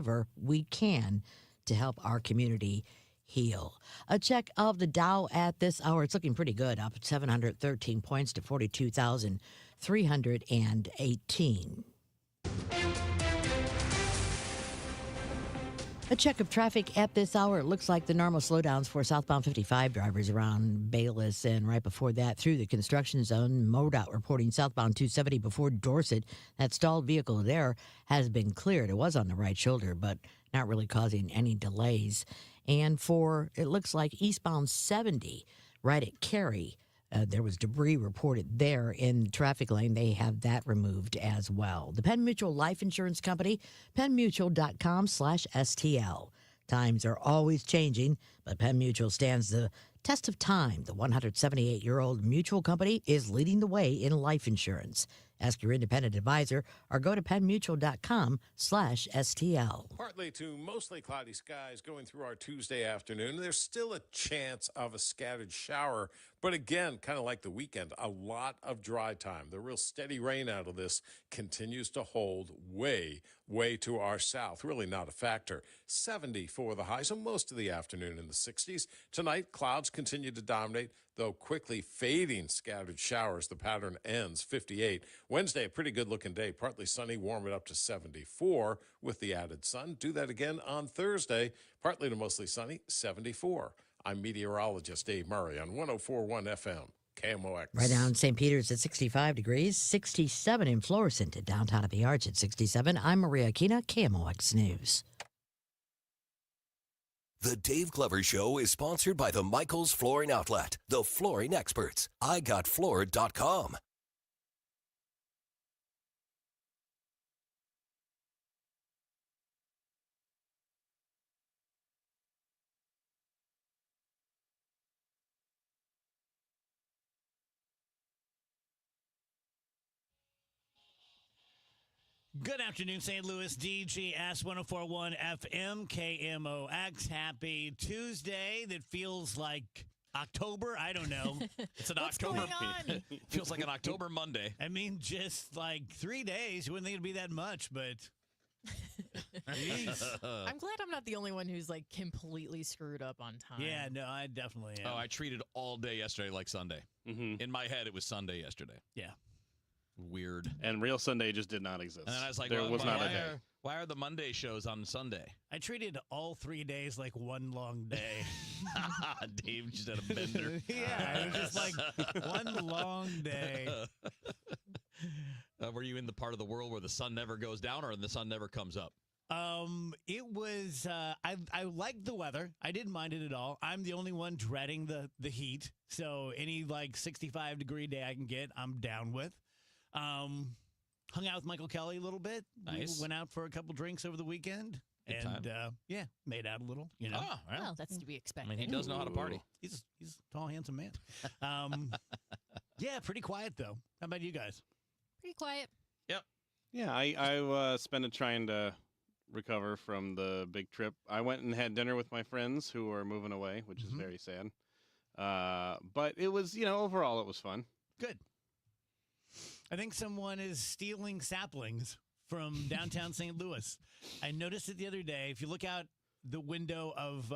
wherever we can to help our community heal. A check of the Dow at this hour. It's looking pretty good, up 713 points to 42,318. A check of traffic at this hour. It looks like the normal slowdowns for southbound 55 drivers around Bayless, and right before that through the construction zone. MoDOT reporting southbound 270 before Dorset. That stalled vehicle there has been cleared. It was on the right shoulder, but not really causing any delays. And for, it looks like eastbound 70 right at Cary, there was debris reported there in the traffic lane. They have that removed as well. The Penn Mutual Life Insurance Company, PennMutual.com/STL. Times are always changing, but Penn Mutual stands the test of time. The 178-year-old mutual company is leading the way in life insurance. Ask your independent advisor or go to PennMutual.com/STL. Partly to mostly cloudy skies going through our Tuesday afternoon. There's still a chance of a scattered shower, but again, kind of like the weekend, a lot of dry time. The real steady rain out of this continues to hold way to our south. Really not a factor. 70 for the high, so most of the afternoon in the 60s. Tonight, clouds continue to dominate, though quickly fading scattered showers. The pattern ends 58. Wednesday, a pretty good-looking day. Partly sunny, warm it up to 74 with the added sun. Do that again on Thursday. Partly to mostly sunny, 74. I'm meteorologist Dave Murray on 104.1 FM. KMOX. Right now in St. Peter's at 65 degrees, 67 in Florissant at downtown at the Arch at 67. I'm Maria Aquina, KMOX News. The Dave Glover Show is sponsored by the Michaels Flooring Outlet, the flooring experts. IGotFloored.com. Good afternoon, St. Louis. DGS 104.1 FM, KMOX. Happy Tuesday. That feels like October. I don't know. It's an What's October. going on? Feels like an October Monday. I mean, just like 3 days. You wouldn't think it'd be that much, but. Jeez. I'm glad I'm not the only one who's like completely screwed up on time. Yeah, no, I definitely am. Oh, I treated all day yesterday like Sunday. Mm-hmm. In my head, it was Sunday yesterday. Yeah. Weird. And real Sunday just did not exist. And then I was like, there was not a day. Why are the Monday shows on Sunday? I treated all 3 days like one long day. Dave just had a bender. Yeah, it was just like one long day. Were you in the part of the world where the sun never goes down or the sun never comes up? It was, I liked the weather. I didn't mind it at all. I'm the only one dreading the heat. So any like 65 degree day I can get, I'm down with. Hung out with Michael Kelly a little bit. Nice. We went out for a couple drinks over the weekend. Good and time. made out a little, you know. Oh, Well, that's to be I expected. mean, he does know how to party. He's a tall, handsome man. Yeah, pretty quiet though. How about you guys? Pretty quiet. Yep. Yeah, I spent it trying to recover from the big trip. I went and had dinner with my friends who are moving away, which is very sad. But it was, overall it was fun. Good. I think someone is stealing saplings from downtown St. Louis. I noticed it the other day. If you look out the window of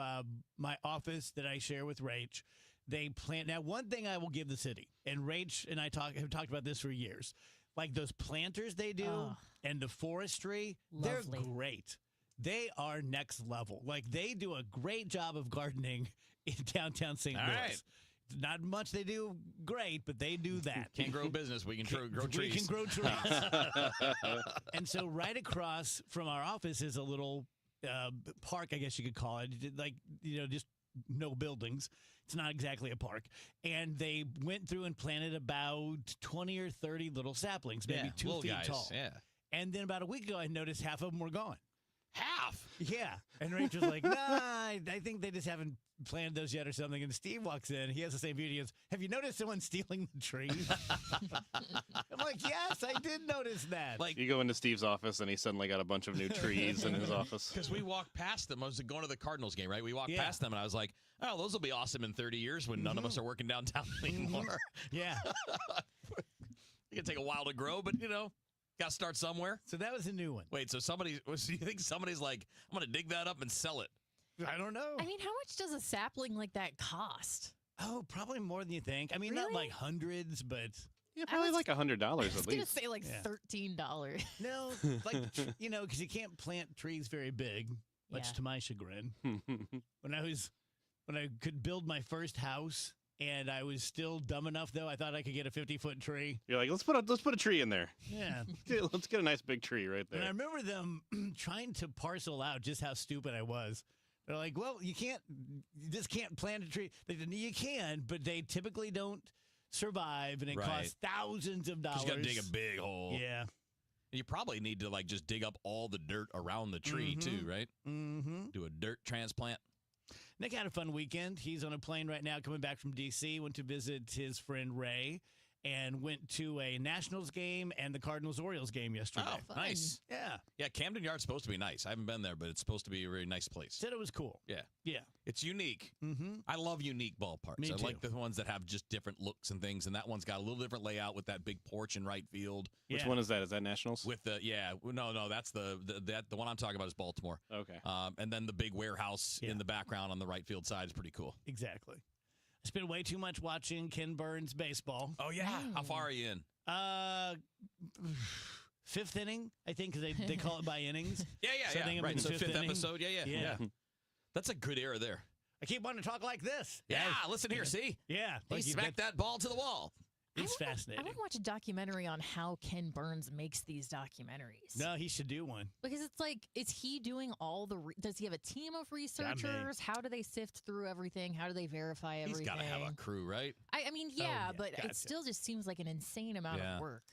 my office that I share with Rach, they plant. Now, one thing I will give the city, and Rach and I have talked about this for years, like those planters they do and the forestry, Lovely. they're great. They are next level. Like, they do a great job of gardening in downtown St. All Louis. right. Not much they do great, but they do that. Can't grow business. We can grow trees. We can grow trees. And so right across from our office is a little park, I guess you could call it. Like, just no buildings. It's not exactly a park. And they went through and planted about 20 or 30 little saplings, maybe 2 little feet guys, tall. Yeah. And then about a week ago, I noticed half of them were gone. Half. Yeah. And Rachel's like, nah, I think they just haven't planted those yet or something. And Steve walks in. He has the same view. He goes, have you noticed someone stealing the trees? I'm like, yes, I did notice that. Like, You go into Steve's office and he suddenly got a bunch of new trees in his office. because we walked past them. I was going to the Cardinals game, right? We walked Yeah. past them, and I was like, oh, those will be awesome in 30 years when none of us are working downtown anymore. Yeah. It can take a while to grow, but, got Got to start somewhere. So that was a new one. Wait, so you think somebody's like, I'm going to dig that up and sell it? I don't know. I mean, how much does a sapling like that cost? Oh, probably more than you think. I mean, not Really? like hundreds, but Yeah, probably was- like $100 I was at gonna least. say like Yeah. $13. no, like, because you can't plant trees very big, much Yeah. to my chagrin. When I could build my first house, and I was still dumb enough, though, I thought I could get a 50-foot tree. You're like, let's put a tree in there. Yeah. Let's get a nice big tree right And I there. remember them trying to parcel out just how stupid I was. They're like, well, you just can't plant a tree. They said, you can, but they typically don't survive, and it Right. costs thousands of dollars. You got to dig a big hole. Yeah. You probably need to like just dig up all the dirt around the tree too, right? Mm-hmm. Do a dirt transplant. Nick had a fun weekend. He's on a plane right now coming back from D.C., went to visit his friend Ray, and went to a Nationals game and the Cardinals-Orioles game yesterday. Oh, nice. Yeah. Yeah, Camden Yard's supposed to be nice. I haven't been there, but it's supposed to be a very nice place. Said it was cool. Yeah. Yeah. It's unique. Mm-hmm. I love unique ballparks. Me I too. like the ones that have just different looks and things, and that one's got a little different layout with that big porch in right field. Which Yeah. one is that? Is that Nationals? With the no, that's the one I'm talking about is Baltimore. Okay. And then the big warehouse Yeah. in the background on the right field side is pretty cool. Exactly. I spent way too much watching Ken Burns baseball. Oh yeah, how far are you in? Fifth inning, I think, because they call it by innings. Yeah, So I think I'm in right. the So fifth fifth inning. episode. Yeah. Yeah. That's a good era there. I keep wanting to talk like this. Yeah, listen here. See, Yeah. he Like you smacked that ball to the wall. It's I fascinating. want to watch a documentary on how Ken Burns makes these documentaries. No, he should do one. Because it's like, is he doing all the? Does he have a team of researchers? How do they sift through everything? How do they verify everything? He's got to have a crew, right? I mean, Oh, yeah, yeah, but gotcha. it still just seems like an insane amount Yeah. of work.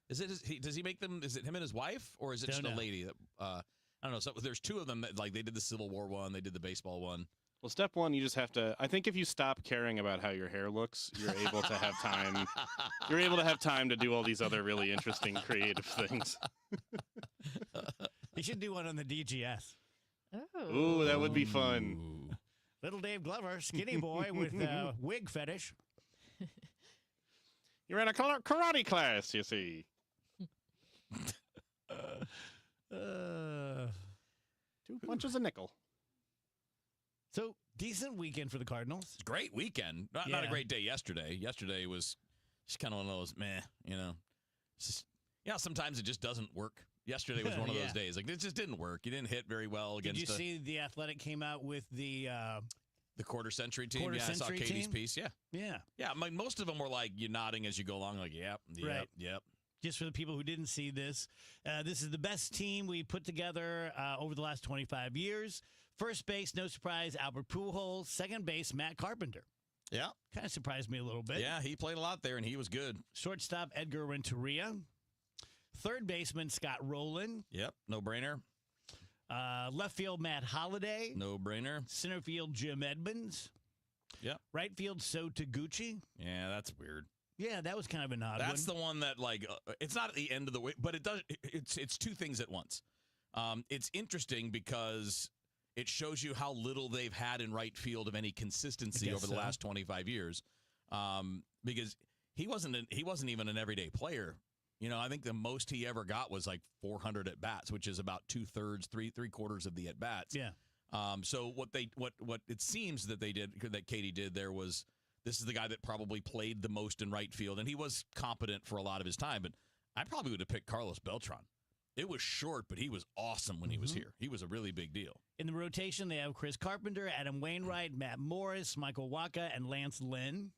Does he make them? Is it him and his wife, or is it Don't just a know. lady? That I don't know. So there's two of them that like they did the Civil War one, they did the baseball one. Well, step one, you just have to. I think if you stop caring about how your hair looks, you're able to have time. You're able to have time to do all these other really interesting, creative things. He should do one on the DGS. Oh, Ooh, that would be fun. Ooh. Little Dave Glover, skinny boy with wig fetish. You're in a karate class, you see. Uh, 2 punches a nickel. so decent weekend for the Cardinals. Great weekend. Not a Yeah. great day yesterday. Yesterday was just kind of one of those meh. It's just, sometimes it just doesn't work. Yesterday was one of Yeah. those days. Like it just didn't work. You didn't hit very well Did against you see the Athletic came out with the the quarter century team. Quarter Yeah, I saw century Katie's team? piece. Yeah. yeah. Yeah. I mean, most of them were like you nodding as you go along, like, yep. Right. Yep. Just for the people who didn't see this, this is the best team we put together over the last 25 years. First base, no surprise, Albert Pujols. Second base, Matt Carpenter. Yeah. Kind of surprised me a little bit. Yeah. He played a lot there and he was good. Shortstop, Edgar Renteria. Third baseman, Scott Rowland. Yep. No brainer. Left field, Matt Holliday. No brainer. Center field, Jim Edmonds. Yep. Right field, So Taguchi. Yeah. That's weird. Yeah, that was kind of an odd That's one. the one that like it's not at the end of the way, but it does. It's two things at once. It's interesting because it shows you how little they've had in right field of any consistency guess over the so. last 25 years. Because he wasn't even an everyday player. I think the most he ever got was like 400 at bats, which is about 2/3, three quarters of the at bats. Yeah. So what it seems that they did, that Katie did there was, this is the guy that probably played the most in right field, and he was competent for a lot of his time. But I probably would have picked Carlos Beltran. It was short, but he was awesome when he was here. He was a really big deal. In the rotation, they have Chris Carpenter, Adam Wainwright, Matt Morris, Michael Waka, and Lance Lynn.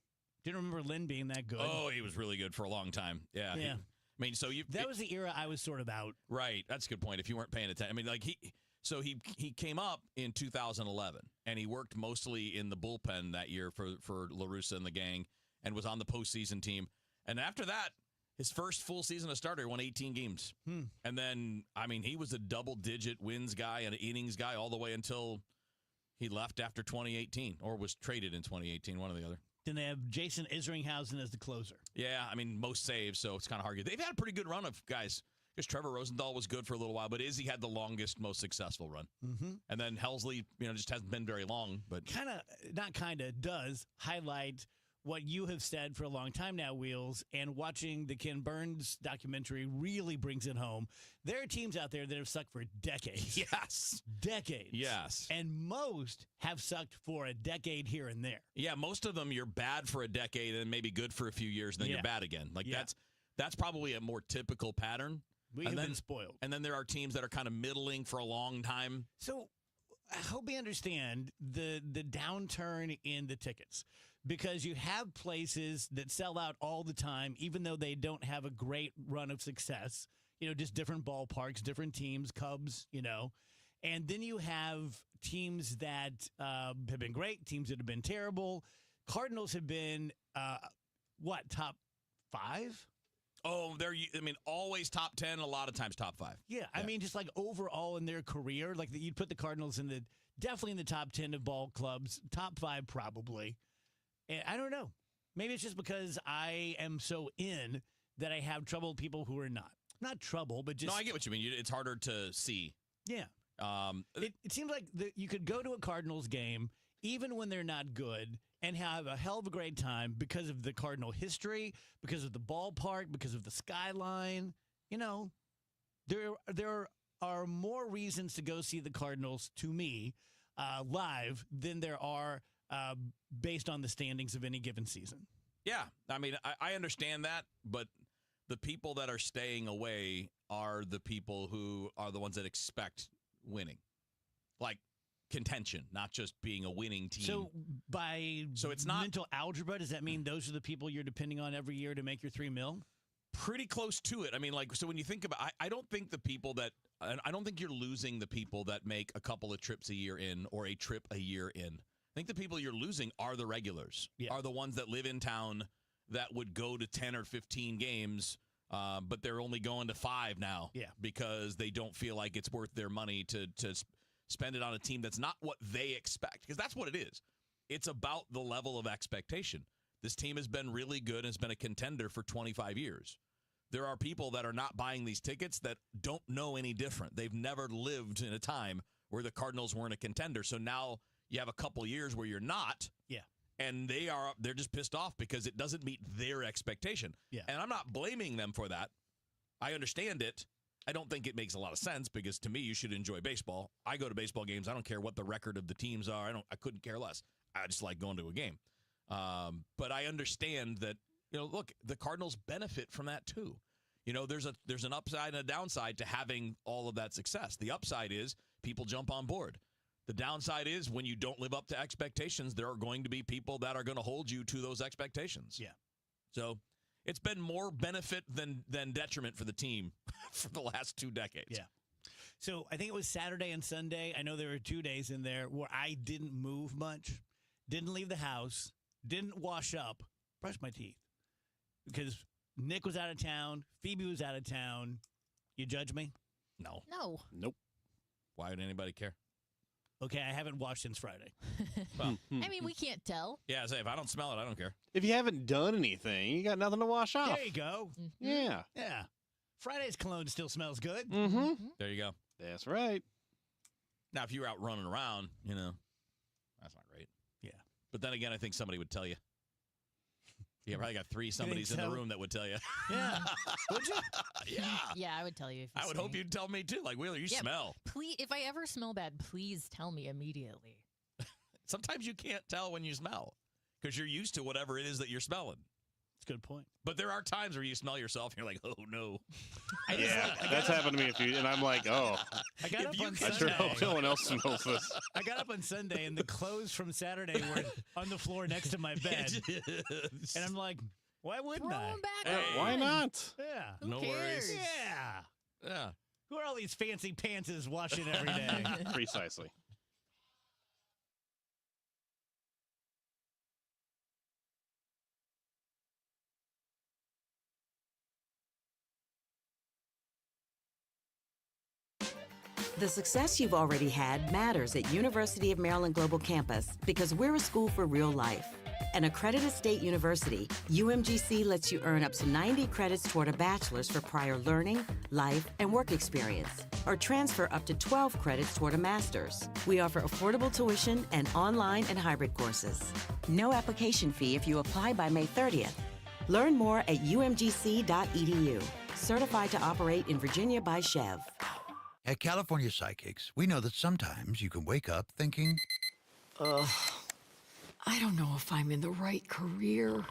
Didn't remember Lynn being that good. Oh, he was really good for a long time. Yeah. Yeah. I mean, so That was the era I was sort of out. right. That's a good point. If you weren't paying attention, I mean, like he came up in 2011, and he worked mostly in the bullpen that year for La Russa and the gang, and was on the postseason team. And after that, his first full season as starter, he won 18 games. And then, I mean, he was a double-digit wins guy and an innings guy all the way until he left after 2018, or was traded in 2018, one or the other. Then they have Jason Isringhausen as the closer. Yeah, I mean, most saves, so it's kind of hard. They've had a pretty good run of guys. Because Trevor Rosendahl was good for a little while, but Izzy had the longest, most successful run. Mm-hmm. And then Helsley, just hasn't been very long. But Does highlight what you have said for a long time now, Wheels, and watching the Ken Burns documentary really brings it home. There are teams out there that have sucked for decades. Yes. Decades. Yes. And most have sucked for a decade here and there. Yeah, most of them you're bad for a decade and maybe good for a few years, and then Yeah. you're bad again. Like Yeah. that's probably a more typical pattern. We have been spoiled. And then there are teams that are kind of middling for a long time. So I hope you understand the downturn in the tickets, because you have places that sell out all the time, even though they don't have a great run of success. Just different ballparks, different teams, Cubs, And then you have teams that have been great, teams that have been terrible. Cardinals have been, top 5? Oh, always top 10, a lot of times top 5. Yeah, I mean, just like overall in their career, like you'd put the Cardinals definitely in the top 10 of ball clubs, top 5 probably. And I don't know. Maybe it's just because I am so in that I have trouble with people who are not. Not trouble, but just. No, I get what you mean. It's harder to see. Yeah. It seems like you could go to a Cardinals game, even when they're not good, and have a hell of a great time because of the Cardinal history, because of the ballpark, because of the skyline. There are more reasons to go see the Cardinals, to me, live than there are based on the standings of any given season. Yeah, I understand that, but the people that are staying away are the people who are the ones that expect winning. Like contention, not just being a winning team. So it's not mental algebra. Does that mean those are the people you're depending on every year to make your $3 million? Pretty close to it. So when you think about, I don't think I don't think you're losing the people that make a couple of trips a year in or a trip a year in. I think the people you're losing are the regulars, are the ones that live in town that would go to 10 or 15 games, but they're only going to 5 now because they don't feel like it's worth their money to spend it on a team that's not what they expect, because that's what it is. It's about the level of expectation. This team has been really good and has been a contender for 25 years. There are people that are not buying these tickets that don't know any different. They've never lived in a time where the Cardinals weren't a contender. So now you have a couple years where you're not. Yeah. And they're just pissed off because it doesn't meet their expectation. Yeah. And I'm not blaming them for that. I understand it. I don't think it makes a lot of sense, because to me, you should enjoy baseball. I go to baseball games. I don't care what the record of the teams are. I couldn't care less. I just like going to a game. But I understand that, look, the Cardinals benefit from that too. There's an upside and a downside to having all of that success. The upside is people jump on board. The downside is when you don't live up to expectations, there are going to be people that are going to hold you to those expectations. Yeah. So it's been more benefit than detriment for the team for the last 2 decades. Yeah. So I think it was Saturday and Sunday. I know there were 2 days in there where I didn't move much, didn't leave the house, didn't wash up, brush my teeth, because Nick was out of town, Phoebe was out of town. You judge me? No. Nope. Why would anybody care? Okay, I haven't washed since Friday. Well, I mean, we can't tell. yeah, say if I don't smell it, I don't care. If you haven't done anything, you got nothing to wash off. There you go. Yeah. Yeah. Friday's cologne still smells good. Mm-hmm. There you go. That's right. Now, if you were out running around, that's not great. Yeah. But then again, I think somebody would tell you. You probably got 3 somebodies in the so? room that would tell you. Yeah. Would you? Yeah. Yeah, I would tell you. If you I would see hope me. you'd tell me too. Like, Wheeler, you Yeah. smell. Please, if I ever smell bad, please tell me immediately. Sometimes you can't tell when you smell because you're used to whatever it is that you're smelling. That's a good point. But there are times where you smell yourself and you're like, oh, no. Yeah, that's happened to me a few, and I'm like, oh, I got If up you on can- I sure Sunday. hope no one else smells this. I got up on Sunday, and the clothes from Saturday were on the floor next to my bed. And I'm like, why wouldn't Throw I? them back Hey. on. Why not? Yeah. Who No cares? worries. Yeah. Yeah. Who are all these fancy pantses washing every day? Precisely. The success you've already had matters at University of Maryland Global Campus because we're a school for real life. An accredited state university, UMGC lets you earn up to 90 credits toward a bachelor's for prior learning, life, and work experience, or transfer up to 12 credits toward a master's. We offer affordable tuition and online and hybrid courses. No application fee if you apply by May 30th. Learn more at umgc.edu. Certified to operate in Virginia by Chev. At California Psychics, we know that sometimes you can wake up thinking, I don't know if I'm in the right career,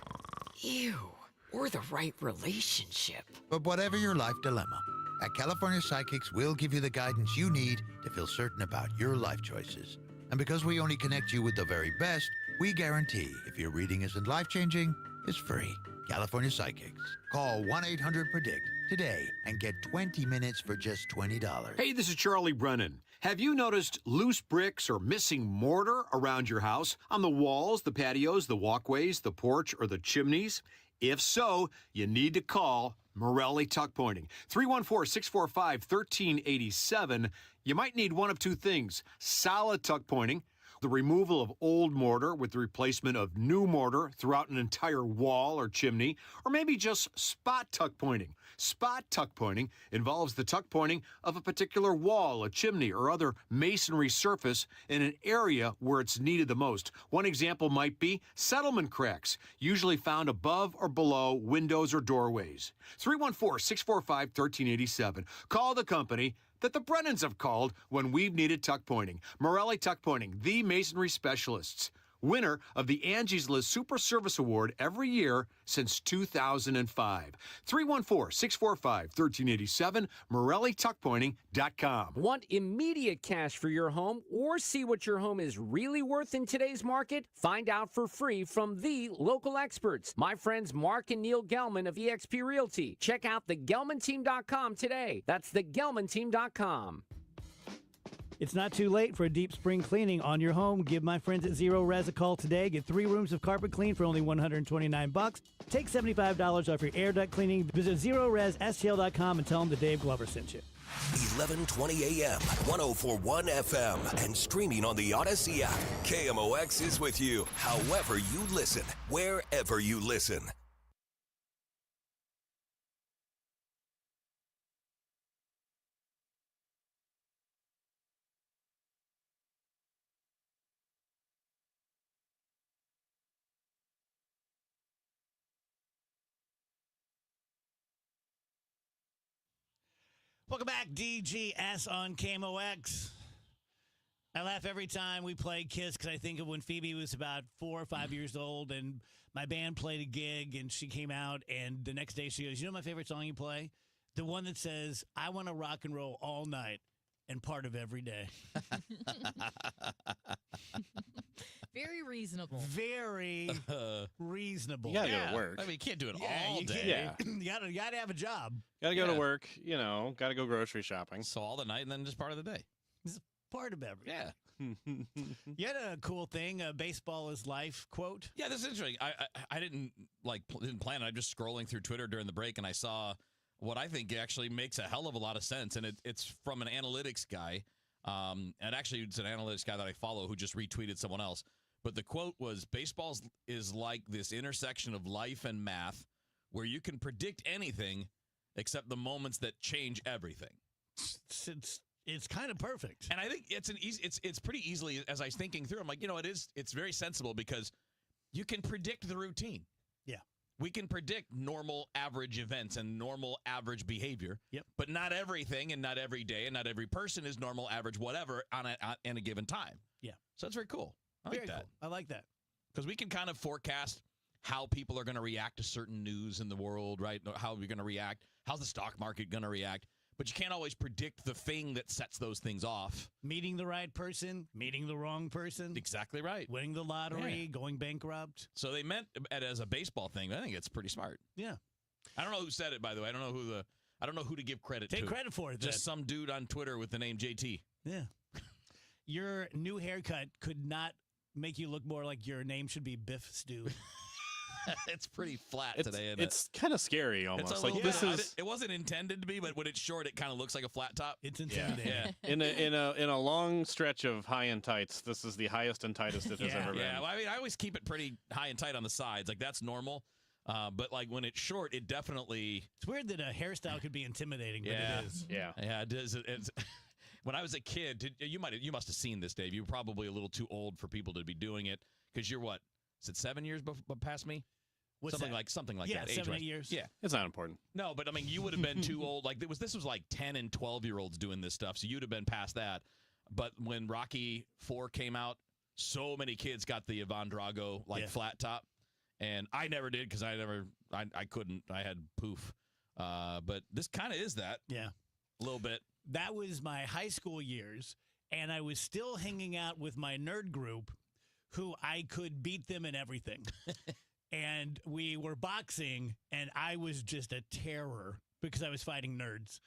or the right relationship. but whatever your life dilemma, at California Psychics, we'll give you the guidance you need to feel certain about your life choices. And because we only connect you with the very best, we guarantee if your reading isn't life-changing, it's free. California Psychics. Call 1-800-PREDICT today and get 20 minutes for just $20. Hey, this is Charlie Brennan. Have you noticed loose bricks or missing mortar around your house? On the walls, the patios, the walkways, the porch, or the chimneys? If so, you need to call Morelli Tuck Pointing. 314-645-1387. You might need one of two things: solid tuck pointing, the removal of old mortar with the replacement of new mortar throughout an entire wall or chimney, or maybe just spot tuck pointing. Spot tuck pointing involves the tuck pointing of a particular wall, a chimney, or other masonry surface in an area where it's needed the most. One example might be settlement cracks, usually found above or below windows or doorways. 314-645-1387. Call the company that the Brennans have called when we've needed tuck pointing. Morelli Tuck Pointing, the masonry specialists. Winner of the Angie's List Super Service Award every year since 2005. 314-645-1387, MorelliTuckPointing.com. Want immediate cash for your home or see what your home is really worth in today's market? Find out for free from the local experts, my friends Mark and Neil Gelman of eXp Realty. Check out thegelmanteam.com today. That's thegelmanteam.com. It's not too late for a deep spring cleaning on your home. Give my friends at Zero Res a call today. Get 3 rooms of carpet clean for only $129. Take $75 off your air duct cleaning. Visit ZeroResSTL.com and tell them that Dave Glover sent you. 1120 AM, 1041 FM, and streaming on the Odyssey app. KMOX is with you, however you listen, wherever you listen. Welcome back, DGS on KMOX. I laugh every time we play Kiss because I think of when Phoebe was about 4 or 5 years old and my band played a gig and she came out and the next day she goes, you know my favorite song you play? The one that says, I want to rock and roll all night and part of every day. Very reasonable. Very reasonable. You gotta go to work. I mean, you can't do it Yeah, all you day. can't. You gotta have a job. Gotta go to work, gotta go grocery shopping. So all the night and then just part of the day. It's part of everything. Yeah. You had a cool thing, a baseball is life quote. Yeah, this is interesting. I didn't didn't plan it. I'm just scrolling through Twitter during the break and I saw what I think actually makes a hell of a lot of sense. And it's from an analytics guy. And actually it's an analytics guy that I follow who just retweeted someone else. But the quote was, baseball is like this intersection of life and math where you can predict anything except the moments that change everything. It's kind of perfect. And I think it's pretty easily, as I was thinking through, I'm like, it's very sensible because you can predict the routine. Yeah. We can predict normal average events and normal average behavior. Yep. But not everything and not every day and not every person is normal average whatever on a given time. Yeah. So that's very cool. I like Very that. cool. I like that. Because we can kind of forecast how people are going to react to certain news in the world, right? How we're going to react. How's the stock market going to react? But you can't always predict the thing that sets those things off. Meeting the right person, meeting the wrong person. Exactly right. Winning the lottery, going bankrupt. So they meant it as a baseball thing. I think it's pretty smart. Yeah. I don't know who said it, by the way. I don't know who to give credit to. Take credit for it. Just some dude on Twitter with the name JT. Yeah. Your new haircut could not make you look more like your name should be Biff Stew. It's pretty flat It's, today. Isn't it's kind of scary It's almost. a Like little this bit. is It wasn't intended to be, but when it's short, it kind of looks like a flat top. It's intimidating. Yeah. in a long stretch of high and tights. This is the highest and tightest it has ever been. Yeah, well, I mean, I always keep it pretty high and tight on the sides. Like, that's normal. But, like, when it's short, it definitely... It's weird that a hairstyle could be intimidating, but Yeah. it is. Yeah. Yeah, it is. When I was a kid, you must have seen this, Dave. You were probably a little too old for people to be doing it because you're what? Is it 7 years past me? What's something that? like Yeah, that. 7, 8 age-wise. years. Yeah. It's not important. No, but I mean, you would have been too old. Like this was like 10 and 12-year-olds doing this stuff, so you'd have been past that. But when Rocky 4 came out, so many kids got the Ivan Drago flat top, and I never did because I couldn't. I had poof. But this kind of is that. Yeah. A little bit. That was my high school years, and I was still hanging out with my nerd group who I could beat them in everything. And we were boxing, and I was just a terror because I was fighting nerds.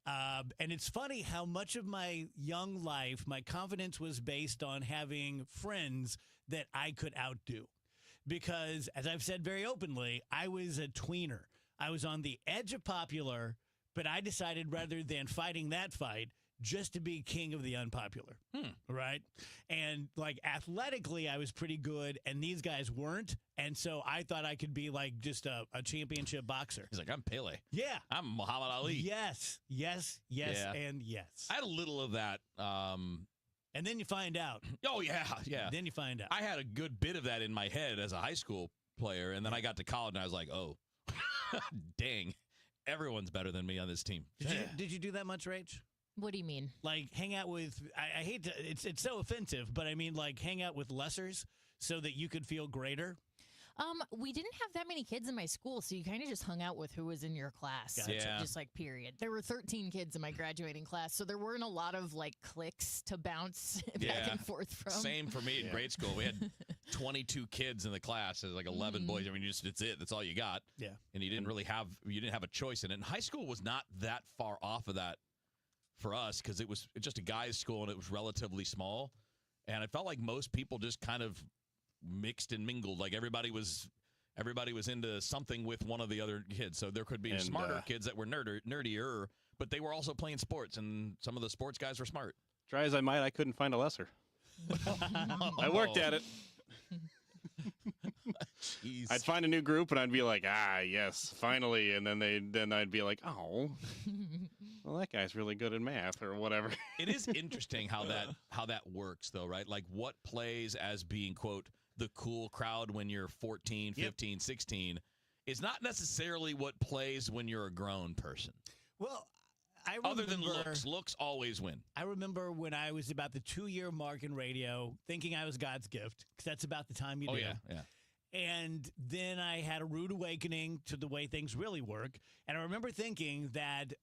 And it's funny how much of my young life, my confidence was based on having friends that I could outdo. Because, as I've said very openly, I was a tweener. I was on the edge of popular, but I decided rather than fighting that fight, just to be king of the unpopular, right? And, like, athletically, I was pretty good, and these guys weren't. And so I thought I could be, like, just a championship boxer. He's like, I'm Pele. Yeah. I'm Muhammad Ali. Yes, and yes. I had a little of that. And then you find out. Oh, yeah. Then you find out. I had a good bit of that in my head as a high school player, and then I got to college, and I was like, oh, dang. Everyone's better than me on this team. Did you do that much, Rach? What do you mean? Like, hang out with, I hate to, it's so offensive, but I mean, like, hang out with lessers so that you could feel greater? We didn't have that many kids in my school, so you kind of just hung out with who was in your class. Gotcha. Yeah. Just like period. There were 13 kids in my graduating class, so there weren't a lot of like cliques to bounce back and forth from. Same for me in grade school. We had 22 kids in the class. There's like 11 boys. I mean, that's it. That's all you got. Yeah. And you didn't have a choice in it. And high school was not that far off of that for us because it was just a guys' school and it was relatively small. And I felt like most people just kind of mixed and mingled. Like everybody was into something with one of the other kids. So there could be smarter kids that were nerdier, but they were also playing sports, and some of the sports guys were smart. Try as I might, I couldn't find a lesser. I worked at it. Jeez. I'd find a new group and I'd be like, yes, finally, and then I'd be like, oh, well, that guy's really good at math or whatever. It is interesting how that works, though, right? Like what plays as being, quote, the cool crowd when you're 14, 15, 16 is not necessarily what plays when you're a grown person. Well, I remember, other than looks always win. I remember when I was about the 2-year mark in radio, thinking I was God's gift, because that's about the time you do. Yeah. And then I had a rude awakening to the way things really work. And I remember thinking that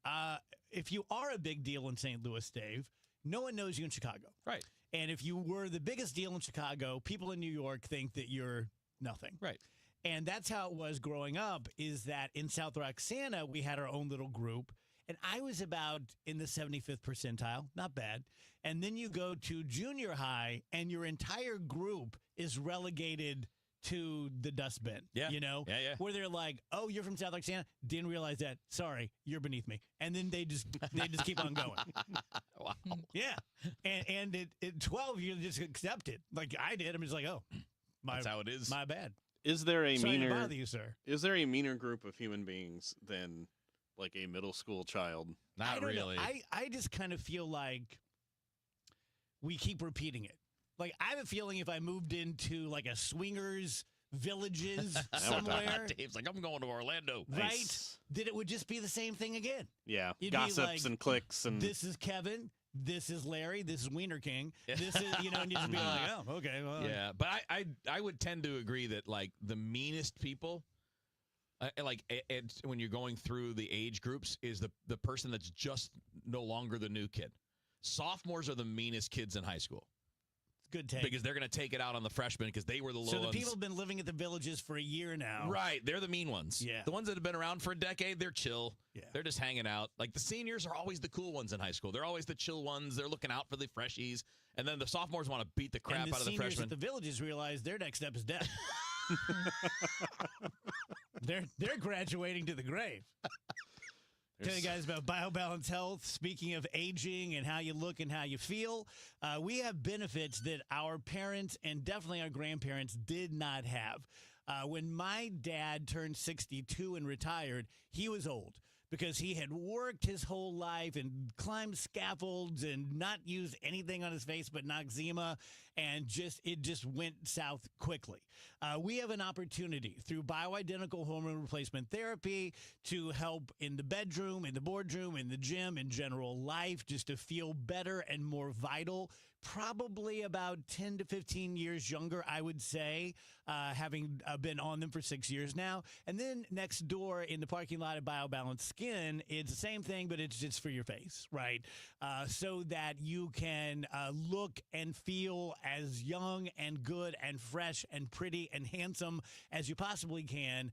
if you are a big deal in St. Louis, Dave, no one knows you in Chicago. Right. And if you were the biggest deal in Chicago, people in New York think that you're nothing. Right. And that's how it was growing up, is that in South Roxana, we had our own little group. And I was about in the 75th percentile, not bad. And then you go to junior high, and your entire group is relegated to the dustbin. Yeah. You know? Yeah. Where they're like, oh, you're from South Roxana? Didn't realize that. Sorry, you're beneath me. And then they just keep on going. Wow. Yeah. And at 12, you just accept it. Like I did. I'm just like, oh, that's how it is. My bad. Is there a Sorry to meaner bother you, sir. Is there a meaner group of human beings than like a middle school child? Not really. I just kind of feel like we keep repeating it. Like, I have a feeling if I moved into like a swingers villages somewhere, Dave's like, I'm going to Orlando. right? Nice. That it would just be the same thing again. Yeah, You'd be gossips like, and cliques and This is Kevin. This is Larry. This is Wiener King. This is, and you just be like, oh, okay. Well, Yeah, but I would tend to agree that like the meanest people, when you're going through the age groups, is the person that's just no longer the new kid. Sophomores are the meanest kids in high school. Good take. Because they're going to take it out on the freshmen because they were the low So the ones. people have been living at the villages for a year now. Right. They're the mean ones. Yeah. The ones that have been around for a decade, they're chill. Yeah. They're just hanging out. Like the seniors are always the cool ones in high school. They're always the chill ones. They're looking out for the freshies. And then the sophomores want to beat the crap And the out of the seniors freshmen. at the villages realize their next step is death. They're graduating to the grave. Tell you guys about BioBalance Health. Speaking of aging and how you look and how you feel, we have benefits that our parents and definitely our grandparents did not have. When my dad turned 62 and retired, he was old because he had worked his whole life and climbed scaffolds and not used anything on his face but Noxzema, and it just went south quickly. We have an opportunity through bioidentical hormone replacement therapy to help in the bedroom, in the boardroom, in the gym, in general life, just to feel better and more vital. Probably about 10 to 15 years younger, I would say, having been on them for 6 years now. And then next door in the parking lot of BioBalance Skin, it's the same thing, but it's just for your face, right? So that you can look and feel as young and good and fresh and pretty and handsome as you possibly can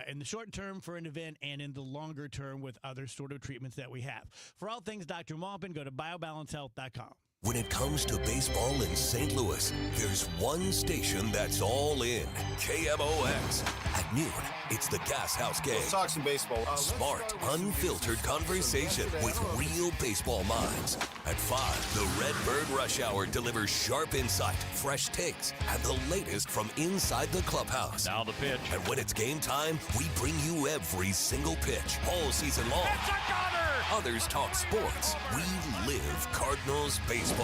in the short term for an event and in the longer term with other sort of treatments that we have. For all things Dr. Maupin, go to biobalancehealth.com. When it comes to baseball in St. Louis, there's one station that's all in. KMOX. At noon, it's the Gas House Game. Let's talk some baseball. Smart, unfiltered conversation with real baseball minds. At 5, the Redbird Rush Hour delivers sharp insight, fresh takes, and the latest from inside the clubhouse. Now the pitch. And when it's game time, we bring you every single pitch, all season long. It's a gunner! Others talk sports. We live Cardinals baseball.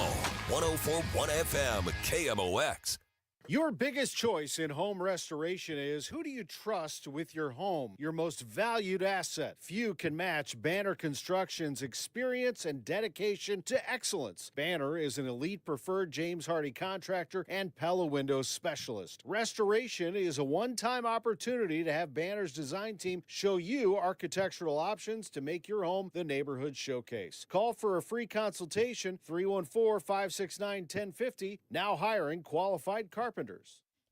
104.1 FM, KMOX. Your biggest choice in home restoration is who do you trust with your home, your most valued asset. Few can match Banner Construction's experience and dedication to excellence. Banner is an elite preferred James Hardy contractor and Pella Windows specialist. Restoration is a one-time opportunity to have Banner's design team show you architectural options to make your home the neighborhood showcase. Call for a free consultation, 314-569-1050. Now hiring qualified carpenters.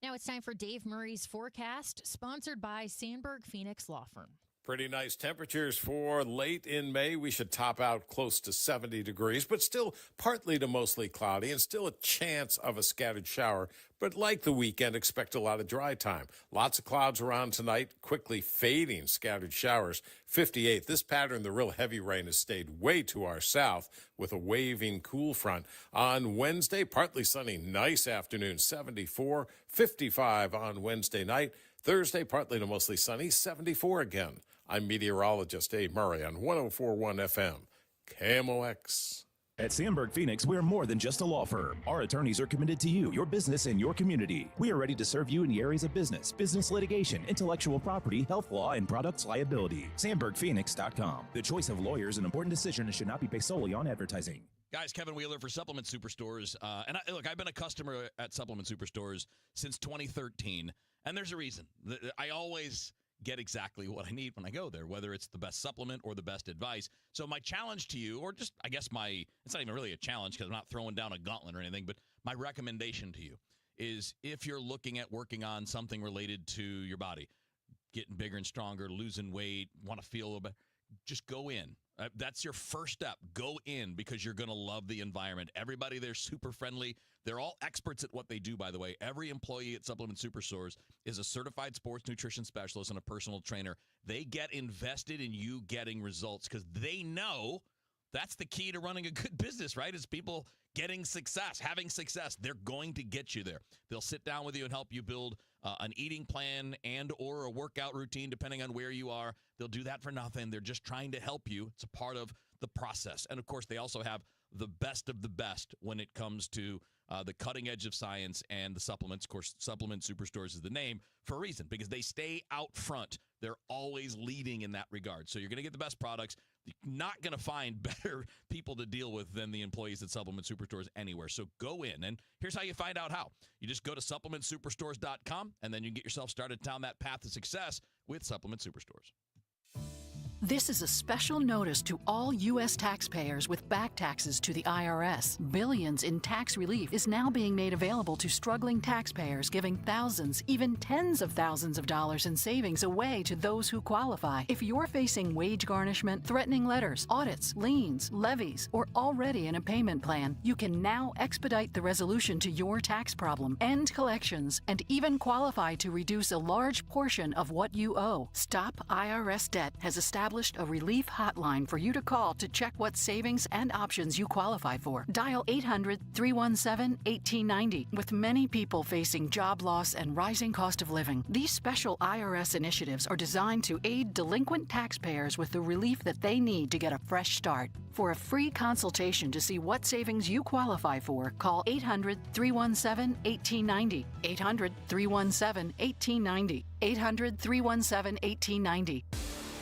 Now it's time for Dave Murray's forecast, sponsored by Sandberg Phoenix Law Firm. Pretty nice temperatures for late in May. We should top out close to 70 degrees, but still partly to mostly cloudy and still a chance of a scattered shower. But like the weekend, expect a lot of dry time. Lots of clouds around tonight, quickly fading scattered showers. 58. This pattern, the real heavy rain, has stayed way to our south with a waving cool front. On Wednesday, partly sunny, nice afternoon, 74. 55 on Wednesday night. Thursday, partly to mostly sunny, 74 again. I'm meteorologist Dave Murray on 104.1 FM, KMOX. At Sandberg Phoenix, we're more than just a law firm. Our attorneys are committed to you, your business, and your community. We are ready to serve you in the areas of business litigation, intellectual property, health law, and products liability. SandbergPhoenix.com. The choice of lawyers an important decision and should not be based solely on advertising. Guys, Kevin Wheeler for Supplement Superstores. Look, I've been a customer at Supplement Superstores since 2013, and there's a reason. I always get exactly what I need when I go there, whether it's the best supplement or the best advice. So my challenge to you, or just, I guess it's not even really a challenge because I'm not throwing down a gauntlet or anything, but my recommendation to you is if you're looking at working on something related to your body, getting bigger and stronger, losing weight, want to feel a little better, just go in. That's your first step. Go in because you're going to love the environment. Everybody there's super friendly. They're all experts at what they do, by the way. Every employee at Supplement Superstores is a certified sports nutrition specialist and a personal trainer. They get invested in you getting results because they know that's the key to running a good business, right? Is people getting success, having success. They're going to get you there. They'll sit down with you and help you build an eating plan and or a workout routine, depending on where you are. They'll do that for nothing. They're just trying to help you. It's a part of the process. And, of course, they also have the best of the best when it comes to the cutting edge of science and the supplements. Of course, Supplement Superstores is the name for a reason, because they stay out front. They're always leading in that regard. So you're going to get the best products. You're not going to find better people to deal with than the employees at Supplement Superstores anywhere. So go in, and here's how you find out how. You just go to supplementsuperstores.com, and then you can get yourself started down that path to success with Supplement Superstores. This is a special notice to all U.S. taxpayers with back taxes to the IRS. Billions in tax relief is now being made available to struggling taxpayers, giving thousands, even tens of thousands of dollars in savings away to those who qualify. If you're facing wage garnishment, threatening letters, audits, liens, levies, or already in a payment plan, you can now expedite the resolution to your tax problem, end collections, and even qualify to reduce a large portion of what you owe. Stop IRS Debt has established a relief hotline for you to call to check what savings and options you qualify for. Dial 800-317-1890. With many people facing job loss and rising cost of living, these special IRS initiatives are designed to aid delinquent taxpayers with the relief that they need to get a fresh start. For a free consultation to see what savings you qualify for, call 800-317-1890. 800-317-1890. 800-317-1890.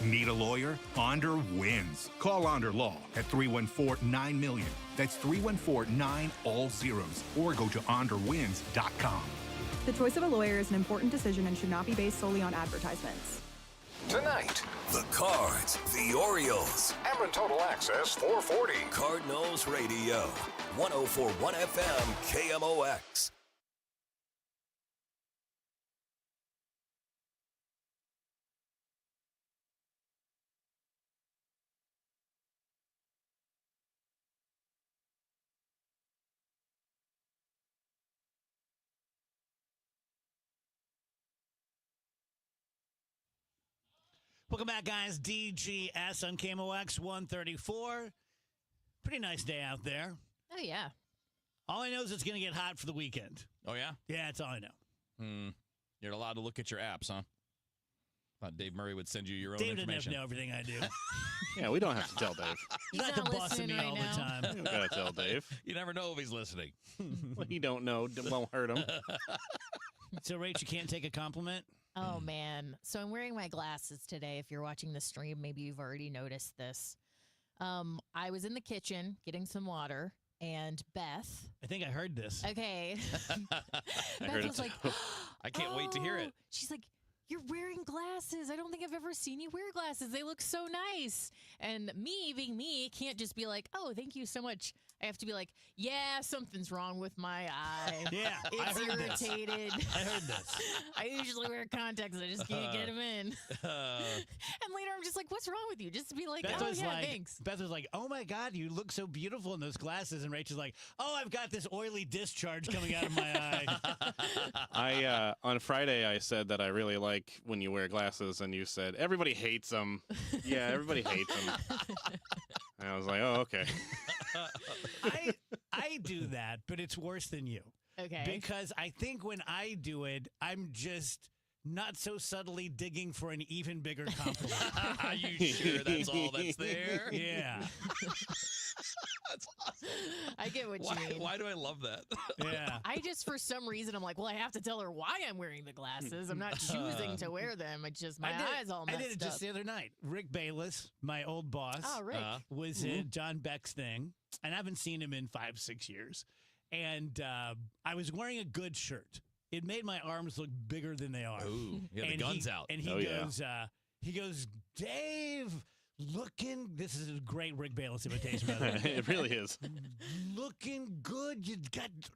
Need a lawyer? Onder wins. Call Onder Law at 314-9-MILLION. That's 314-9 all zeros. Or go to onderwins.com. The choice of a lawyer is an important decision and should not be based solely on advertisements. Tonight, the Cards, the Orioles. Ameren Total Access 440. Cardinals Radio. 104.1 FM KMOX. Welcome back, guys. DGS on KMOX 134. Pretty nice day out there. Oh, yeah. All I know is it's going to get hot for the weekend. Oh, yeah? Yeah, that's all I know. You're allowed to look at your apps, huh? Thought Dave Murray would send you your own Dave doesn't information. have to know everything I do. Yeah, we don't have to tell Dave. He's not the boss of me all the time. You don't gotta tell Dave. You never know if he's listening. What you don't know won't hurt him. So, Rach, you can't take a compliment? Oh, man. So I'm wearing my glasses today. If you're watching the stream, maybe you've already noticed this. I was in the kitchen getting some water, and Beth. I think I heard this. Okay. I Beth heard was it like, too. I can't wait to hear it. She's like, you're wearing glasses. I don't think I've ever seen you wear glasses. They look so nice. And me, being me, can't just be like, oh, thank you so much. I have to be like, yeah, something's wrong with my eye. Yeah, it's I heard this. irritated. I heard this. I usually wear contacts. I just can't get them in. And later I'm just like, what's wrong with you? Just to be like, Beth oh, was yeah, like, thanks. Beth was like, oh my God, you look so beautiful in those glasses. And Rachel's like, oh, I've got this oily discharge coming out of my eye. On Friday, I said that I really like when you wear glasses, and you said, everybody hates them. Yeah, everybody hates them. And I was like, oh, okay. I do that, but it's worse than you. Okay. Because I think when I do it, I'm just not so subtly digging for an even bigger compliment. Are you sure that's all that's there? Yeah. That's awesome. I get what you mean. Why do I love that? Yeah. I just, for some reason, I'm like, well, I have to tell her why I'm wearing the glasses. I'm not choosing to wear them. It's just my eyes all messed I did it just up. the other night. Rick Bayless, my old boss, Oh, Rick. was in John Beck's thing, and I haven't seen him in 5-6 years. And I was wearing a good shirt. It made my arms look bigger than they are. Ooh, yeah, the And gun's out. And he goes, Dave, looking. This is a great Rick Bayless imitation, by the way. It really is. Looking good.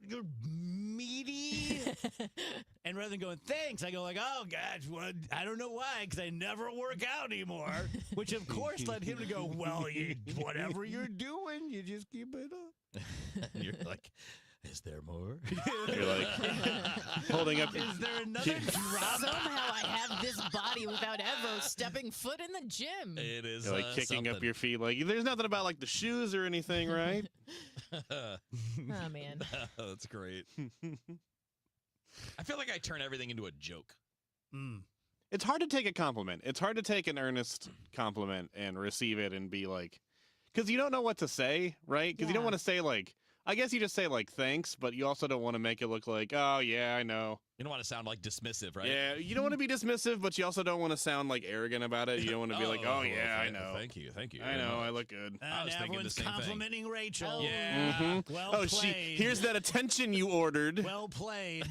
You're meaty. And rather than going, thanks, I go like, oh, gosh, well, I don't know why, because I never work out anymore. Which, of course, led him to go, well, whatever you're doing, you just keep it up. And you're like, is there more? You're like holding up. Is there another drop? Somehow I have this body without ever stepping foot in the gym. It is You're like kicking up your feet. Like, there's nothing about like the shoes or anything, right? Oh, man. That's great. I feel like I turn everything into a joke. It's hard to take a compliment. It's hard to take an earnest compliment and receive it and be like, because you don't know what to say, right? Because you don't want to say like, I guess you just say like thanks, but you also don't want to make it look like, oh yeah, I know. You don't want to sound like dismissive, right? Yeah, you don't want to be dismissive, but you also don't want to sound like arrogant about it. You don't want to be like, oh yeah, I know. Thank you. I know, I look good. I was thinking the everyone's same thing. complimenting Rachel. Oh. Yeah. Well played. Here's that attention you ordered. Well played.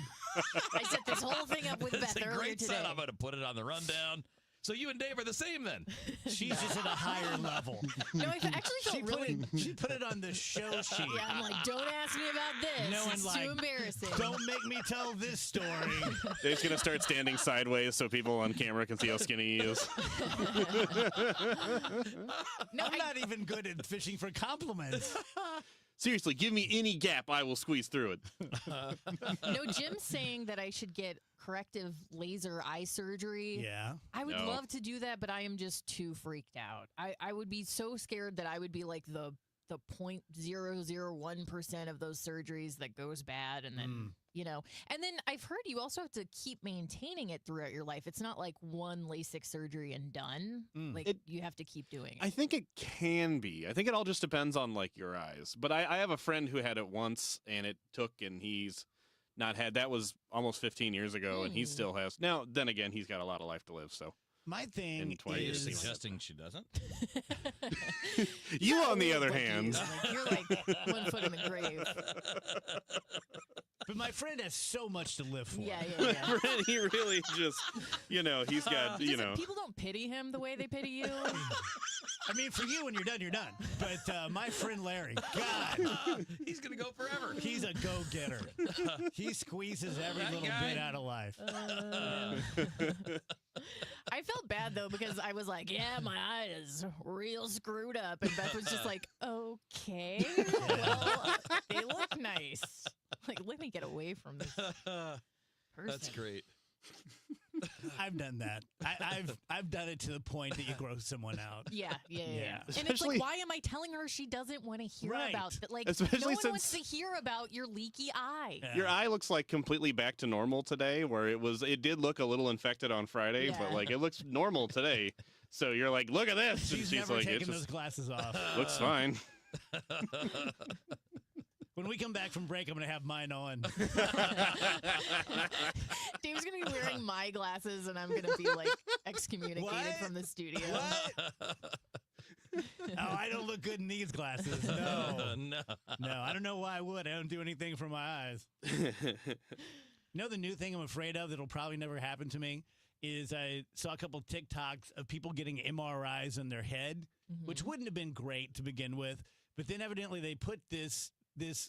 I set this whole thing up with It's Beth a earlier great today. set. I'm going to put it on the rundown. So you and Dave are the same then. She's just at a higher level. No, I actually felt really. She put it on the show sheet. Yeah, I'm like, don't ask me about this. No one It's like, too embarrassing. Don't make me tell this story. Dave's going to start standing sideways so people on camera can see how skinny he is. No, I'm not even good at fishing for compliments. Seriously, give me any gap, I will squeeze through it. No, Jim's saying that I should get corrective laser eye surgery. Yeah. I would No. love to do that, but I am just too freaked out. I would be so scared that I would be like the 0.001% of those surgeries that goes bad, and then and then I've heard you also have to keep maintaining it throughout your life. It's not like one LASIK surgery and done. Like you have to keep doing it. I think it can be. I think it all just depends on like your eyes. But I have a friend who had it once and it took, and he's not had, that was almost 15 years ago, and he still has. Now, then again, he's got a lot of life to live, so. My thing In 20 years, You're is... suggesting she doesn't? You, on the other hand. You're like 1 foot in the grave. But my friend has so much to live for. Yeah. He really just, he's got, People don't pity him the way they pity you. I mean, for you, when you're done, you're done. But my friend Larry, God. He's going to go forever. He's a go-getter. He squeezes every little bit out of life. I felt bad, though, because I was like, yeah, my eye is real screwed up. And Beth was just like, okay, well, they look nice. Like, let me get away from this person. That's great. I've done that. I've done it to the point that you gross someone out. Yeah. And it's Especially- like, why am I telling her she doesn't want to hear Right. about it? Like, Especially no one wants to since- hear about your leaky eye. Your eye looks like completely back to normal today, where it did look a little infected on Friday, but Yeah. like it looks normal today. So you're like, look at this. And She's she's never like, it taken just those glasses off. looks fine. When we come back from break, I'm going to have mine on. Dave's going to be wearing my glasses, and I'm going to be, like, excommunicated What? from the studio. Oh, I don't look good in these glasses. No. No, I don't know why I would. I don't do anything for my eyes. You know the new thing I'm afraid of that'll probably never happen to me is I saw a couple TikToks of people getting MRIs on their head, which wouldn't have been great to begin with. But then evidently they put this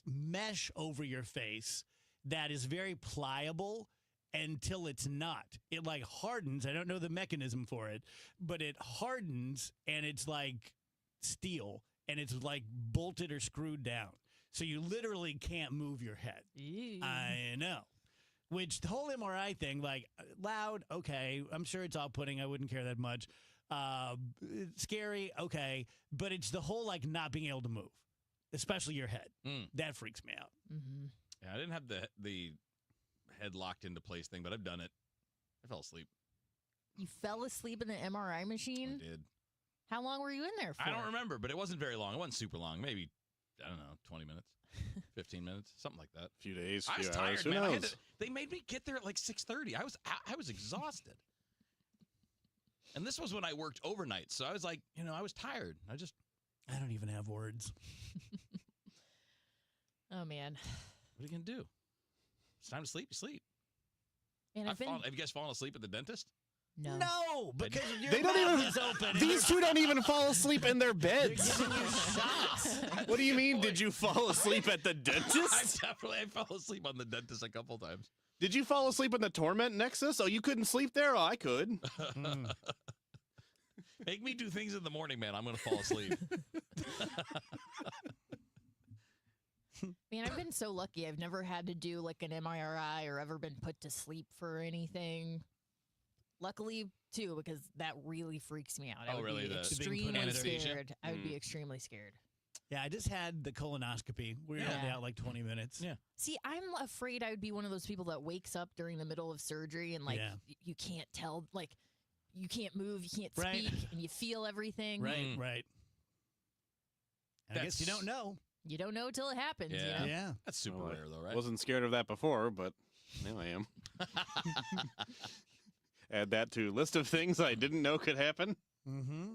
mesh over your face that is very pliable until it's not. It like hardens. I don't know the mechanism for it, but it hardens and it's like steel and it's like bolted or screwed down. So you literally can't move your head. I know. Which the whole MRI thing, like loud, okay. I'm sure it's off-putting. I wouldn't care that much. Scary, okay. But it's the whole like not being able to move, especially your head. That freaks me out. Yeah, I didn't have the head locked into place thing, but I've done it. I fell asleep. You fell asleep in the MRI machine? I did. How long were you in there for? I don't remember, but it wasn't very long. It wasn't super long. Maybe, I don't know, 20 minutes, 15 minutes, something like that. A few days, I was few tired, hours. Who man. knows? They made me get there at like 6:30. I was exhausted. And this was when I worked overnight, so I was like, I was tired. I don't even have words. Oh, man. What are you going to do? It's time to sleep. You sleep. And Have you guys fallen asleep at the dentist? No. No, because your They don't mouth even. is open. and These two don't even fall asleep in their they're beds. giving you shots. What do you mean? Did you fall asleep at the dentist? I fell asleep on the dentist a couple times. Did you fall asleep in the Torment Nexus? Oh, you couldn't sleep there? Oh, I could. Make me do things in the morning, man. I'm going to fall asleep. Man, I've been so lucky. I've never had to do like an MRI or ever been put to sleep for anything. Luckily, too, because that really freaks me out. I would really? be The extremely anesthesia? scared. I would be extremely scared. Yeah, I just had the colonoscopy. We were only out like 20 minutes. Yeah. See, I'm afraid I would be one of those people that wakes up during the middle of surgery and like you can't tell, like you can't move, you can't Right. speak, and you feel everything. Right, right. And I guess you don't know. You don't know till it happens. You know? Yeah. That's super Well, rare, though, right? Wasn't scared of that before, but now I am. Add that to list of things I didn't know could happen. Mm-hmm.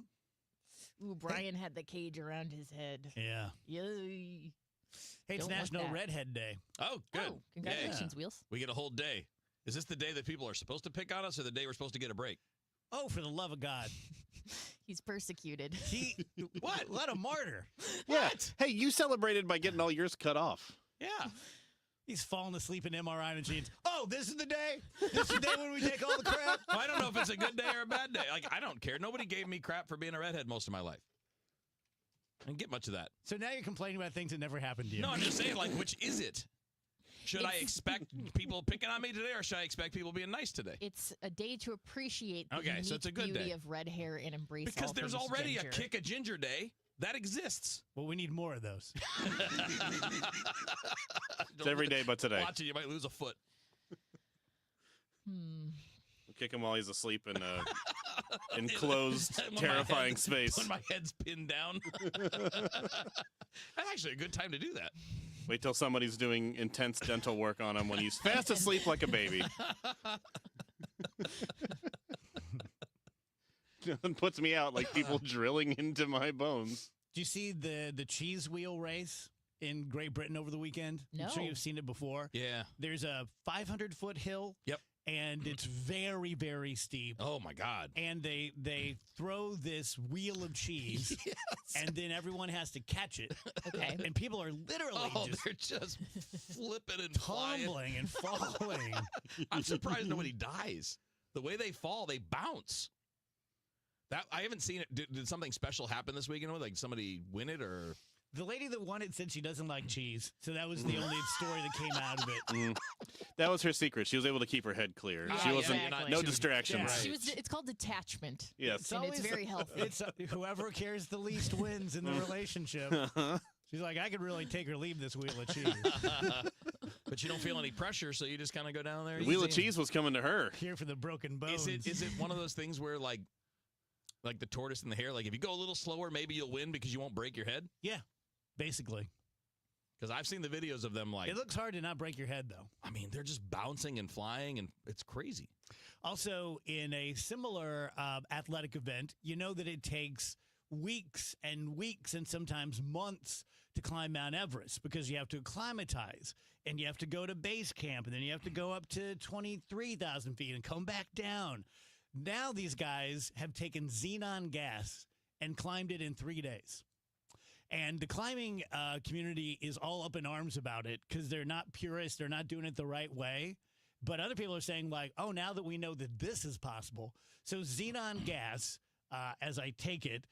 Ooh, Brian had the cage around his head. Yeah. Yay. Hey, it's Don't want National that. Redhead Day. Oh, good. Oh, congratulations, Yeah. Wheels. We get a whole day. Is this the day that people are supposed to pick on us or the day we're supposed to get a break? Oh, for the love of God. He's persecuted. What? What a martyr. Yeah. Hey, you celebrated by getting all yours cut off. Yeah. He's falling asleep in MRI machines. Oh, this is the day? This is the day when we take all the crap? Well, I don't know if it's a good day or a bad day. Like, I don't care. Nobody gave me crap for being a redhead most of my life. I didn't get much of that. So now you're complaining about things that never happened to you. No, I'm just saying, like, which is it? Should I expect people picking on me today, or should I expect people being nice today? It's a day to appreciate the Okay, so it's a good beauty day. of red hair and embrace Because all there's things already ginger. a Kick a Ginger Day that exists. Well, we need more of those. It's every day but today. Watch it, you might lose a foot. Kick him while he's asleep in a enclosed, terrifying space. When my head's pinned down. That's actually a good time to do that. Wait till somebody's doing intense dental work on him when he's fast asleep like a baby. It puts me out like people drilling into my bones. Do you see the cheese wheel race in Great Britain over the weekend? I'm sure No. you've seen it before. Yeah. There's a 500-foot hill. Yep. And it's very, very steep. Oh, my God. And they throw this wheel of cheese, and then everyone has to catch it. Okay. And people are literally They're just flipping and tumbling and falling. I'm surprised nobody dies. The way they fall, they bounce. That I haven't seen it. Did something special happen this weekend? Like somebody win it, or The lady that won it said she doesn't like cheese, so that was the only story that came out of it. That was her secret. She was able to keep her head clear. Yeah, she wasn't exactly. no distractions. It's called detachment. Yes. And it's very healthy. It's whoever cares the least wins in the relationship. She's like, I could really take or leave this wheel of cheese. but you don't feel any pressure, so you just kind of go down there. The wheel of easy. cheese was coming to her. Here for the broken bones. Is it one of those things where like the tortoise and the hare, like if you go a little slower, maybe you'll win because you won't break your head? Yeah, basically. Because I've seen the videos of them like. It looks hard to not break your head, though. I mean, they're just bouncing and flying, and it's crazy. Also, in a similar athletic event, you know that it takes weeks and sometimes months to climb Mount Everest because you have to acclimatize and you have to go to base camp and then you have to go up to 23,000 feet and come back down. Now these guys have taken xenon gas and climbed it in 3 days. And the climbing community is all up in arms about it because they're not purists. They're not doing it the right way. But other people are saying like, oh, now that we know that this is possible. So xenon gas, as I take it,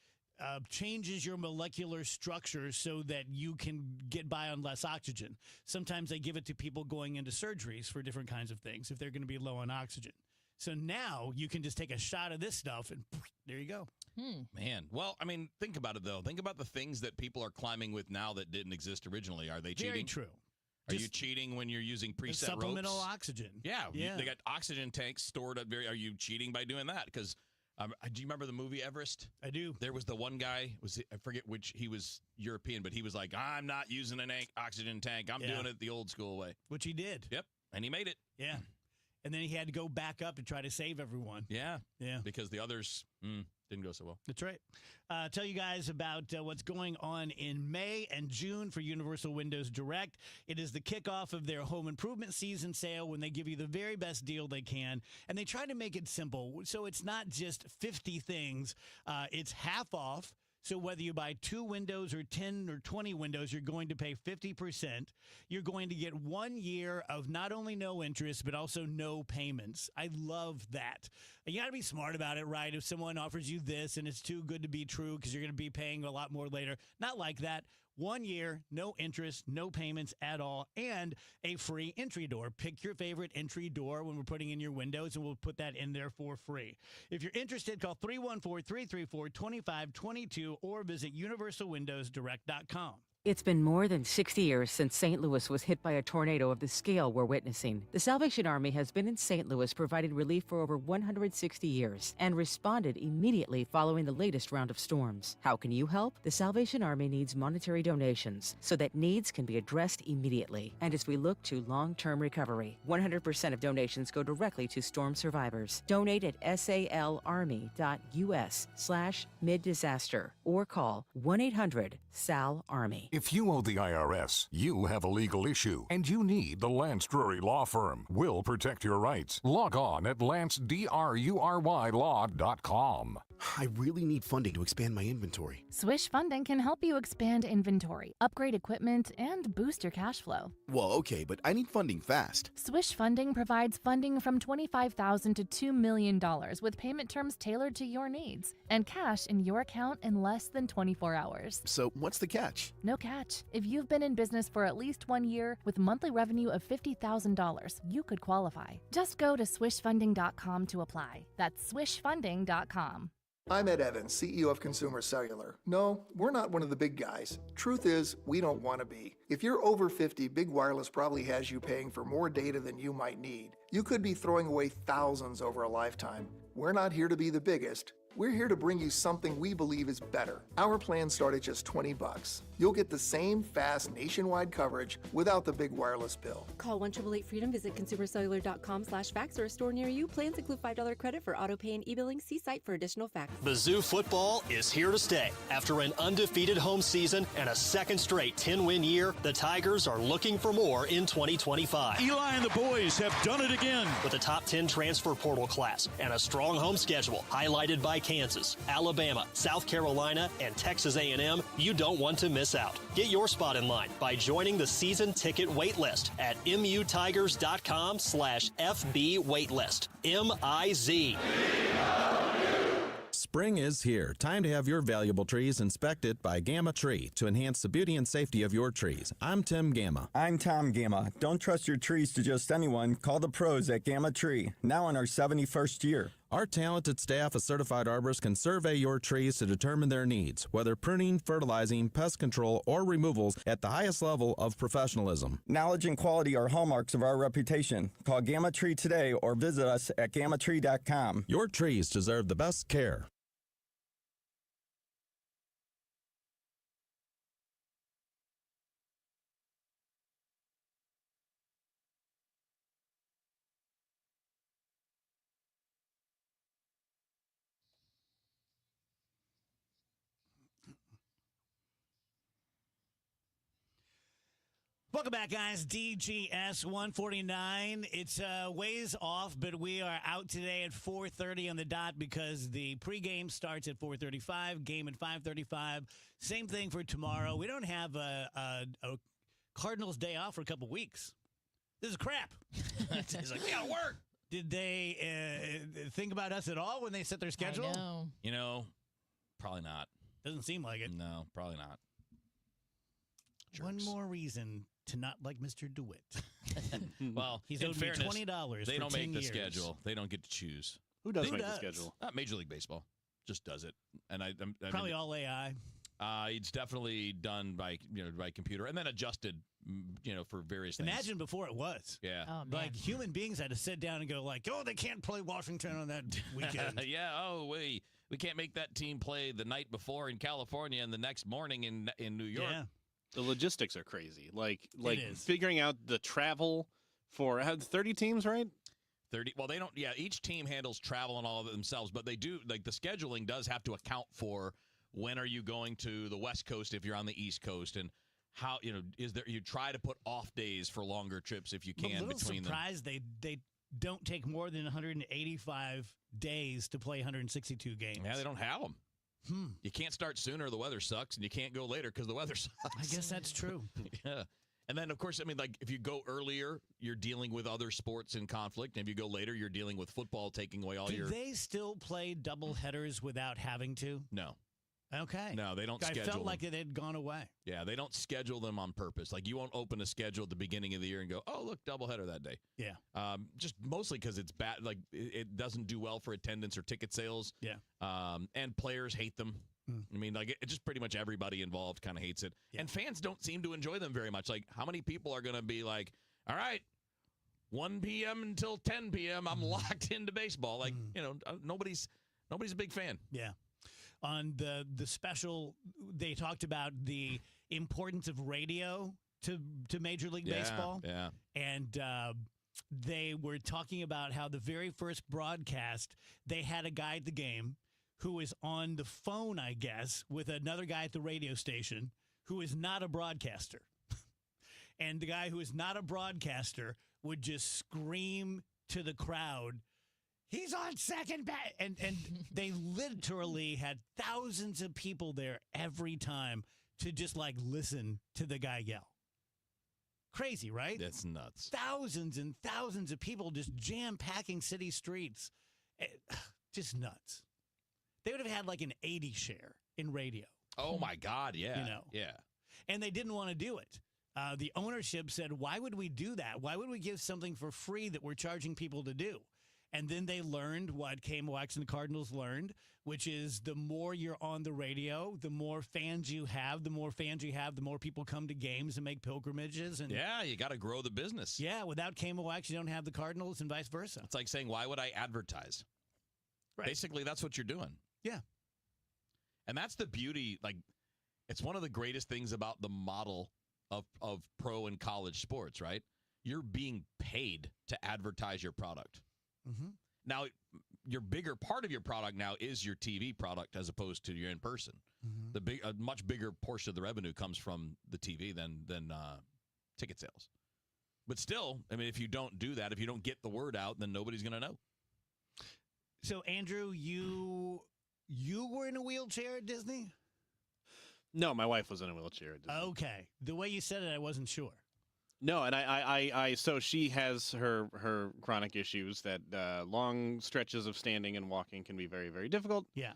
changes your molecular structure so that you can get by on less oxygen. Sometimes they give it to people going into surgeries for different kinds of things if they're going to be low on oxygen. So now you can just take a shot of this stuff and there you go. Man. Well, I mean, think about it, though. Think about the things that people are climbing with now that didn't exist originally. Are they cheating? Very true. Are you cheating when you're using preset Supplemental ropes? oxygen. Yeah. Yeah. They got oxygen tanks stored up very. Are you cheating by doing that? Because do you remember the movie Everest? I do. There was the one guy, I forget which, he was European, but he was like, I'm not using an oxygen tank. I'm doing it the old school way. Which he did. Yep. And he made it. Yeah. And then he had to go back up to try to save everyone. Yeah. Yeah. Because the others didn't go so well. That's right. Tell you guys about what's going on in May and June for Universal Windows Direct. It is the kickoff of their home improvement season sale when they give you the very best deal they can. And they try to make it simple. So it's not just 50 things. It's half off. So whether you buy 2 windows or 10 or 20 windows, you're going to pay 50%. You're going to get 1 year of not only no interest, but also no payments. I love that. And you got to be smart about it, right? If someone offers you this and it's too good to be true because you're going to be paying a lot more later, not like that. 1 year, no interest, no payments at all, and a free entry door. Pick your favorite entry door when we're putting in your windows, and we'll put that in there for free. If you're interested, call 314-334-2522 or visit universalwindowsdirect.com. It's been more than 60 years since St. Louis was hit by a tornado of the scale we're witnessing. The Salvation Army has been in St. Louis providing relief for over 160 years and responded immediately following the latest round of storms. How can you help? The Salvation Army needs monetary donations so that needs can be addressed immediately. And as we look to long-term recovery, 100% of donations go directly to storm survivors. Donate at salarmy.us/middisaster or call 1-800-SAL-ARMY. If you owe the IRS, you have a legal issue, and you need the Lance Drury Law Firm. We'll protect your rights. Log on at lancedrurylaw.com. I really need funding to expand my inventory. Swish Funding can help you expand inventory, upgrade equipment, and boost your cash flow. Well, okay, but I need funding fast. Swish Funding provides funding from $25,000 to $2 million with payment terms tailored to your needs and cash in your account in less than 24 hours. So what's the catch? No catch. If you've been in business for at least 1 year with monthly revenue of $50,000, you could qualify. Just go to swishfunding.com to apply. That's swishfunding.com. I'm Ed Evans, CEO of Consumer Cellular. No, we're not one of the big guys. Truth is, we don't want to be. If you're over 50, Big Wireless probably has you paying for more data than you might need. You could be throwing away thousands over a lifetime. We're not here to be the biggest. We're here to bring you something we believe is better. Our plans start at just $20. You'll get the same fast nationwide coverage without the big wireless bill. Call 1-888-FREEDOM, visit consumercellular.com/fax or a store near you. Plans include $5 credit for auto pay and e-billing. See site for additional facts. Mizzou football is here to stay. After an undefeated home season and a second straight 10-win year, the Tigers are looking for more in 2025. Eli and the boys have done it again. With a top 10 transfer portal class and a strong home schedule highlighted by Kansas, Alabama, South Carolina, and Texas A&M, you don't want to miss out. Get your spot in line by joining the season ticket waitlist at mutigers.com/FB waitlist. MIZ. Spring is here. Time to have your valuable trees inspected by Gamma Tree to enhance the beauty and safety of your trees. I'm Tim Gamma. I'm Tom Gamma. Don't trust your trees to just anyone. Call the pros at Gamma Tree, now in our 71st year. Our talented staff of certified arborists can survey your trees to determine their needs, whether pruning, fertilizing, pest control, or removals at the highest level of professionalism. Knowledge and quality are hallmarks of our reputation. Call Gamma Tree today or visit us at gammatree.com. Your trees deserve the best care. Welcome back, guys. DGS 149. It's ways off, but we are out today at 4:30 on the dot because the pregame starts at 4:35, game at 5:35. Same thing for tomorrow. We don't have a Cardinals day off for a couple weeks. This is crap. It's like, we gotta work. Did they think about us at all when they set their schedule? I know. You know, probably not. Doesn't seem like it. No, probably not. One more reason to not like Mr. DeWitt. Well, he's in owed fairness, me $20. They for don't 10 make the years. schedule. They don't get to choose. Who does make the schedule? Major League Baseball just does it, and I Probably mean, all AI. It's definitely done by by computer and then adjusted, for various things. Imagine before it was. Yeah. Oh, man. Like human beings had to sit down and go like, oh, they can't play Washington on that weekend. Yeah. Oh, we can't make that team play the night before in California and the next morning in New York. Yeah. The logistics are crazy. Like is. figuring out the travel for 30 teams, right? 30. Well, they don't. Yeah, each team handles travel and all of it themselves, but they do. Like the scheduling does have to account for when are you going to the West Coast if you're on the East Coast, and how is there. You try to put off days for longer trips if you can I'm a little between them. surprised they don't take more than 185 days to play 162 games. Yeah, they don't have them. You can't start sooner. The weather sucks, and you can't go later because the weather sucks. I guess that's true. Yeah. And then, of course, I mean, like, if you go earlier, you're dealing with other sports in conflict. And if you go later, you're dealing with football taking away all Do they still play double headers without having to? No. Okay. No, they don't I schedule felt them. like it had gone away. Yeah, they don't schedule them on purpose. Like, you won't open a schedule at the beginning of the year and go, oh, look, doubleheader that day. Yeah. Just mostly because it's bad. Like, it doesn't do well for attendance or ticket sales. Yeah. And players hate them. I mean, like, it just pretty much everybody involved kind of hates it. Yeah. And fans don't seem to enjoy them very much. Like, how many people are going to be like, all right, 1 p.m. until 10 p.m., I'm locked into baseball. Like, nobody's a big fan. Yeah. On the special, they talked about the importance of radio to Major League Baseball. Yeah. And they were talking about how the very first broadcast, they had a guy at the game who was on the phone, I guess, with another guy at the radio station who is not a broadcaster. And the guy who is not a broadcaster would just scream to the crowd, "He's on second base." And they literally had thousands of people there every time to just like listen to the guy yell. Crazy, right? That's nuts. Thousands and thousands of people just jam-packing city streets. Just nuts. They would have had like an 80 share in radio. Oh, my God, yeah. You know? Yeah. And they didn't want to do it. The ownership said, why would we do that? Why would we give something for free that we're charging people to do? And then they learned what KMOX and the Cardinals learned, which is the more you're on the radio, the more fans you have. The more fans you have, the more people come to games and make pilgrimages. And yeah, you got to grow the business. Yeah, without KMOX, you don't have the Cardinals and vice versa. It's like saying, why would I advertise? Right. Basically, that's what you're doing. Yeah. And that's the beauty. Like, it's one of the greatest things about the model of pro and college sports, right? You're being paid to advertise your product. Mm-hmm. Now, your bigger part of your product now is your TV product as opposed to your in-person. Mm-hmm. A much bigger portion of the revenue comes from the TV than ticket sales. But still, I mean, if you don't do that, if you don't get the word out, then nobody's going to know. So, Andrew, you were in a wheelchair at Disney? No, my wife was in a wheelchair at Disney. Okay. The way you said it, I wasn't sure. No, and so she has her chronic issues that long stretches of standing and walking can be very, very difficult. Yeah.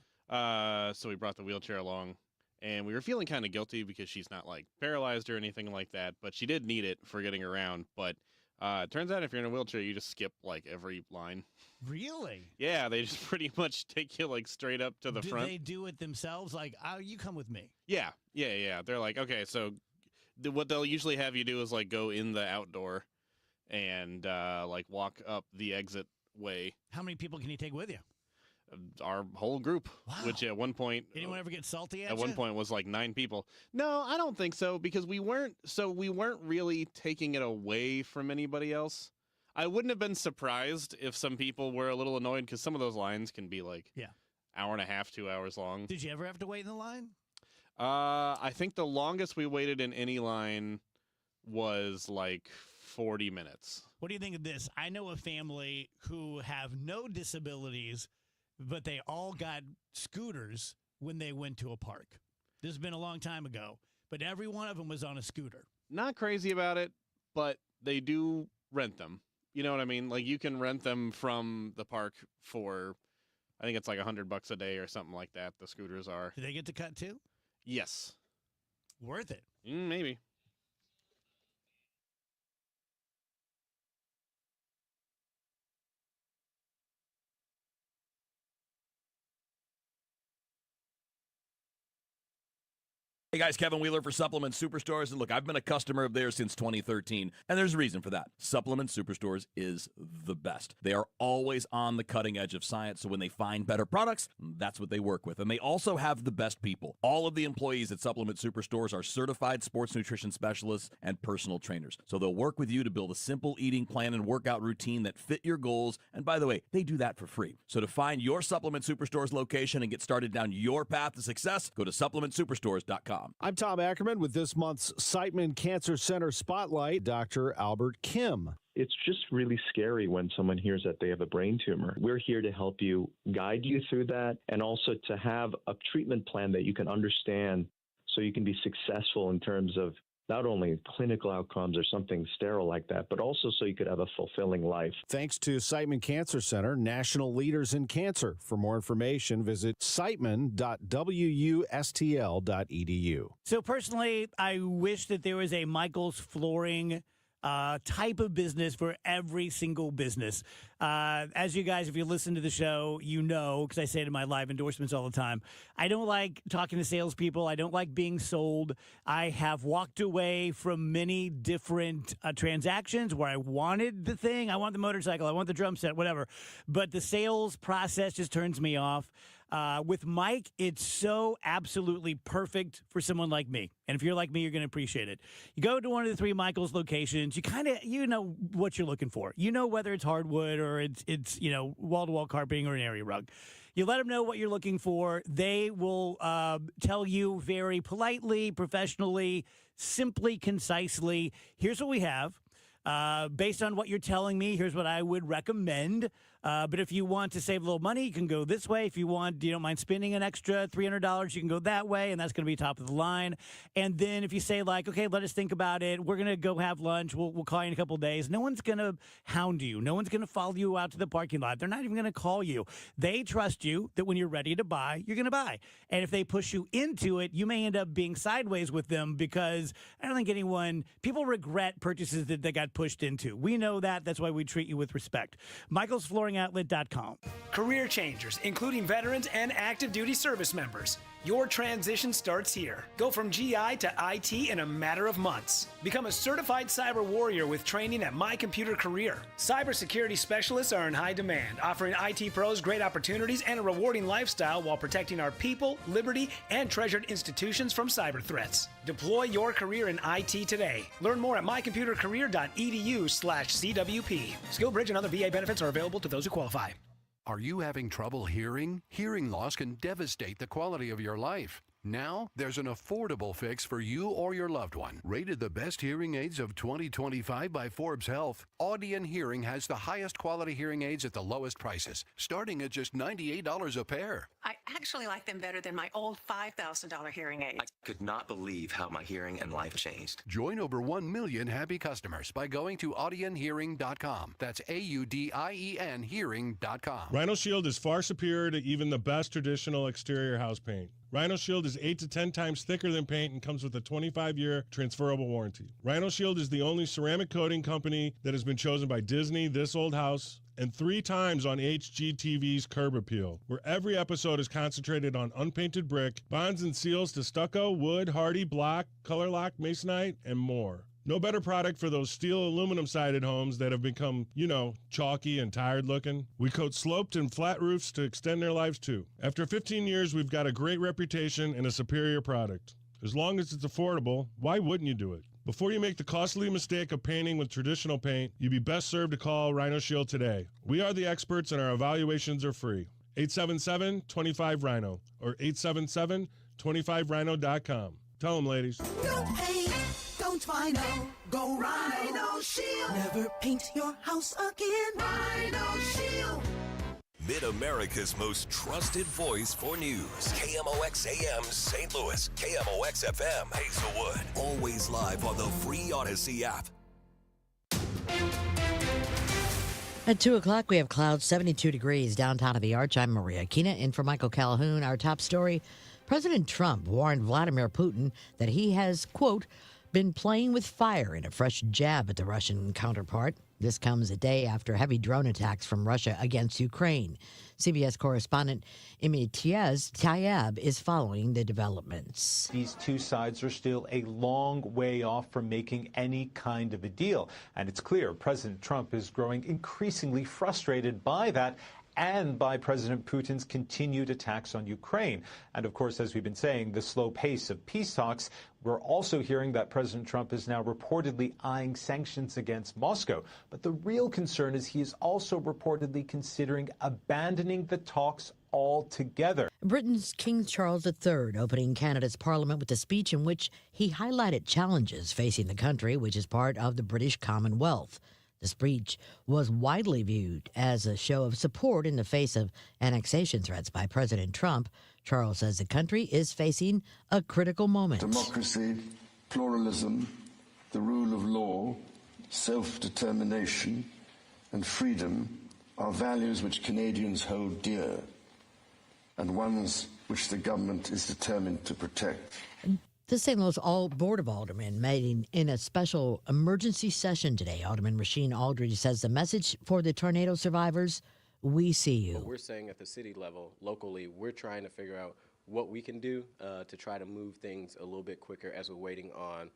So we brought the wheelchair along, and we were feeling kind of guilty because she's not like paralyzed or anything like that, but she did need it for getting around. But it turns out if you're in a wheelchair, you just skip like every line. Really? Yeah, they just pretty much take you like straight up to the front. Do they do it themselves? Like, oh, you come with me. Yeah. They're like, okay, so what they'll usually have you do is like go in the outdoor and like walk up the exit way. How many people can you take with you? Our whole group, which at one point, anyone ever get salty at At you? one point was like 9 people. No, I don't think so, because we weren't really taking it away from anybody else. I wouldn't have been surprised if some people were a little annoyed, because some of those lines can be like hour and a half, 2 hours long. Did you ever have to wait in the line? I think the longest we waited in any line was like 40 minutes. What do you think of this? I know a family who have no disabilities, but they all got scooters when they went to a park. This has been a long time ago, but every one of them was on a scooter. Not crazy about it, but they do rent them. You know what I mean? Like, you can rent them from the park for, I think it's like $100 a day or something like that. The scooters are. Do they get to cut too? Yes. Worth it. Maybe. Hey guys, Kevin Wheeler for Supplement Superstores. And look, I've been a customer of theirs since 2013, and there's a reason for that. Supplement Superstores is the best. They are always on the cutting edge of science, so when they find better products, that's what they work with. And they also have the best people. All of the employees at Supplement Superstores are certified sports nutrition specialists and personal trainers. So they'll work with you to build a simple eating plan and workout routine that fit your goals. And by the way, they do that for free. So to find your Supplement Superstores location and get started down your path to success, go to supplementsuperstores.com. I'm Tom Ackerman with this month's Siteman Cancer Center Spotlight, Dr. Albert Kim. It's just really scary when someone hears that they have a brain tumor. We're here to help you, guide you through that, and also to have a treatment plan that you can understand so you can be successful in terms of not only clinical outcomes or something sterile like that, but also so you could have a fulfilling life. Thanks to Siteman Cancer Center, national leaders in cancer. For more information, visit siteman.wustl.edu. So personally, I wish that there was a Michael's Flooring type of business for every single business. As you guys, if you listen to the show, you know, because I say it in my live endorsements all the time, I don't like talking to salespeople. I don't like being sold. I have walked away from many different transactions where I wanted the thing. I want the motorcycle. I want the drum set, whatever. But the sales process just turns me off. With Mike, it's so absolutely perfect for someone like me. And if you're like me, you're going to appreciate it. You go to one of the 3 Michael's locations, you know what you're looking for. You know whether it's hardwood or it's wall-to-wall carpeting or an area rug. You let them know what you're looking for. They will tell you very politely, professionally, simply, concisely, here's what we have. Based on what you're telling me, here's what I would recommend. But if you want to save a little money, you can go this way. If you don't mind spending an extra $300, you can go that way, and that's going to be top of the line. And then if you say, like, okay, let us think about it. We're going to go have lunch. We'll call you in a couple of days. No one's going to hound you. No one's going to follow you out to the parking lot. They're not even going to call you. They trust you that when you're ready to buy, you're going to buy. And if they push you into it, you may end up being sideways with them because I don't think people regret purchases that they got pushed into. We know that. That's why we treat you with respect. Michael's FlooringOutlet.com. Career changers, including veterans and active duty service members. Your transition starts here. Go from GI to IT in a matter of months. Become a certified cyber warrior with training at My Computer Career. Cybersecurity specialists are in high demand, offering IT pros great opportunities and a rewarding lifestyle while protecting our people, liberty, and treasured institutions from cyber threats. Deploy your career in IT today. Learn more at mycomputercareer.edu/CWP. SkillBridge and other VA benefits are available to those who qualify. Are you having trouble hearing? Hearing loss can devastate the quality of your life. Now, there's an affordable fix for you or your loved one. Rated the best hearing aids of 2025 by Forbes Health, Audion Hearing has the highest quality hearing aids at the lowest prices, starting at just $98 a pair. I actually like them better than my old $5,000 hearing aids. I could not believe how my hearing and life changed. Join over 1 million happy customers by going to audionhearing.com. That's AUDIEN hearing.com. Rhino Shield is far superior to even the best traditional exterior house paint. Rhino Shield is 8 to 10 times thicker than paint and comes with a 25-year transferable warranty. Rhino Shield is the only ceramic coating company that has been chosen by Disney, This Old House, and 3 times on HGTV's Curb Appeal, where every episode is concentrated on unpainted brick, bonds and seals to stucco, wood, hardy, block, color lock, masonite, and more. No better product for those steel aluminum-sided homes that have become, chalky and tired looking. We coat sloped and flat roofs to extend their lives too. After 15 years, we've got a great reputation and a superior product. As long as it's affordable, why wouldn't you do it? Before you make the costly mistake of painting with traditional paint, you'd be best served to call Rhino Shield today. We are the experts and our evaluations are free. 877-25-RHINO or 877-25rhino.com. Tell them, ladies. Go paint, don't Rhino, go Rhino Shield. Never paint your house again. Rhino Shield. Mid-America's most trusted voice for news. KMOX AM St. Louis. KMOX FM Hazelwood. Always live on the free Odyssey app. At 2 o'clock, we have clouds, 72 degrees downtown of the Arch. I'm Maria Kina, in for Michael Calhoun. Our top story, President Trump warned Vladimir Putin that he has, quote, been playing with fire in a fresh jab at the Russian counterpart. This comes a day after heavy drone attacks from Russia against Ukraine. CBS correspondent Imtiaz Tayeb is following the developments. These two sides are still a long way off from making any kind of a deal. And it's clear President Trump is growing increasingly frustrated by that and by President Putin's continued attacks on Ukraine. And of course, as we've been saying, the slow pace of peace talks. We're also hearing that President Trump is now reportedly eyeing sanctions against Moscow. But the real concern is he is also reportedly considering abandoning the talks altogether. Britain's King Charles III opening Canada's parliament with a speech in which he highlighted challenges facing the country, which is part of the British Commonwealth. The speech was widely viewed as a show of support in the face of annexation threats by President Trump. Charles says the country is facing a critical moment. Democracy, pluralism, the rule of law, self-determination, and freedom are values which Canadians hold dear, and ones which the government is determined to protect. The St. Louis Board of Aldermen meeting in a special emergency session today. Alderman Rasheen Aldridge says the message for the tornado survivors, we see you. What we're saying at the city level, locally, we're trying to figure out what we can do to try to move things a little bit quicker as we're waiting on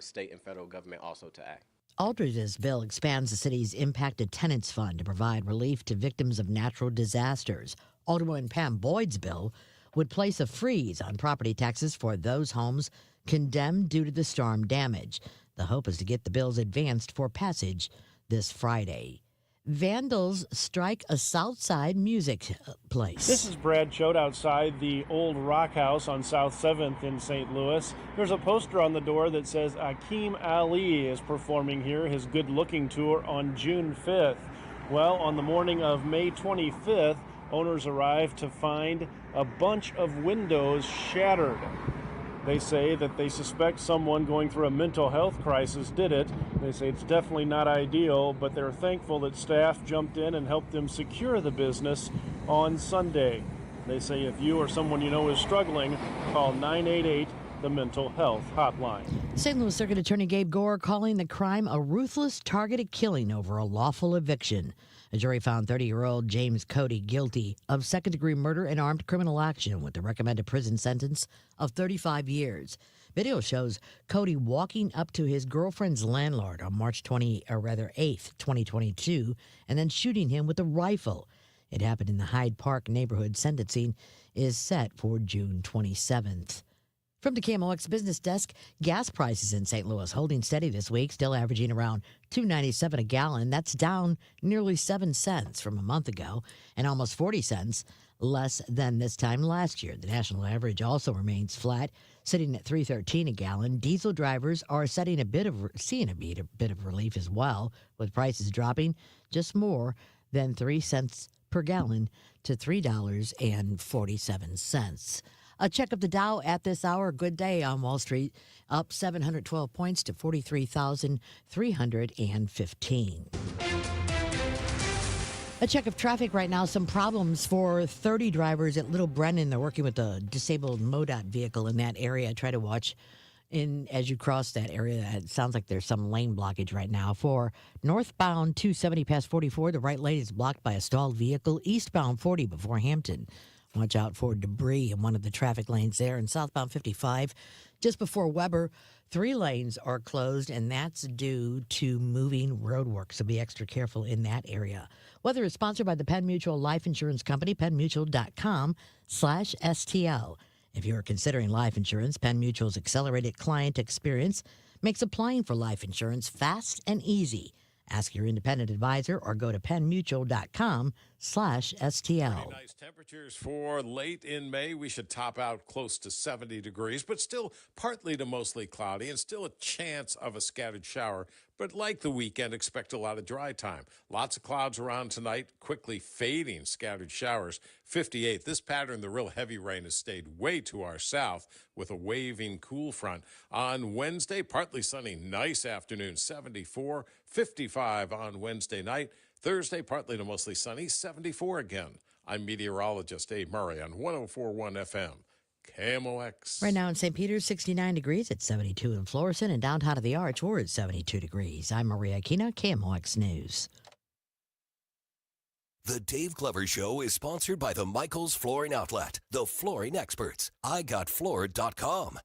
state and federal government also to act. Aldridge's bill expands the city's Impacted Tenants Fund to provide relief to victims of natural disasters. Alderwoman Pam Boyd's bill would place a freeze on property taxes for those homes condemned due to the storm damage. The hope is to get the bills advanced for passage this Friday. Vandals strike a Southside music place. This is Brad Choate outside the old Rock House on South 7th in St. Louis. There's a poster on the door that says Akeem Ali is performing here, his Good Looking Tour, on June 5th. Well, on the morning of May 25th, owners arrived to find a bunch of windows shattered. They say that they suspect someone going through a mental health crisis did it. They say it's definitely not ideal, but they're thankful that staff jumped in and helped them secure the business on Sunday. They say if you or someone you know is struggling, call 988, the mental health hotline. St. Louis Circuit Attorney Gabe Gore calling the crime a ruthless, targeted killing over a lawful eviction. A jury found 30-year-old James Cody guilty of second-degree murder and armed criminal action with a recommended prison sentence of 35 years. Video shows Cody walking up to his girlfriend's landlord on March 8th, 2022, and then shooting him with a rifle. It happened in the Hyde Park neighborhood. Sentencing is set for June 27th. From the KMOX Business Desk, gas prices in St. Louis holding steady this week, still averaging around $2.97 a gallon. That's down nearly 7 cents from a month ago and almost 40 cents less than this time last year. The national average also remains flat, sitting at $3.13 a gallon. Diesel drivers are seeing a bit of relief as well, with prices dropping just more than 3 cents per gallon to $3.47. A check of the Dow at this hour. Good day on Wall Street, up 712 points to 43,315. A check of traffic right now. Some problems for 30 drivers at Little Brennan. They're working with a disabled MoDOT vehicle in that area. Try to watch as you cross that area. It sounds like there's some lane blockage right now. For northbound 270 past 44, the right lane is blocked by a stalled vehicle. Eastbound 40 before Hampton. Watch out for debris in one of the traffic lanes there. And southbound 55, just before Weber, 3 lanes are closed, and that's due to moving road work. So be extra careful in that area. Weather is sponsored by the Penn Mutual Life Insurance Company, PennMutual.com/STL. If you're considering life insurance, Penn Mutual's accelerated client experience makes applying for life insurance fast and easy. Ask your independent advisor or go to PennMutual.com/STL. Very nice temperatures for late in May. We should top out close to 70 degrees, but still partly to mostly cloudy and still a chance of a scattered shower. But like the weekend, expect a lot of dry time. Lots of clouds around tonight, quickly fading scattered showers. 58. This pattern, the real heavy rain, has stayed way to our south with a waving cool front. On Wednesday, partly sunny, nice afternoon, 74. 55 on Wednesday night. Thursday, partly to mostly sunny, 74 again. I'm meteorologist Abe Murray on 104.1 FM. KMOX. Right now in St. Peter's, 69 degrees at 72 in Florissant, and downtown of the Arch, we're at 72 degrees. I'm Maria Aquina, KMOX News. The Dave Glover Show is sponsored by the Michaels Flooring Outlet, the flooring experts. IGotFloored.com.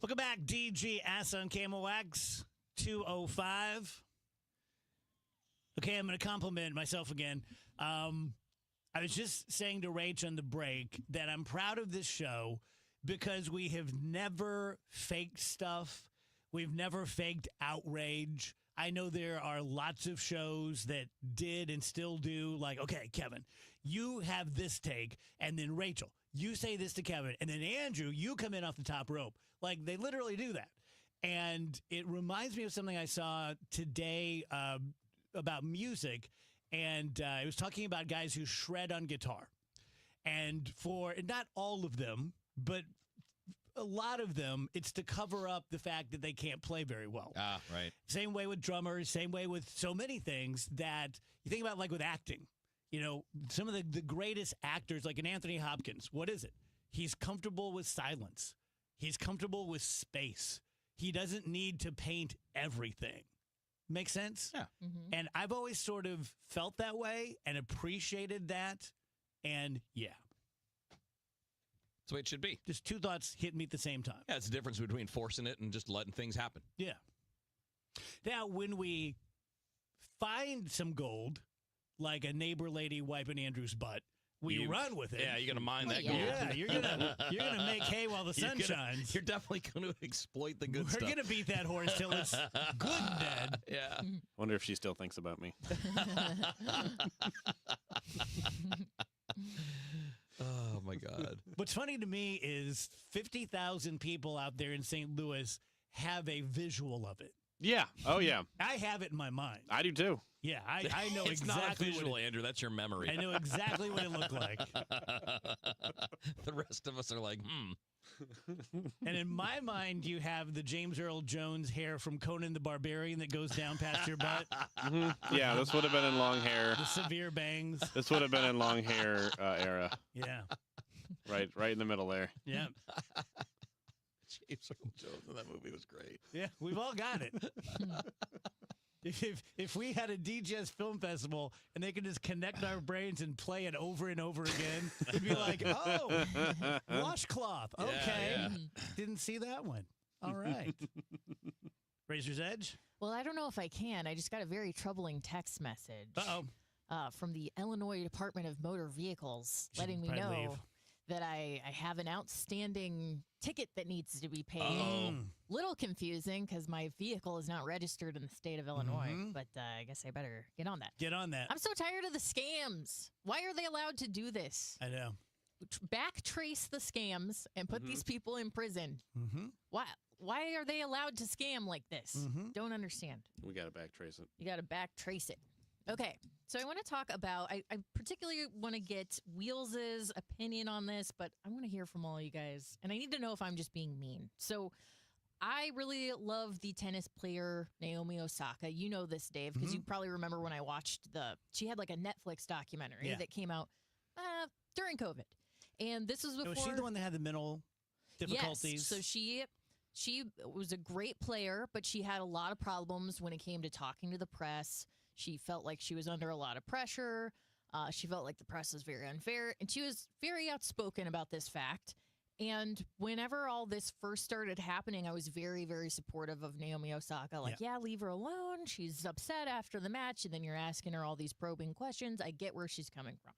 Welcome back, DGS on KMOX 205. Okay, I'm going to compliment myself again. I was just saying to Rach on the break that I'm proud of this show because we have never faked stuff. We've never faked outrage. I know there are lots of shows that did and still do, like, okay, Kevin, you have this take, and then Rachel, you say this to Kevin, and then Andrew, you come in off the top rope. Like, they literally do that. And it reminds me of something I saw today about music, and it was talking about guys who shred on guitar. And for not all of them, but a lot of them, it's to cover up the fact that they can't play very well. Ah, right. Same way with drummers, same way with so many things that you think about, like with acting. You know, some of the greatest actors, like an Anthony Hopkins, what is it? He's comfortable with silence. He's comfortable with space. He doesn't need to paint everything. Make sense? Yeah. Mm-hmm. And I've always sort of felt that way and appreciated that. And yeah. That's the way it should be. Just two thoughts hit me at the same time. Yeah, it's the difference between forcing it and just letting things happen. Yeah. Now, when we find some gold, like a neighbor lady wiping Andrew's butt, we run with it. Yeah, you're going to mine that gold. Yeah, you're gonna make hay while the sun shines. You're definitely going to exploit the good stuff. We're going to beat that horse till it's good and dead. Yeah. Wonder if she still thinks about me. Oh, my God. What's funny to me is 50,000 people out there in St. Louis have a visual of it. Yeah. Oh, yeah. I have it in my mind. I do, too. Yeah, I know it's exactly. Not a visual, what it, Andrew. That's your memory. I know exactly what it looked like. The rest of us are like, And in my mind, you have the James Earl Jones hair from Conan the Barbarian that goes down past your butt. Yeah, this would have been in long hair. The severe bangs. This would have been in long hair era. Yeah. Right in the middle there. Yeah. James Earl Jones in that movie was great. Yeah, we've all got it. If we had a DJS Film Festival and they could just connect our brains and play it over and over again, it'd be like, oh, washcloth. Okay. Yeah. Didn't see that one. All right. Razor's Edge? Well, I don't know if I can. I just got a very troubling text message. From the Illinois Department of Motor Vehicles letting me know that I have an outstanding ticket that needs to be paid. Little confusing because my vehicle is not registered in the state of Illinois, but I guess I better get on that. Get on that. I'm so tired of the scams. Why are they allowed to do this? I know. Back trace the scams and put these people in prison. Why are they allowed to scam like this? Don't understand. We got to backtrace it. You got to back trace it. Okay, so I want to talk about, I particularly want to get Wheels' opinion on this, but I want to hear from all you guys, and I need to know if I'm just being mean. So I really love the tennis player Naomi Osaka. You know this, Dave, because you probably remember when I watched she had like a Netflix documentary that came out during COVID. And this was before. Was she the one that had the mental difficulties? Yes, so she was a great player, but she had a lot of problems when it came to talking to the press. She felt like she was under a lot of pressure. She felt like the press was very unfair, and she was very outspoken about this fact. And whenever all this first started happening, I was very, very supportive of Naomi Osaka. Like, yeah, leave her alone. She's upset after the match, and then you're asking her all these probing questions. I get where she's coming from.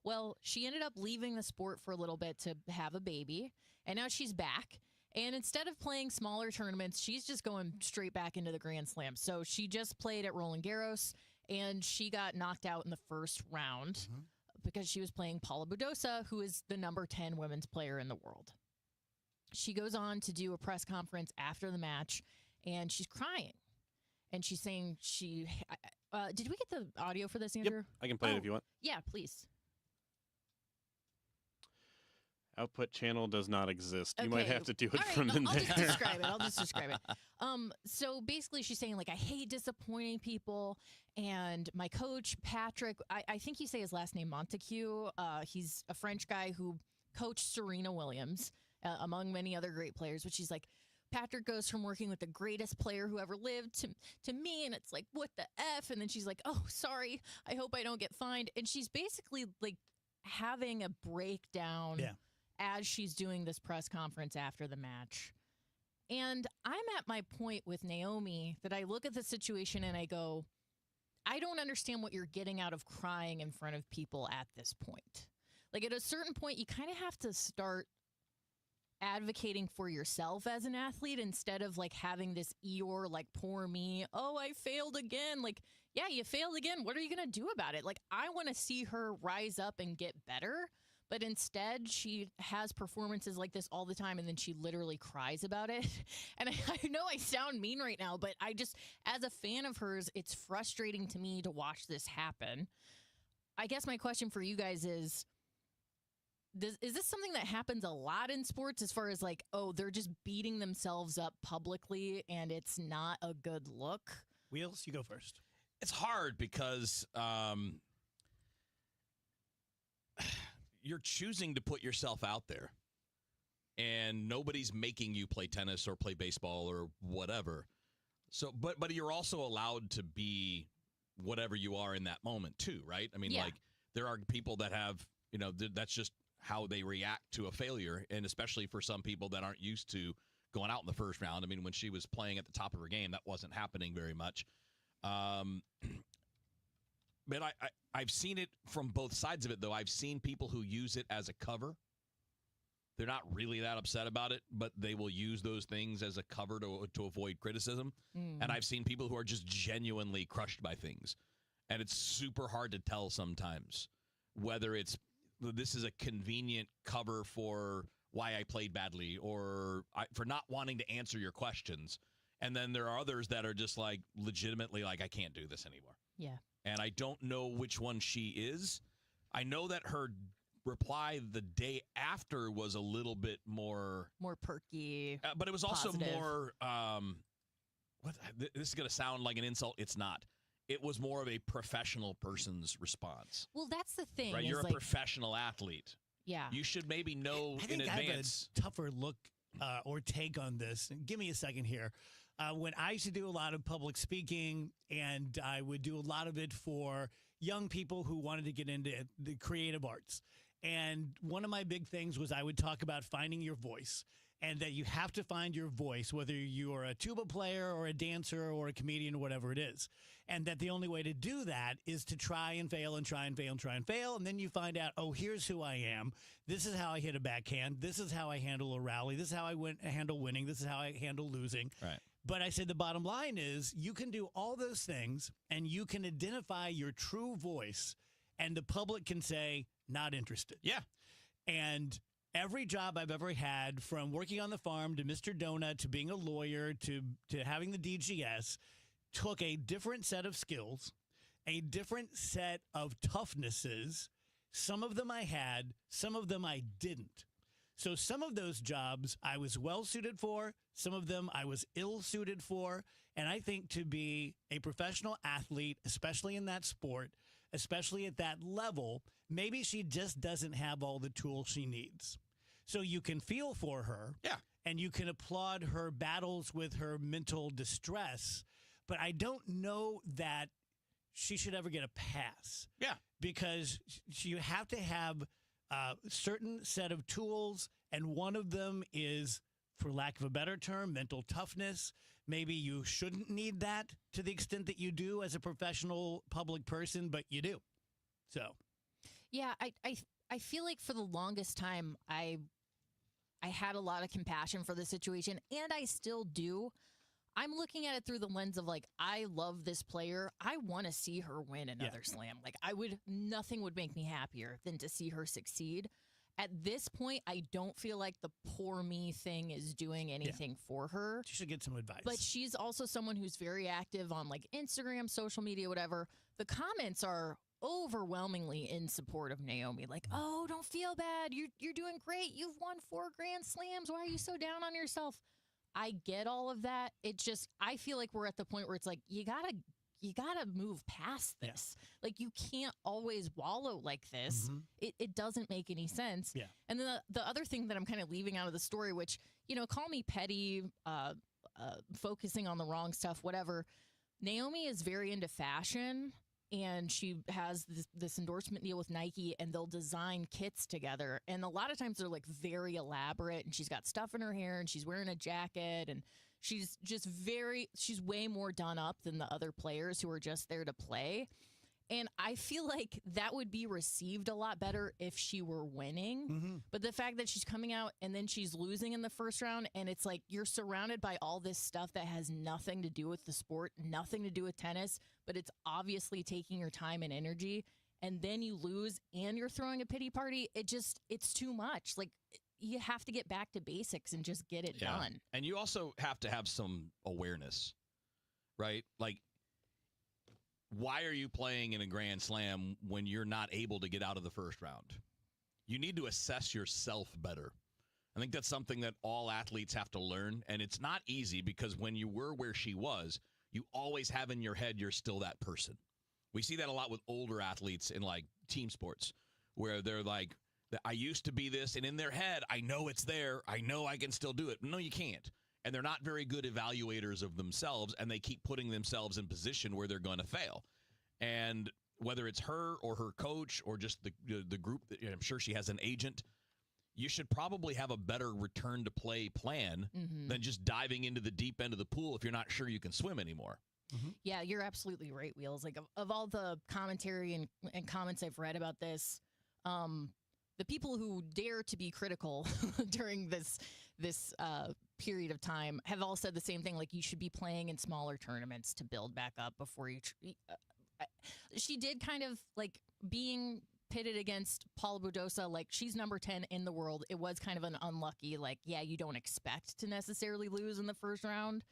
Well, she ended up leaving the sport for a little bit to have a baby, and now she's back. And instead of playing smaller tournaments, she's just going straight back into the Grand Slam. So she just played at Roland Garros, and she got knocked out in the first round because she was playing Paula Badosa, who is the number 10 women's player in the world. She goes on to do a press conference after the match, and she's crying. And she's saying did we get the audio for this, Andrew? Yep, I can play it if you want. Yeah, please. Output channel does not exist. You Okay. might have to do it All right, from in I'll there. just describe it. I'll just describe it. So basically she's saying, like, I hate disappointing people. And my coach, Patrick, I think you say his last name, Montague. He's a French guy who coached Serena Williams, among many other great players. But she's like, Patrick goes from working with the greatest player who ever lived to me. And it's like, what the F? And then she's like, oh, sorry. I hope I don't get fined. And she's basically like having a breakdown as she's doing this press conference after the match. And I'm at my point with Naomi that I look at the situation and I go, I don't understand what you're getting out of crying in front of people at this point. Like, at a certain point, you kind of have to start advocating for yourself as an athlete instead of like having this Eeyore, like, poor me. Oh, I failed again. Like, yeah, you failed again. What are you going to do about it? Like, I want to see her rise up and get better. But instead, she has performances like this all the time, and then she literally cries about it. And I know I sound mean right now, but I just, as a fan of hers, it's frustrating to me to watch this happen. I guess my question for you guys is this something that happens a lot in sports as far as like, oh, they're just beating themselves up publicly, and it's not a good look? Wheels, you go first. It's hard because you're choosing to put yourself out there, and nobody's making you play tennis or play baseball or whatever. So, but you're also allowed to be whatever you are in that moment too, right? I mean, like, there are people that have, that's just how they react to a failure, and especially for some people that aren't used to going out in the first round. I mean, when she was playing at the top of her game, that wasn't happening very much. But I've seen it from both sides of it, though. I've seen people who use it as a cover. They're not really that upset about it, but they will use those things as a cover to avoid criticism. And I've seen people who are just genuinely crushed by things. And it's super hard to tell sometimes whether this is a convenient cover for why I played badly or for not wanting to answer your questions. And then there are others that are just like legitimately like, I can't do this anymore. Yeah. And I don't know which one she is. I know that her reply the day after was a little bit more perky, but it was also positive. more this is going to sound like an insult. It's not. It was more of a professional person's response. Well, that's the thing. Right? is, You're a like, professional athlete. Yeah. You should maybe know I think in I advance. have a tougher look or take on this. Give me a second here. When I used to do a lot of public speaking, and I would do a lot of it for young people who wanted to get into the creative arts. And one of my big things was I would talk about finding your voice, and that you have to find your voice, whether you are a tuba player or a dancer or a comedian or whatever it is. And that the only way to do that is to try and fail and try and fail and try and fail. And then you find out, oh, here's who I am. This is how I hit a backhand. This is how I handle a rally. This is how I handle winning. This is how I handle losing. Right. But I said the bottom line is you can do all those things and you can identify your true voice, and the public can say, not interested. Yeah. And every job I've ever had, from working on the farm to Mr. Donut to being a lawyer to having the DGS, took a different set of skills, a different set of toughnesses. Some of them I had, some of them I didn't. So some of those jobs I was well suited for, some of them I was ill suited for. And I think to be a professional athlete, especially in that sport, especially at that level, maybe she just doesn't have all the tools she needs. So you can feel for her. Yeah. And you can applaud her battles with her mental distress. But I don't know that she should ever get a pass. Yeah. Because you have to have a certain set of tools, and one of them is, for lack of a better term, mental toughness. Maybe you shouldn't need that to the extent that you do as a professional public person, but you do. So, yeah, I feel like for the longest time I had a lot of compassion for the situation, and I still do. I'm looking at it through the lens of like, I love this player. I want to see her win another slam. Like nothing would make me happier than to see her succeed. At this point, I don't feel like the poor me thing is doing anything for her. She should get some advice. But she's also someone who's very active on like Instagram, social media, whatever. The comments are overwhelmingly in support of Naomi. Like, oh, don't feel bad. You're doing great. You've won 4 Grand Slams. Why are you so down on yourself? I get all of that. It just, I feel like we're at the point where it's like, you gotta move past this. Like, you can't always wallow like this. It doesn't make any sense. Yeah. And then the other thing that I'm kind of leaving out of the story, which, call me petty, focusing on the wrong stuff, whatever. Naomi is very into fashion, and she has this endorsement deal with Nike, and they'll design kits together. And a lot of times they're like very elaborate, and she's got stuff in her hair, and she's wearing a jacket, and she's she's way more done up than the other players who are just there to play. And I feel like that would be received a lot better if she were winning. But the fact that she's coming out and then she's losing in the first round, and it's like you're surrounded by all this stuff that has nothing to do with the sport, nothing to do with tennis, but it's obviously taking your time and energy. And then you lose and you're throwing a pity party. It's too much. Like, you have to get back to basics and just get it done. And you also have to have some awareness, right? Like, why are you playing in a Grand Slam when you're not able to get out of the first round? You need to assess yourself better. I think that's something that all athletes have to learn, and it's not easy because when you were where she was, you always have in your head you're still that person. We see that a lot with older athletes in, like, team sports, where they're like, I used to be this, and in their head, I know it's there. I know I can still do it. No, you can't. And they're not very good evaluators of themselves, and they keep putting themselves in position where they're going to fail. And whether it's her or her coach or just the group, I'm sure she has an agent, you should probably have a better return to play plan than just diving into the deep end of the pool if you're not sure you can swim anymore. Yeah, you're absolutely right, Wheels. Like of all the commentary and comments I've read about this, the people who dare to be critical during this period of time have all said the same thing. Like, you should be playing in smaller tournaments to build back up before you. She did kind of like being pitted against Paula Badosa. Like, she's number 10 in the world. It was kind of an unlucky, like, yeah, you don't expect to necessarily lose in the first round.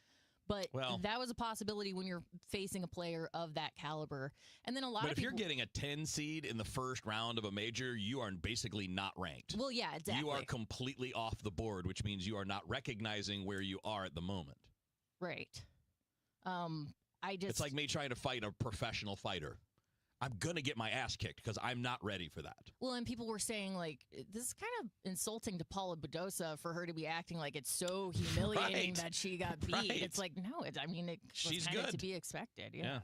But that was a possibility when you're facing a player of that caliber. And then a lot of people... But if you're getting a 10 seed in the first round of a major, you are basically not ranked. Well, yeah, exactly. You are completely off the board, which means you are not recognizing where you are at the moment. Right. It's like me trying to fight a professional fighter. I'm going to get my ass kicked because I'm not ready for that. Well, and people were saying, like, this is kind of insulting to Paula Badosa for her to be acting like it's so humiliating that she got beat. Right. It's like, no, it was kind of to be expected. Yeah.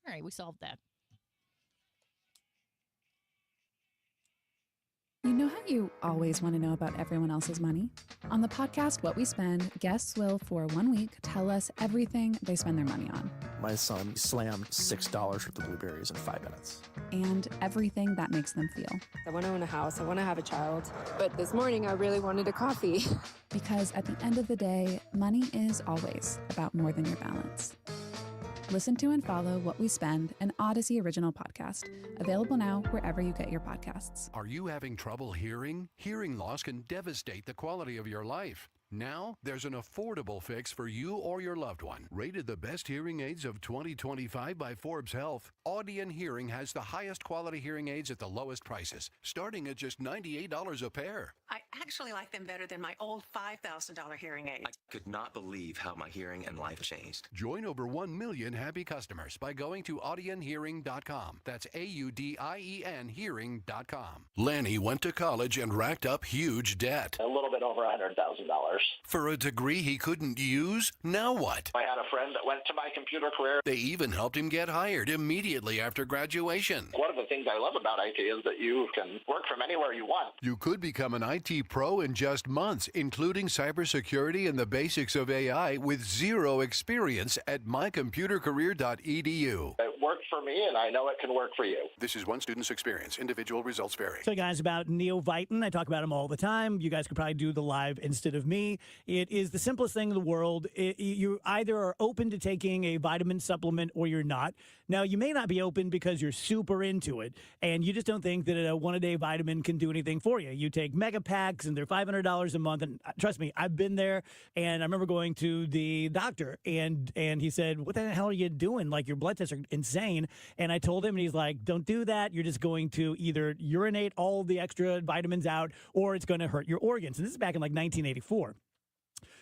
All right, we solved that. You know how you always want to know about everyone else's money? On the podcast, What We Spend, guests will, for 1 week, tell us everything they spend their money on. My son slammed $6 worth of blueberries in 5 minutes. And everything that makes them feel. I want to own a house. I want to have a child. But this morning, I really wanted a coffee. Because at the end of the day, money is always about more than your balance. Listen to and follow What We Spend, an Odyssey original podcast. Available now wherever you get your podcasts. Are you having trouble hearing? Hearing loss can devastate the quality of your life. Now, there's an affordable fix for you or your loved one. Rated the best hearing aids of 2025 by Forbes Health, Audion Hearing has the highest quality hearing aids at the lowest prices, starting at just $98 a pair. I actually like them better than my old $5,000 hearing aid. I could not believe how my hearing and life changed. Join over 1 million happy customers by going to audionhearing.com. That's AUDIEN hearing.com. Lanny went to college and racked up huge debt. A little bit over $100,000. For a degree he couldn't use? Now what? I had a friend that went to my computer career. They even helped him get hired immediately after graduation. One of the things I love about IT is that you can work from anywhere you want. You could become an IT pro in just months, including cybersecurity and the basics of AI with zero experience at mycomputercareer.edu. It worked for me, and I know it can work for you. This is one student's experience. Individual results vary. So, guys, about Neovitin, I talk about them all the time. You guys could probably do the live instead of me. It is the simplest thing in the world. You either are open to taking a vitamin supplement or you're not. Now, you may not be open because you're super into it, and you just don't think that a one-a-day vitamin can do anything for you. You take mega packs, and they're $500 a month, and trust me, I've been there, and I remember going to the doctor, and he said, what the hell are you doing? Like, your blood tests are insane. And I told him, and he's like, don't do that. You're just going to either urinate all the extra vitamins out, or it's going to hurt your organs. And this is back in like 1984.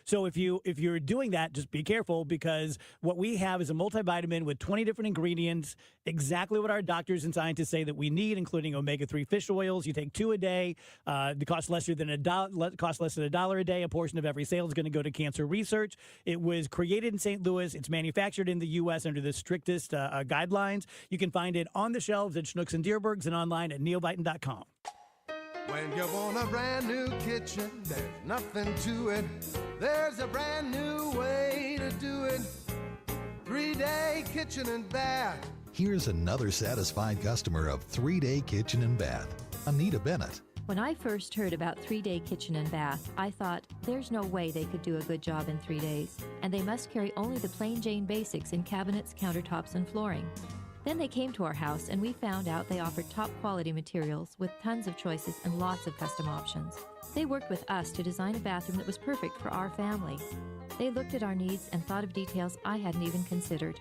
So if you're doing that, just be careful, because what we have is a multivitamin with 20 different ingredients, exactly what our doctors and scientists say that we need, including omega-3 fish oils. You take 2 a day. It costs less than $1 a day. A portion of every sale is going to go to cancer research. It was created in St. Louis. It's manufactured in the U.S. under the strictest guidelines. You can find it on the shelves at Schnucks and Deerbergs and online at neovitin.com. When you want a brand new kitchen, there's nothing to it. There's a brand new way to do it. 3-Day Kitchen and Bath. Here's another satisfied customer of 3-Day Kitchen and Bath, Anita Bennett. When I first heard about 3-Day Kitchen and Bath, I thought, there's no way they could do a good job in 3 days, and they must carry only the plain Jane basics in cabinets, countertops, and flooring. Then they came to our house, and we found out they offered top-quality materials with tons of choices and lots of custom options. They worked with us to design a bathroom that was perfect for our family. They looked at our needs and thought of details I hadn't even considered.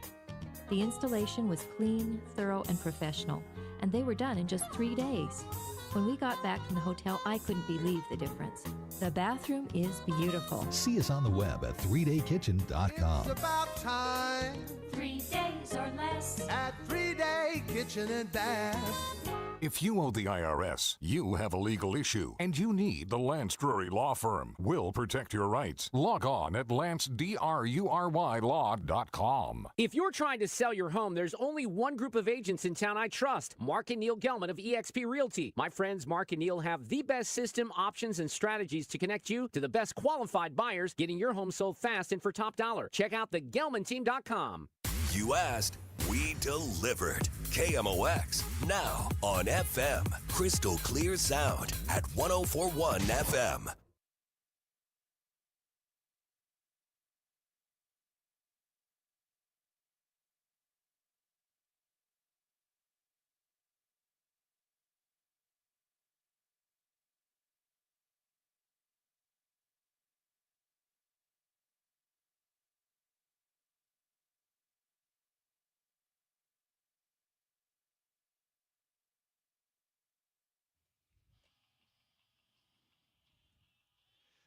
The installation was clean, thorough, and professional, and they were done in just 3 days. When we got back from the hotel, I couldn't believe the difference. The bathroom is beautiful. See us on the web at 3daykitchen.com. It's about time. 3 days or less at 3-Day Kitchen and Bath. If you owe the IRS, you have a legal issue, and you need the Lance Drury Law Firm. We'll protect your rights. Log on at lancedrurylaw.com. If you're trying to sell your home, there's only one group of agents in town I trust, Mark and Neil Gelman of eXp Realty. My friends Mark and Neil have the best system, options, and strategies to connect you to the best qualified buyers, getting your home sold fast and for top dollar. Check out thegelmanteam.com. You asked, we delivered. KMOX, now on FM. Crystal clear sound at 104.1 FM.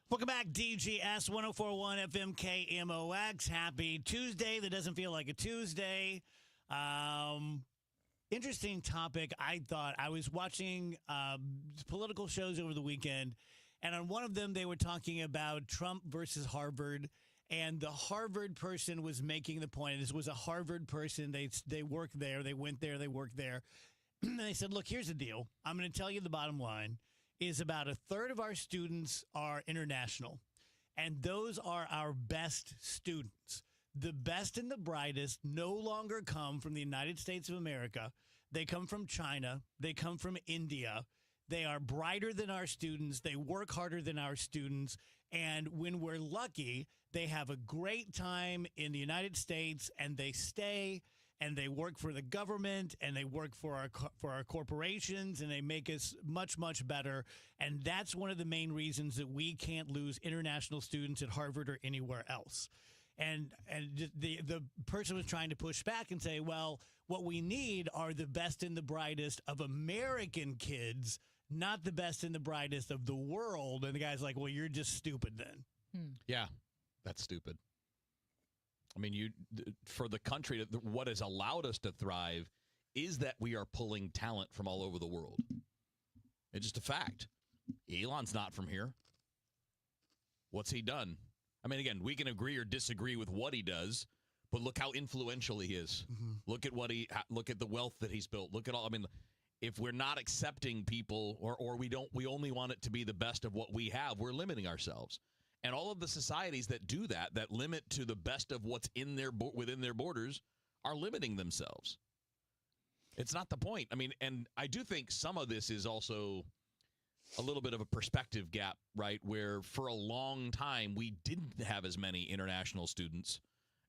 Welcome back, DGS 1041 FM KMOX. Happy Tuesday. That doesn't feel like a Tuesday. Interesting topic. I thought I was watching political shows over the weekend, and on one of them they were talking about Trump versus Harvard, and the Harvard person was making the point. This was a Harvard person. They worked there. They went there. They worked there. And they said, look, here's the deal. I'm going to tell you the bottom line. Is about a third of our students are international, and those are our best students. The best and the brightest no longer come from the United States of America. They come from China. They come from India. They are brighter than our students. They work harder than our students. And when we're lucky, they have a great time in the United States, and they stay. And they work for the government, and they work for our corporations, and they make us much, much better. And that's one of the main reasons that we can't lose international students at Harvard or anywhere else. And the person was trying to push back and say, well, what we need are the best and the brightest of American kids, not the best and the brightest of the world. And the guy's like, well, you're just stupid then. Yeah, that's stupid. I mean, for the country, what has allowed us to thrive is that we are pulling talent from all over the world. It's just a fact. Elon's not from here. What's he done? I mean, again, we can agree or disagree with what he does, but look how influential he is. Mm-hmm. Look at the wealth that he's built. Look at all. I mean, if we're not accepting people, or we only want it to be the best of what we have, we're limiting ourselves. And all of the societies that do that limit to the best of what's within their borders, are limiting themselves. It's not the point. I mean, and I do think some of this is also a little bit of a perspective gap, right? Where for a long time, we didn't have as many international students.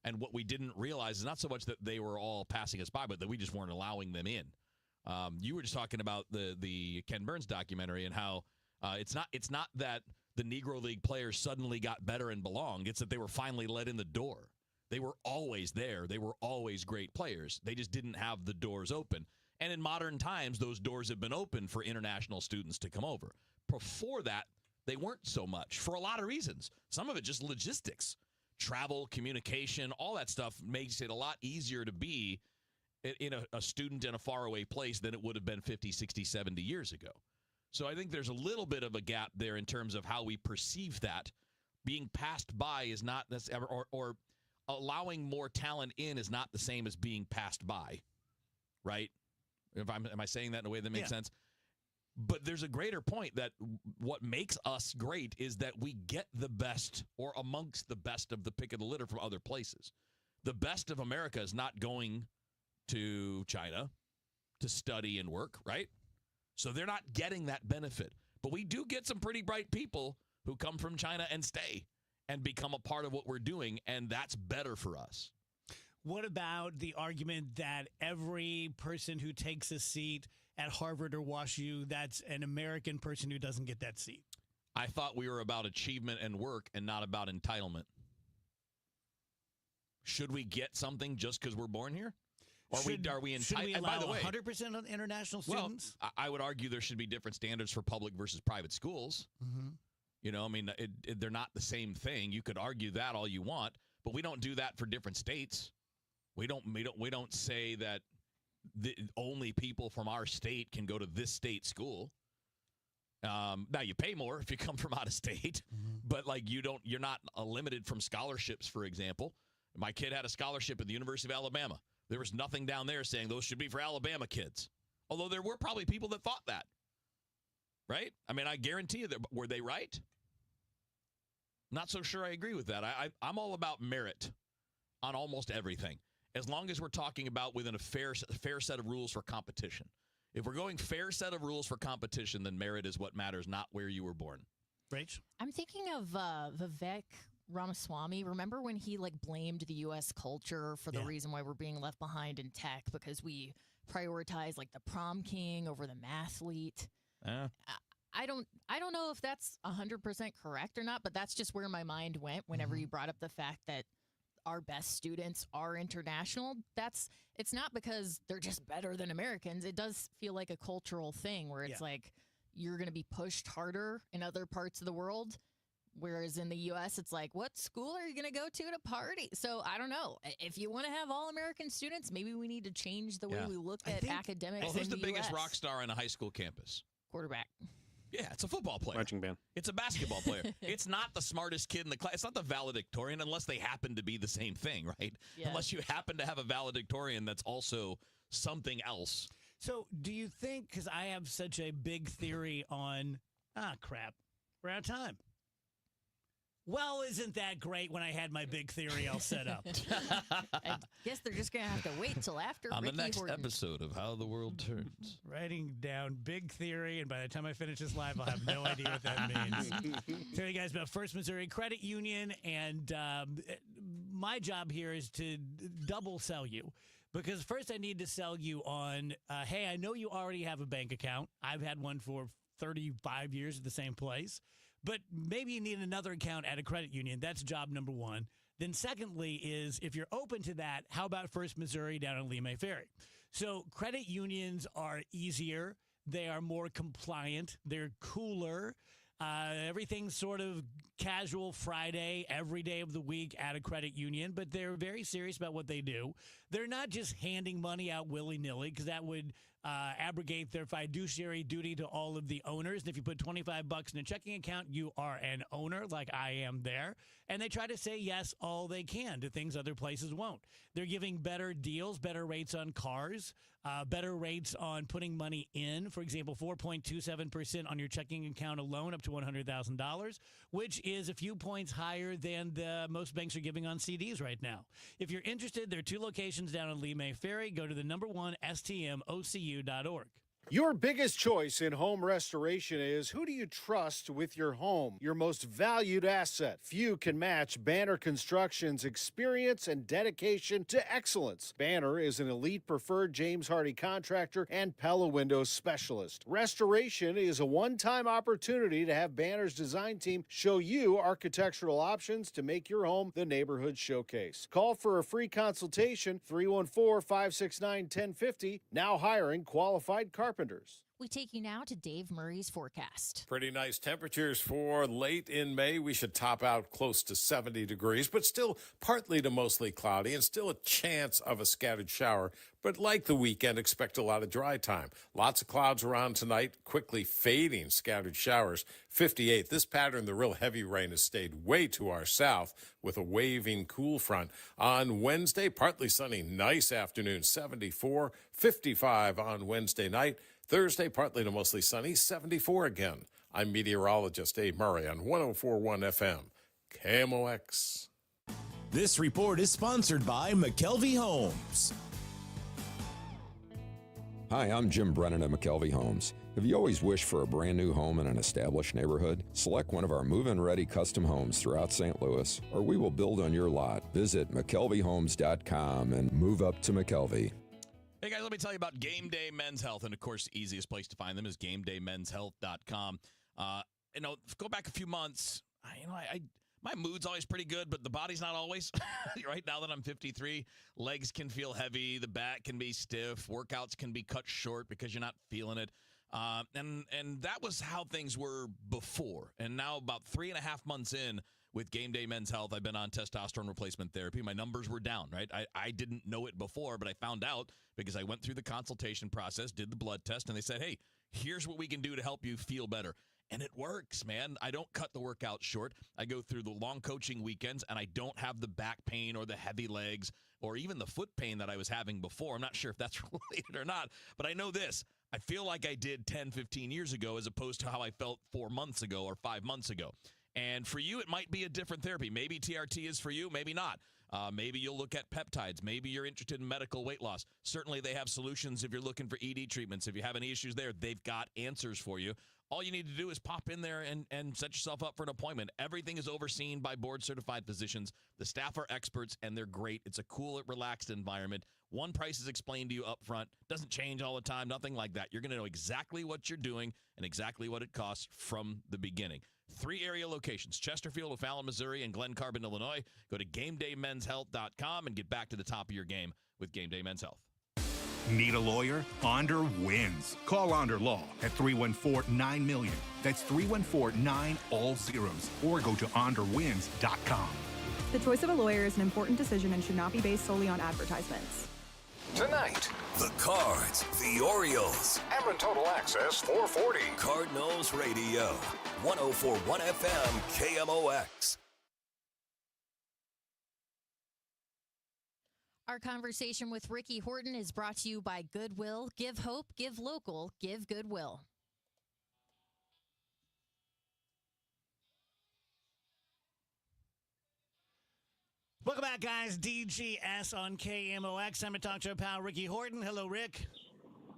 And what we didn't realize is not so much that they were all passing us by, but that we just weren't allowing them in. You were just talking about the Ken Burns documentary and how it's not that the Negro League players suddenly got better and belonged. It's that they were finally let in the door. They were always there. They were always great players. They just didn't have the doors open. And in modern times, those doors have been open for international students to come over. Before that, they weren't so much for a lot of reasons. Some of it just logistics, travel, communication, all that stuff makes it a lot easier to be in a student in a faraway place than it would have been 50, 60, 70 years ago. So I think there's a little bit of a gap there in terms of how we perceive that. Being passed by is not necessarily, or allowing more talent in is not the same as being passed by, right? Am I saying that in a way that makes sense? But there's a greater point that what makes us great is that we get the best or amongst the best of the pick of the litter from other places. The best of America is not going to China to study and work, right? So they're not getting that benefit. But we do get some pretty bright people who come from China and stay and become a part of what we're doing, and that's better for us. What about the argument that every person who takes a seat at Harvard or WashU, that's an American person who doesn't get that seat? I thought we were about achievement and work and not about entitlement. Should we get something just because we're born here? Or are we entitled? Should we allow by the way, 100% of international students? Well, I would argue there should be different standards for public versus private schools. Mm-hmm. You know, I mean, they're not the same thing. You could argue that all you want, but we don't do that for different states. We don't say that, only people from our state can go to this state school. Now you pay more if you come from out of state, but like you're not limited from scholarships, for example. My kid had a scholarship at the University of Alabama. There was nothing down there saying those should be for Alabama kids. Although there were probably people that thought that. Right? I mean, I guarantee you that. Were they right? Not so sure I agree with that. I'm all about merit on almost everything, as long as we're talking about within a fair set of rules for competition. If we're going fair set of rules for competition, then merit is what matters, not where you were born. Rach? I'm thinking of Vivek Ramaswamy. Remember when he blamed the U.S. culture for the reason why we're being left behind in tech because we prioritize the prom king over the mathlete? I don't know if that's 100% correct or not, but that's just where my mind went whenever you brought up the fact that our best students are international. It's not because they're just better than Americans. It does feel like a cultural thing where it's you're going to be pushed harder in other parts of the world. Whereas in the U.S., it's what school are you going to go to party? So I don't know. If you want to have all American students, maybe we need to change the way we look at academics. Well, who's the biggest rock star on a high school campus? Quarterback. Yeah, it's a football player. Marching band. It's a basketball player. It's not the smartest kid in the class. It's not the valedictorian unless they happen to be the same thing, right? Yeah. Unless you happen to have a valedictorian that's also something else. So do you think, because I have such a big theory on, crap, we're out of time. Well, isn't that great when I had my big theory all set up? I guess they're just going to have to wait till after On Ricky the next Horton. episode of How the World Turns. Writing down big theory, and by the time I finish this live, I'll have no idea what that means. Tell you guys about First Missouri Credit Union, and my job here is to double sell you. Because first I need to sell you on, hey, I know you already have a bank account. I've had one for 35 years at the same place. But maybe you need another account at a credit union. That's job number one. Then secondly is, if you're open to that, how about First Missouri down in Lee Ferry? So credit unions are easier. They are more compliant. They're cooler. Everything's sort of casual Friday, every day of the week at a credit union, but they're very serious about what they do. They're not just handing money out willy-nilly, because that would abrogate their fiduciary duty to all of the owners. And if you put $25 in a checking account, you are an owner, like I am there. And they try to say yes all they can to things other places won't. They're giving better deals, better rates on cars, better rates on putting money in. For example, 4.27% on your checking account alone, up to $100,000, which is a few points higher than most banks are giving on CDs right now. If you're interested, there are 2 locations down in Lee Ferry. Go to the #1 stmocu.org. Your biggest choice in home restoration is, who do you trust with your home, your most valued asset? Few can match Banner Construction's experience and dedication to excellence. Banner is an elite preferred James Hardie contractor and Pella Windows specialist. Restoration is a one-time opportunity to have Banner's design team show you architectural options to make your home the neighborhood showcase. Call for a free consultation, 314-569-1050. Now hiring qualified carpenters. We take you now to Dave Murray's forecast. Pretty nice temperatures for late in May. We should top out close to 70 degrees, but still partly to mostly cloudy and still a chance of a scattered shower. But like the weekend, expect a lot of dry time. Lots of clouds around tonight, quickly fading scattered showers. 58. This pattern, the real heavy rain, has stayed way to our south with a waving cool front. On Wednesday, partly sunny, nice afternoon, 74. 55 on Wednesday night. Thursday, partly to mostly sunny, 74 again. I'm meteorologist Dave Murray on 104.1 FM, KMOX. This report is sponsored by McKelvey Homes. Hi, I'm Jim Brennan at McKelvey Homes. Have you always wished for a brand new home in an established neighborhood? Select one of our move-in ready custom homes throughout St. Louis, or we will build on your lot. Visit McKelveyhomes.com and move up to McKelvey. Hey guys, let me tell you about Game Day Men's Health, and of course, the easiest place to find them is GameDayMen'sHealth.com. Go back a few months. My mood's always pretty good, but the body's not always. Right now that I'm 53, legs can feel heavy, the back can be stiff, workouts can be cut short because you're not feeling it. And that was how things were before. And now about 3.5 months in, with Game Day Men's Health. I've been on testosterone replacement therapy. My numbers were down, right? I didn't know it before, but I found out because I went through the consultation process, did the blood test, and they said, hey, here's what we can do to help you feel better. And it works, man. I don't cut the workout short. I go through the long coaching weekends, and I don't have the back pain or the heavy legs or even the foot pain that I was having before. I'm not sure if that's related or not, but I know this. I feel like I did 10, 15 years ago as opposed to how I felt 4 months ago or 5 months ago. And for you, it might be a different therapy. Maybe TRT is for you, maybe not. Maybe you'll look at peptides. Maybe you're interested in medical weight loss. Certainly, they have solutions if you're looking for ED treatments. If you have any issues there, they've got answers for you. All you need to do is pop in there and set yourself up for an appointment. Everything is overseen by board-certified physicians. The staff are experts, and they're great. It's a cool, relaxed environment. One price is explained to you up front. Doesn't change all the time, nothing like that. You're going to know exactly what you're doing and exactly what it costs from the beginning. 3 area locations, Chesterfield, O'Fallon, Missouri, and Glen Carbon, Illinois. Go to GameDayMen'sHealth.com and get back to the top of your game with Game Day Men's Health. Need a lawyer? Onder wins. Call Onder Law at 314-9-MILLION. That's 314-9 all zeros. Or go to onderwins.com. The choice of a lawyer is an important decision and should not be based solely on advertisements. Tonight, the Cards, the Orioles. Ameren Total Access 440. Cardinals Radio, 104.1 FM, KMOX. Our conversation with Ricky Horton is brought to you by Goodwill. Give hope, give local, give Goodwill. Welcome back, guys. DGS on KMOX. I'm a talk show pal, Ricky Horton. Hello, Rick.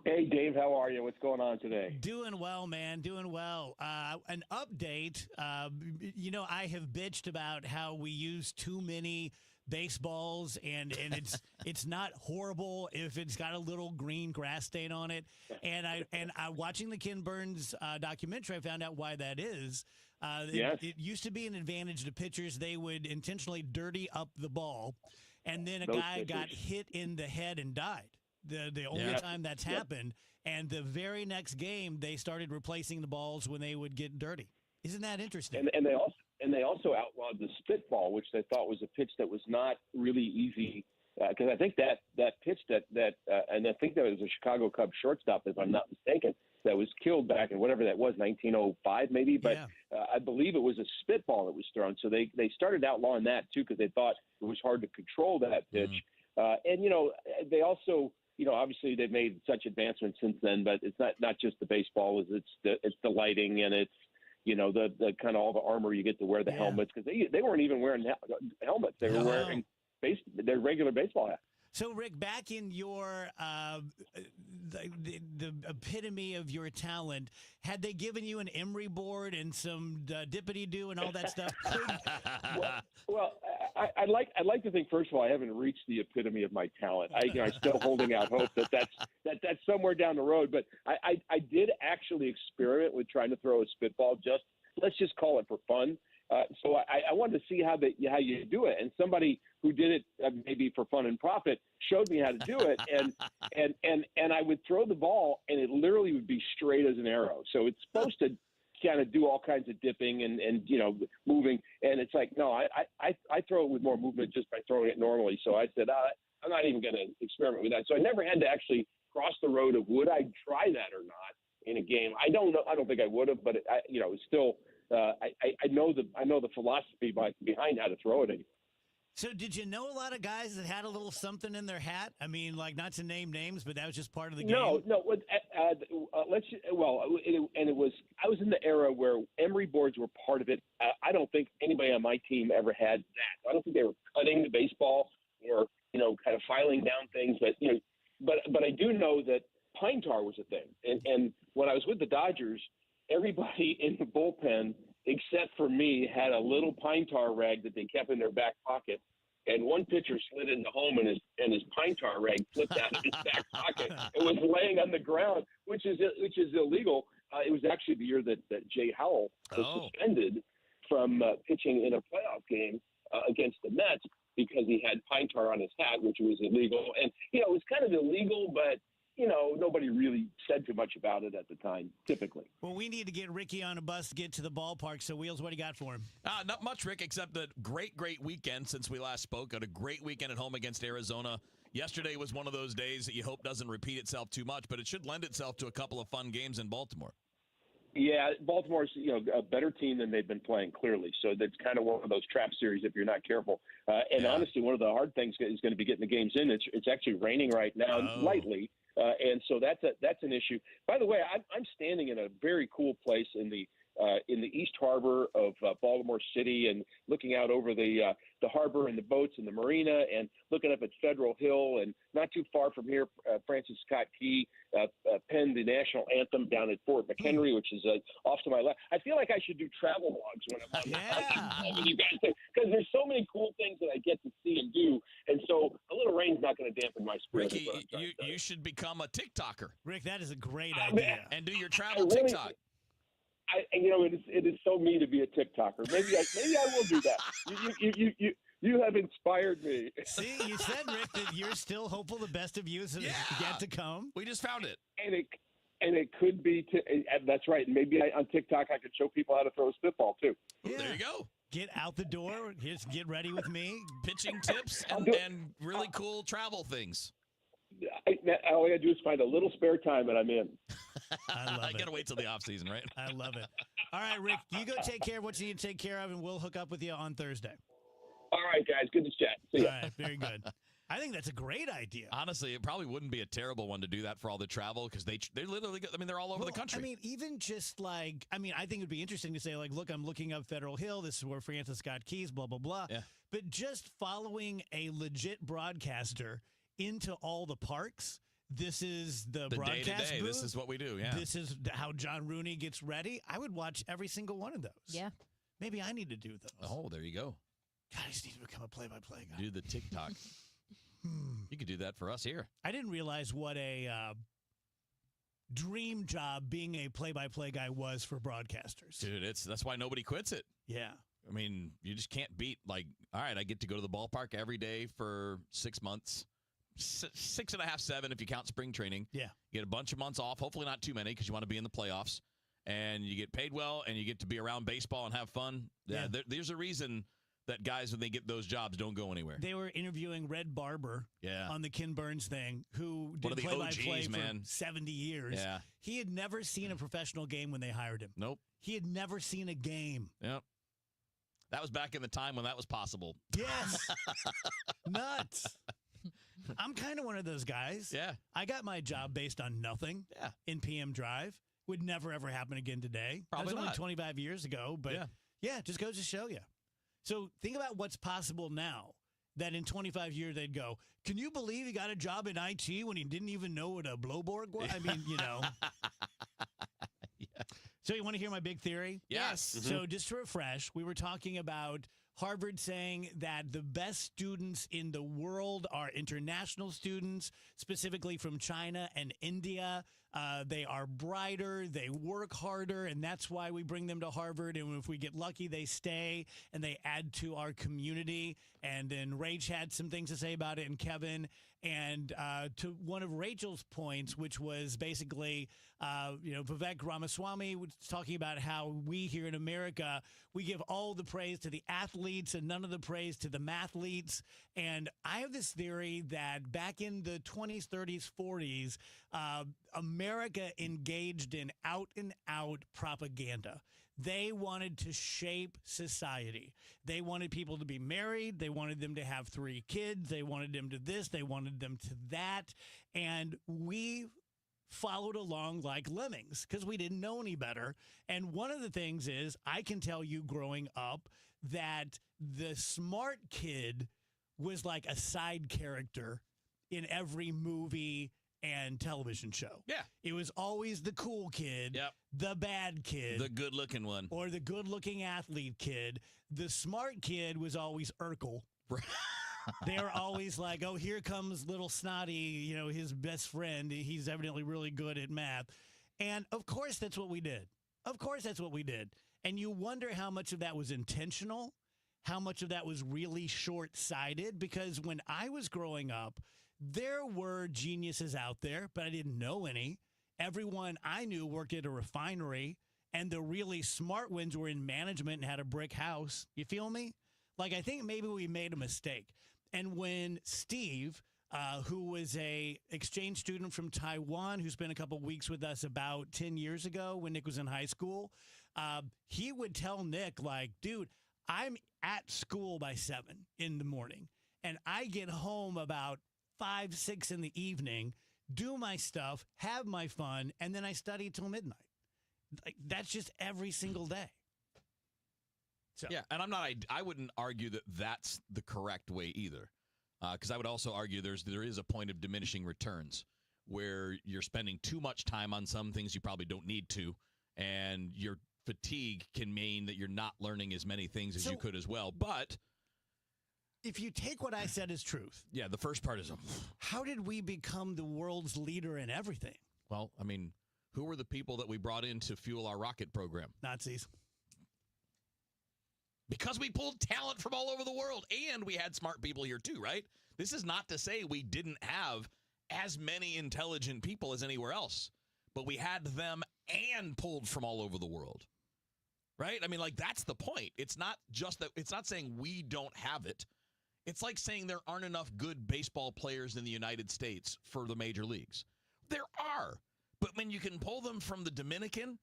Hey, Dave. How are you? What's going on today? Doing well, man. Doing well. An update. I have bitched about how we use too many baseballs, and it's not horrible if it's got a little green grass stain on it. And I watching the Ken Burns documentary, I found out why that is. Yes. It used to be an advantage to pitchers. They would intentionally dirty up the ball, and then a Those guy pitchers. got hit in the head and died. The only time that's happened. And the very next game, they started replacing the balls when they would get dirty. Isn't that interesting? And they also outlawed the spitball, which they thought was a pitch that was not really easy. Because I think that pitch and I think that was a Chicago Cubs shortstop, if I'm not mistaken, that was killed back in whatever that was, 1905 maybe. But I believe it was a spitball that was thrown. So they started outlawing that too because they thought it was hard to control that pitch. They also, obviously they've made such advancements since then, but it's not just the baseball. It's the lighting and it's the kind of all the armor you get to wear, the helmets, because they weren't even wearing helmets. They were wearing their regular baseball hats. So, Rick, back in your the epitome of your talent, had they given you an Emery board and some dippity-doo and all that stuff? Well, I'd like to think, first of all, I haven't reached the epitome of my talent. I'm still holding out hope that's somewhere down the road. But I did actually experiment with trying to throw a spitball. Let's just call it for fun. So I wanted to see how you do it, and somebody who did it maybe for fun and profit showed me how to do it, and I would throw the ball, and it literally would be straight as an arrow. So it's supposed to kind of do all kinds of dipping and moving, and it's like no, I throw it with more movement just by throwing it normally. So I said I'm not even going to experiment with that. So I never had to actually cross the road of would I try that or not in a game. I don't know. I don't think I would have, but it's still. I know the philosophy behind how to throw it. So did you know a lot of guys that had a little something in their hat? I mean, like not to name names, but that was just part of the game. No. I was in the era where Emery boards were part of it. I don't think anybody on my team ever had that. I don't think they were cutting the baseball or kind of filing down things. But I do know that pine tar was a thing. And when I was with the Dodgers, everybody in the bullpen, except for me, had a little pine tar rag that they kept in their back pocket. And one pitcher slid into home, and his pine tar rag flipped out of his back pocket. It was laying on the ground, which is illegal. It was actually the year that Jay Howell was suspended from pitching in a playoff game against the Mets because he had pine tar on his hat, which was illegal. And it was kind of illegal, but nobody really said too much about it at the time, typically. Well, we need to get Ricky on a bus to get to the ballpark. So, Wheels, what do you got for him? Not much, Rick, except that great weekend since we last spoke. Had a great weekend at home against Arizona. Yesterday was one of those days that you hope doesn't repeat itself too much, but it should lend itself to a couple of fun games in Baltimore. Yeah, Baltimore's a better team than they've been playing, clearly. So that's kind of one of those trap series if you're not careful. Honestly, one of the hard things is going to be getting the games in. It's actually raining right now, lightly, and so that's an issue. By the way, I'm standing in a very cool place in the East Harbor of Baltimore City, and looking out over the harbor and the boats and the marina, and looking up at Federal Hill, and not too far from here, Francis Scott Key penned the national anthem down at Fort McHenry, which is off to my left. I feel like I should do travel logs when I'm on with you guys, because there's so many cool things that I get to see and do, and so a little rain's not going to dampen my spirit. Ricky, you should become a TikToker. Rick, that is a great idea. And do your travel TikTok. It is so me to be a TikToker. Maybe I will do that. You have inspired me. See, you said, Rick, that you're still hopeful the best of you is yet to come. We just found it. And it could be. That's right. Maybe on TikTok I could show people how to throw a spitball too. Yeah. There you go. Get out the door. Just get ready with me. Pitching tips and really cool travel things. All I got to do is find a little spare time, and I'm in. I got to wait till the off season, right? I love it. All right, Rick, you go take care of what you need to take care of, and we'll hook up with you on Thursday. All right, guys. Good to chat. See ya. All right, very good. I think that's a great idea. Honestly, it probably wouldn't be a terrible one to do that for all the travel, because they literally, they're all over the country. I mean, even just I think it'd be interesting to say, look, I'm looking up Federal Hill. This is where Francis Scott Key's, blah, blah, blah. Yeah. But just following a legit broadcaster into all the parks. This is the broadcast day-to-day. booth. This is what we do, yeah. This is how John Rooney gets ready. I would watch every single one of those. Yeah. Maybe I need to do those. Oh, there you go. God, I just need to become a play-by-play guy. Do the TikTok. You could do that for us here. I didn't realize what a dream job being a play-by-play guy was for broadcasters. Dude, that's why nobody quits it. Yeah. I mean, you just can't beat, all right, I get to go to the ballpark every day for 6 months. 6.5, 7 if you count spring training. Yeah. You get a bunch of months off, hopefully not too many, because you want to be in the playoffs. And you get paid well, and you get to be around baseball and have fun. Yeah. There's a reason that guys, when they get those jobs, don't go anywhere. They were interviewing Red Barber on the Ken Burns thing, who did play-by-play for 70 years. Yeah. He had never seen a professional game when they hired him. Nope. He had never seen a game. Yep. That was back in the time when that was possible. Yes. Nuts. I'm kind of one of those guys. Yeah. I got my job based on nothing in PM Drive. Would never, ever happen again today. Probably that was only not. 25 years ago, but yeah, just goes to show you. So think about what's possible now that in 25 years they'd go, can you believe he got a job in IT when he didn't even know what a blowboard was? I mean, So you want to hear my big theory? Yes. Mm-hmm. So just to refresh, we were talking about Harvard saying that the best students in the world are international students, specifically from China and India. They are brighter, they work harder, and that's why we bring them to Harvard. And if we get lucky, they stay and they add to our community. And then Rach had some things to say about it, and Kevin. And to one of Rachel's points, which was basically, Vivek Ramaswamy was talking about how we here in America, we give all the praise to the athletes and none of the praise to the mathletes. And I have this theory that back in the 20s, 30s, 40s, America engaged in out-and-out propaganda. They wanted to shape society. They wanted people to be married. They wanted them to have 3 kids. They wanted them to this. They wanted them to that. And we followed along like lemmings because we didn't know any better. And one of the things is, I can tell you growing up that the smart kid was like a side character in every movie and television show. Yeah. It was always the cool kid, the bad kid, the good-looking one, or the good-looking athlete kid. The smart kid was always Urkel. They were always like, oh, here comes little Snotty, his best friend. He's evidently really good at math. And, of course, that's what we did. Of course, that's what we did. And you wonder how much of that was intentional, how much of that was really short-sighted, because when I was growing up, There were geniuses out there, but I didn't know any. Everyone I knew worked at a refinery, and the really smart ones were in management and had a brick house. You feel me? Like, I think maybe we made a mistake. And when Steve, who was a exchange student from Taiwan, who spent a couple weeks with us about 10 years ago when Nick was in high school, he would tell Nick, like, dude, I'm at school by 7 in the morning, and I get home about 5, 6 in the evening, do my stuff, have my fun, and then I study till midnight. Like, that's just every single day. So. Yeah, and I wouldn't argue that that's the correct way either, because I would also argue there is a point of diminishing returns where you're spending too much time on some things you probably don't need to, and your fatigue can mean that you're not learning as many things as you could as well. But if you take what I said as truth. Yeah, the first part is how did we become the world's leader in everything? Well, I mean, who were the people that we brought in to fuel our rocket program? Nazis. Because we pulled talent from all over the world, and we had smart people here too, right? This is not to say we didn't have as many intelligent people as anywhere else, but we had them and pulled from all over the world, right? I mean, like, that's the point. It's not just that. It's not saying we don't have it. It's like saying there aren't enough good baseball players in the United States for the major leagues. There are, but when you can pull them from the Dominican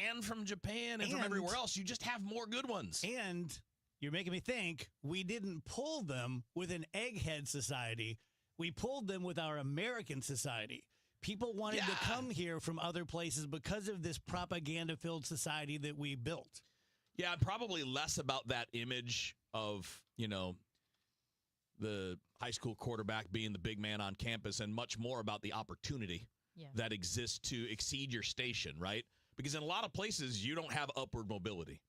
and from Japan and from everywhere else, you just have more good ones. And you're making me think we didn't pull them with an egghead society. We pulled them with our American society. People wanted to come here from other places because of this propaganda-filled society that we built. Yeah, probably less about that image of, you know, the high school quarterback being the big man on campus, and much more about the opportunity that exists to exceed your station, right? Because in a lot of places, you don't have upward mobility.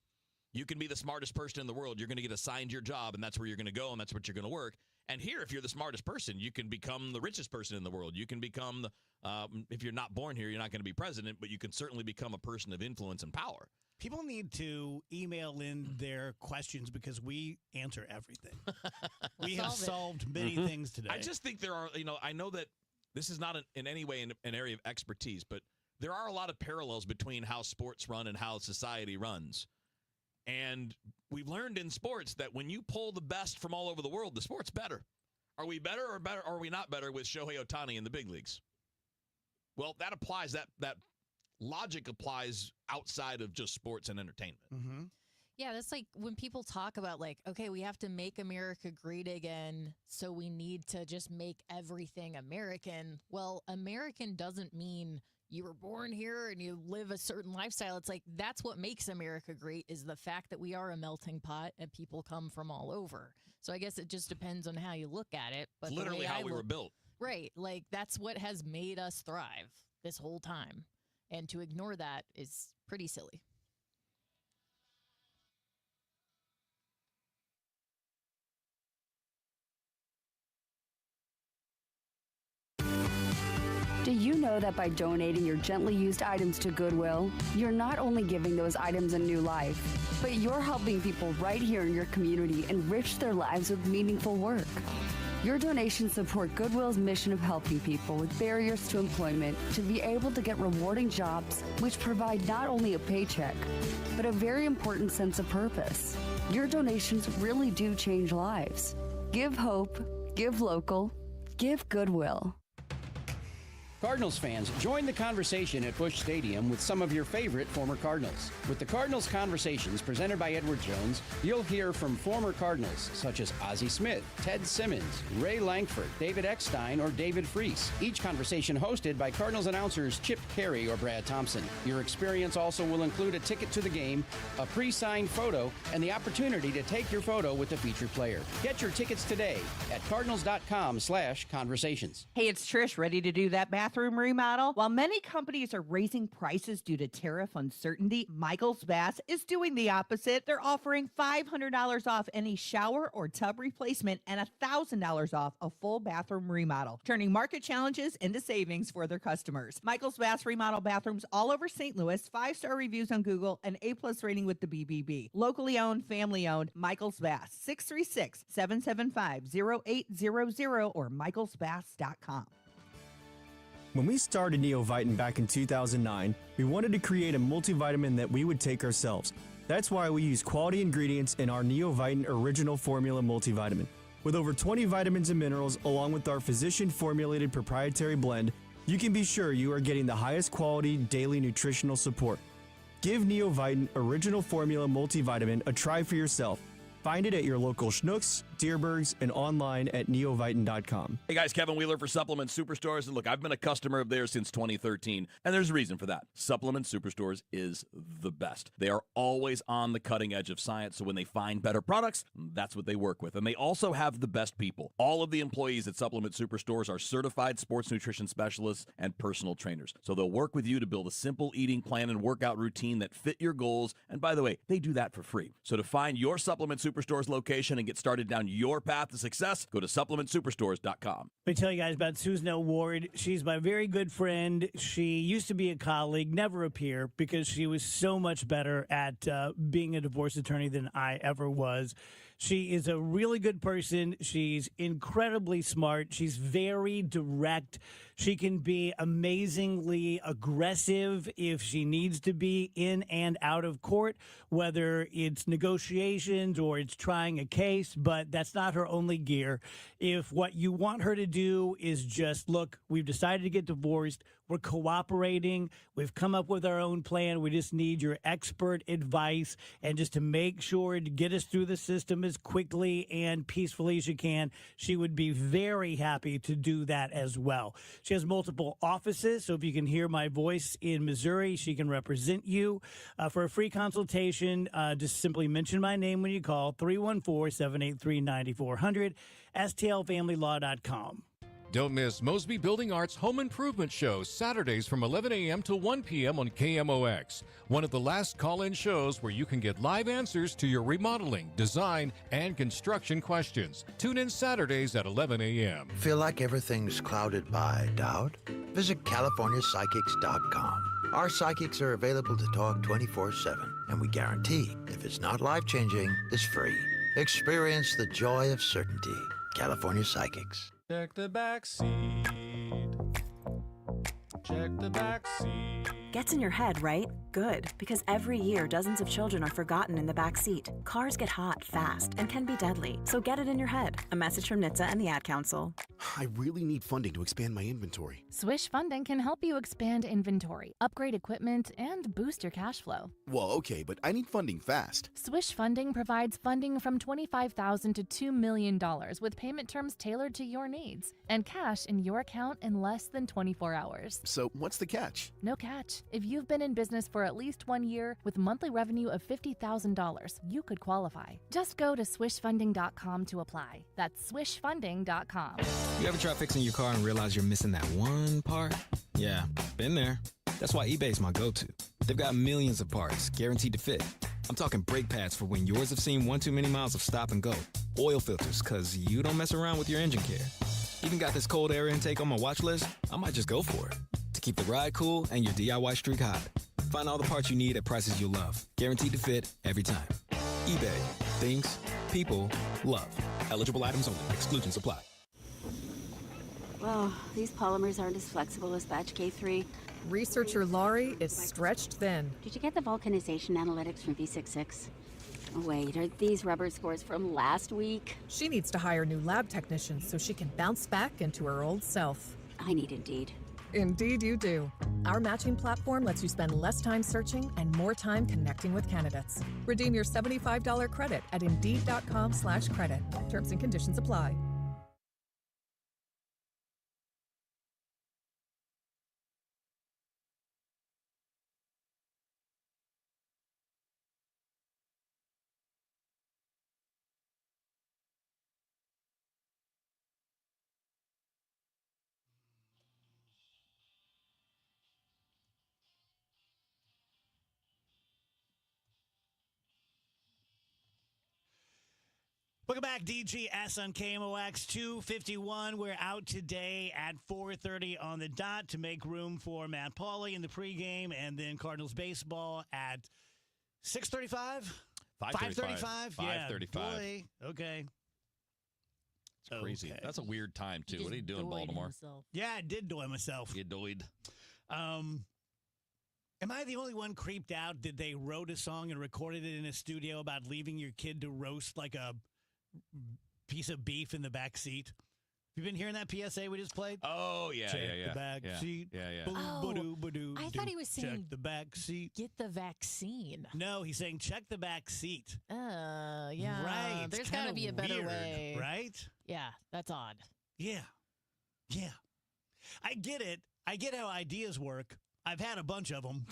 You can be the smartest person in the world. You're going to get assigned your job, and that's where you're going to go, and that's what you're going to work. And here, if you're the smartest person, you can become the richest person in the world. You can become, if you're not born here, you're not going to be president, but you can certainly become a person of influence and power. People need to email in their questions because we answer everything. We have solved many things today. I just think there are, you know, I know that this is not in any way an area of expertise, but there are a lot of parallels between how sports run and how society runs. And we've learned in sports that when you pull the best from all over the world, the sport's better. Are we better or are we not better with Shohei Ohtani in the big leagues? Well, that applies, that logic applies outside of just sports and entertainment. Mm-hmm. Yeah, that's like when people talk about, like, okay, we have to make America great again, so we need to just make everything American. Well, American doesn't mean you were born here and you live a certain lifestyle. It's like, that's what makes America great, is the fact that we are a melting pot and people come from all over. So I guess it just depends on how you look at it. But literally how we were built. Right. Like, that's what has made us thrive this whole time. And to ignore that is pretty silly. Do you know that by donating your gently used items to Goodwill, you're not only giving those items a new life, but you're helping people right here in your community enrich their lives with meaningful work? Your donations support Goodwill's mission of helping people with barriers to employment to be able to get rewarding jobs which provide not only a paycheck, but a very important sense of purpose. Your donations really do change lives. Give hope, give local, give Goodwill. Cardinals fans, join the conversation at Busch Stadium with some of your favorite former Cardinals. With the Cardinals Conversations presented by Edward Jones, you'll hear from former Cardinals such as Ozzie Smith, Ted Simmons, Ray Langford, David Eckstein, or David Freese. Each conversation hosted by Cardinals announcers Chip Carey or Brad Thompson. Your experience also will include a ticket to the game, a pre-signed photo, and the opportunity to take your photo with the featured player. Get your tickets today at cardinals.com/conversations. Hey, it's Trish, ready to do that math bathroom remodel? While many companies are raising prices due to tariff uncertainty, Michael's Bass is doing the opposite. They're offering $500 off any shower or tub replacement and $1,000 off a full bathroom remodel, turning market challenges into savings for their customers. Michael's Bass remodel bathrooms all over St. Louis, 5-star reviews on Google, and A+ rating with the BBB. Locally owned, family owned, Michael's Bass, 636-775-0800 or michaelsbass.com. When we started Neoviten back in 2009, we wanted to create a multivitamin that we would take ourselves. That's why we use quality ingredients in our Neoviten Original Formula multivitamin. With over 20 vitamins and minerals, along with our physician-formulated proprietary blend, you can be sure you are getting the highest quality daily nutritional support. Give Neoviten Original Formula multivitamin a try for yourself. Find it at your local Schnucks, Deerbergs, and online at neoviten.com. Hey guys, Kevin Wheeler for Supplement Superstores. And look, I've been a customer of theirs since 2013, and there's a reason for that. Supplement Superstores is the best. They are always on the cutting edge of science, so when they find better products, that's what they work with. And they also have the best people. All of the employees at Supplement Superstores are certified sports nutrition specialists and personal trainers. So they'll work with you to build a simple eating plan and workout routine that fit your goals. And by the way, they do that for free. So to find your Supplement Superstores location and get started down your path to success, go to supplementsuperstores.com. Let me tell you guys about Susan O'Ward. She's my very good friend. She used to be a colleague, never a peer, because she was so much better at being a divorce attorney than I ever was. She is a really good person. She's incredibly smart. She's very direct. She can be amazingly aggressive if she needs to be in and out of court, whether it's negotiations or it's trying a case, but that's not her only gear. If what you want her to do is just, look, we've decided to get divorced, we're cooperating, we've come up with our own plan, we just need your expert advice, and just to make sure to get us through the system as quickly and peacefully as you can, she would be very happy to do that as well. She has multiple offices, so if you can hear my voice in Missouri, she can represent you. For a free consultation, just simply mention my name when you call, 314-783-9400, stlfamilylaw.com. Don't miss Mosby Building Arts Home Improvement Show, Saturdays from 11 a.m. to 1 p.m. on KMOX. One of the last call-in shows where you can get live answers to your remodeling, design, and construction questions. Tune in Saturdays at 11 a.m. Feel like everything's clouded by doubt? Visit CaliforniaPsychics.com. Our psychics are available to talk 24/7, and we guarantee if it's not life-changing, it's free. Experience the joy of certainty. California Psychics. Check the back seat. Check the back seat. Gets in your head, right? Good, because every year dozens of children are forgotten in the back seat. Cars get hot fast and can be deadly, so get it in your head. A message from NHTSA and the Ad Council. I really need funding to expand my inventory. Swish Funding can help you expand inventory, upgrade equipment, and boost your cash flow. Well, okay, but I need funding fast. Swish Funding provides funding from $25,000 to $2 million with payment terms tailored to your needs and cash in your account in less than 24 hours. So what's the catch? No catch. If you've been in business for at least 1 year with monthly revenue of $50,000, you could qualify. Just go to swishfunding.com to apply. That's swishfunding.com. You ever try fixing your car and realize you're missing that one part? Yeah, been there. That's why eBay's my go-to. They've got millions of parts, guaranteed to fit. I'm talking brake pads for when yours have seen one too many miles of stop and go. Oil filters, because you don't mess around with your engine care. Even got this cold air intake on my watch list. I might just go for it. To keep the ride cool and your DIY streak hot. Find all the parts you need at prices you'll love. Guaranteed to fit every time. eBay. Things people love. Eligible items only. Exclusions apply. Well, these polymers aren't as flexible as batch K3. Researcher Laurie is stretched thin. Did you get the vulcanization analytics from V66? Oh, wait, are these rubber scores from last week? She needs to hire new lab technicians so she can bounce back into her old self. I need Indeed. Indeed you do. Our matching platform lets you spend less time searching and more time connecting with candidates. Redeem your $75 credit at Indeed.com/credit. Terms and conditions apply. Welcome back, DGS on KMOX 251. We're out today at 4:30 on the dot to make room for Matt Pauley in the pregame, and then Cardinals baseball at 6:35? 5:35? 5:35. Yeah, boy. Okay. It's crazy. Okay. That's a weird time, too. What are you doing, Baltimore? Yeah, I did doy myself. You doyed. Am I the only one creeped out that they wrote a song and recorded it in a studio about leaving your kid to roast like a piece of beef in the back seat? Have you been hearing that PSA we just played? Oh, yeah, Check yeah. the back seat. Yeah. I thought he was saying check the back seat. Get the vaccine. No, he's saying check the back seat. Yeah. Right. There's got to be a better weird, way. Right? Yeah, that's odd. Yeah. I get it. I get how ideas work. I've had a bunch of them.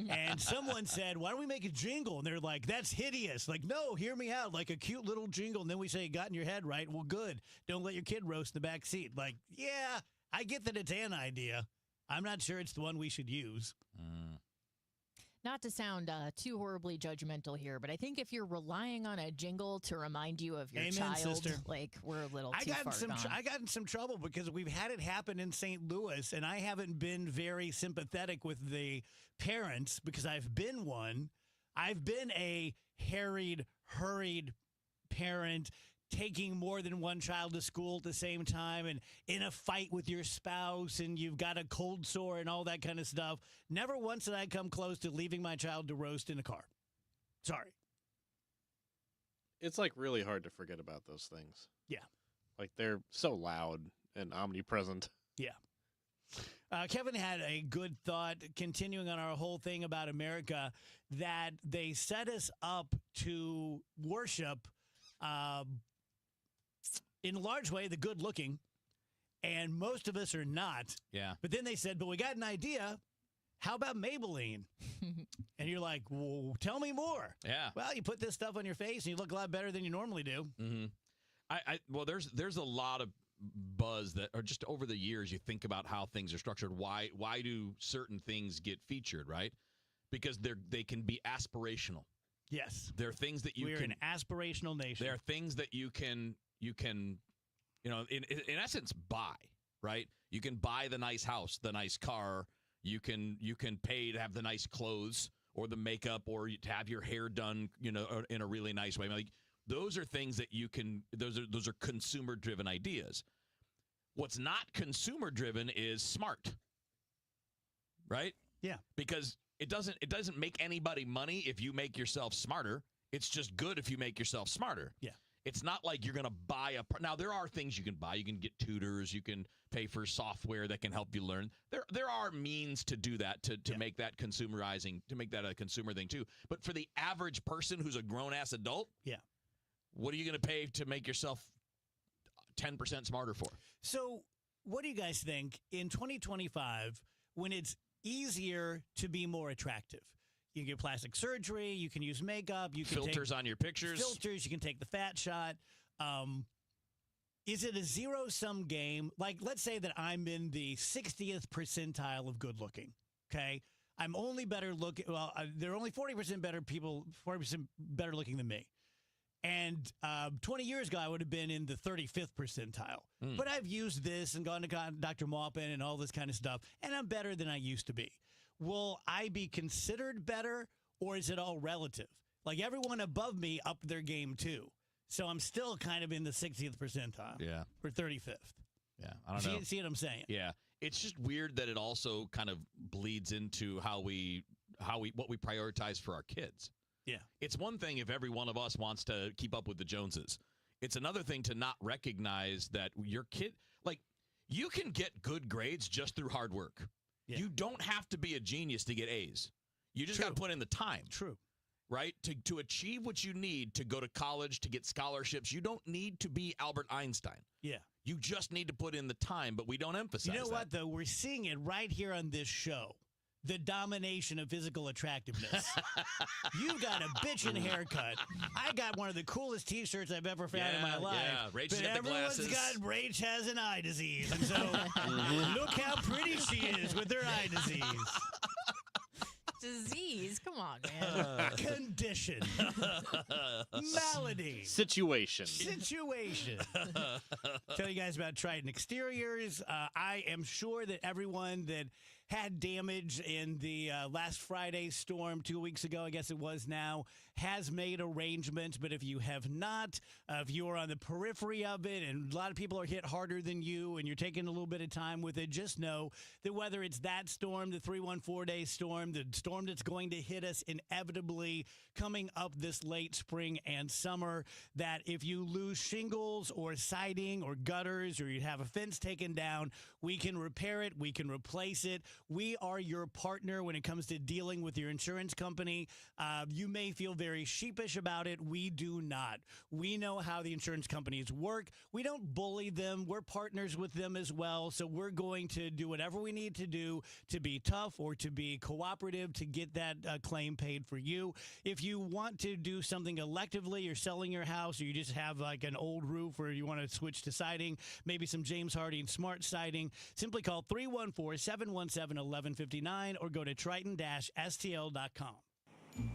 And someone said, why don't we make a jingle? And they're like, that's hideous. Like, no, hear me out. Like a cute little jingle. And then we say, got in your head, right? Well, good. Don't let your kid roast the back seat. Like, yeah, I get that it's an idea. I'm not sure it's the one we should use. Not to sound too horribly judgmental here, but I think if you're relying on a jingle to remind you of your Amen, child, sister. like we're a little too far gone. I got in some trouble because we've had it happen in St. Louis, and I haven't been very sympathetic with the parents because I've been one. I've been a harried, hurried parent, taking more than one child to school at the same time and in a fight with your spouse and you've got a cold sore and all that kind of stuff. Never once did I come close to leaving my child to roast in a car. Sorry. It's like really hard to forget about those things. Yeah. Like they're so loud and omnipresent. Yeah. Kevin had a good thought, continuing on our whole thing about America, that they set us up to worship in a large way, the good looking, and most of us are not. Yeah. But then they said, but we got an idea. How about Maybelline? And you're like, well, tell me more. Yeah. Well, you put this stuff on your face and you look a lot better than you normally do. Mm-hmm. Well, there's a lot of buzz that, or just over the years, you think about how things are structured. Why do certain things get featured, right? Because they can be aspirational. Yes. There are things that We're an aspirational nation. There are things that you can, in essence, buy, right? You can buy the nice house, the nice car. You can pay to have the nice clothes or the makeup or to have your hair done, in a really nice way. Like those are things that you can. Those are consumer driven ideas. What's not consumer driven is smart, right? Yeah, because it doesn't make anybody money if you make yourself smarter. It's just good if you make yourself smarter. Yeah. It's not like you're going to buy now there are things you can buy. You can get tutors, you can pay for software that can help you learn. There are means to do that to make that consumerizing, to make that a consumer thing too. But for the average person who's a grown ass adult, what are you going to pay to make yourself 10% smarter for? So, what do you guys think in 2025 when it's easier to be more attractive? You can get plastic surgery. You can use makeup. You can filters on your pictures. Filters. You can take the fat shot. Is it a zero-sum game? Like, let's say that I'm in the 60th percentile of good looking. Okay, I'm only better looking. Well, there are only 40% better people, 40% better looking than me. And 20 years ago, I would have been in the 35th percentile. But I've used this and gone to Dr. Maupin and all this kind of stuff, and I'm better than I used to be. Will I be considered better, or is it all relative? Like everyone above me upped their game too. So I'm still kind of in the 60th percentile. Yeah. Or 35th. Yeah. I don't know. See what I'm saying? Yeah. It's just weird that it also kind of bleeds into what we prioritize for our kids. Yeah. It's one thing if every one of us wants to keep up with the Joneses. It's another thing to not recognize that your kid, like, you can get good grades just through hard work. Yeah. You don't have to be a genius to get A's. You just got to put in the time. True. Right? To achieve what you need to go to college, to get scholarships, you don't need to be Albert Einstein. Yeah. You just need to put in the time, but we don't emphasize You know that. what, though? We're seeing it right here on this show. The domination of physical attractiveness. You got a bitchin' haircut. I got one of the coolest T-shirts I've ever found in my life. Yeah, Rach but got the everyone's glasses. got Rach has an eye disease, and so look how pretty she is with her eye disease. Disease. Come on, man. Condition. Malady. Situation. Tell you guys about Triton Exteriors. I am sure that everyone that had damage in the last Friday's storm 2 weeks ago, I guess it was now, has made arrangements. But if you have not, if you are on the periphery of it and a lot of people are hit harder than you and you're taking a little bit of time with it, just know that whether it's that storm, the 314-day storm, the storm that's going to hit us inevitably coming up this late spring and summer, that if you lose shingles or siding or gutters or you have a fence taken down, we can repair it, we can replace it. We are your partner when it comes to dealing with your insurance company. You may feel very sheepish about it. We do not. We know how the insurance companies work. We don't bully them. We're partners with them as well. So we're going to do whatever we need to do to be tough or to be cooperative to get that claim paid for you. If you want to do something electively, you're selling your house, or you just have like an old roof or you want to switch to siding, maybe some James Harding Smart Siding, simply call 314-717-1159 or go to triton-stl.com.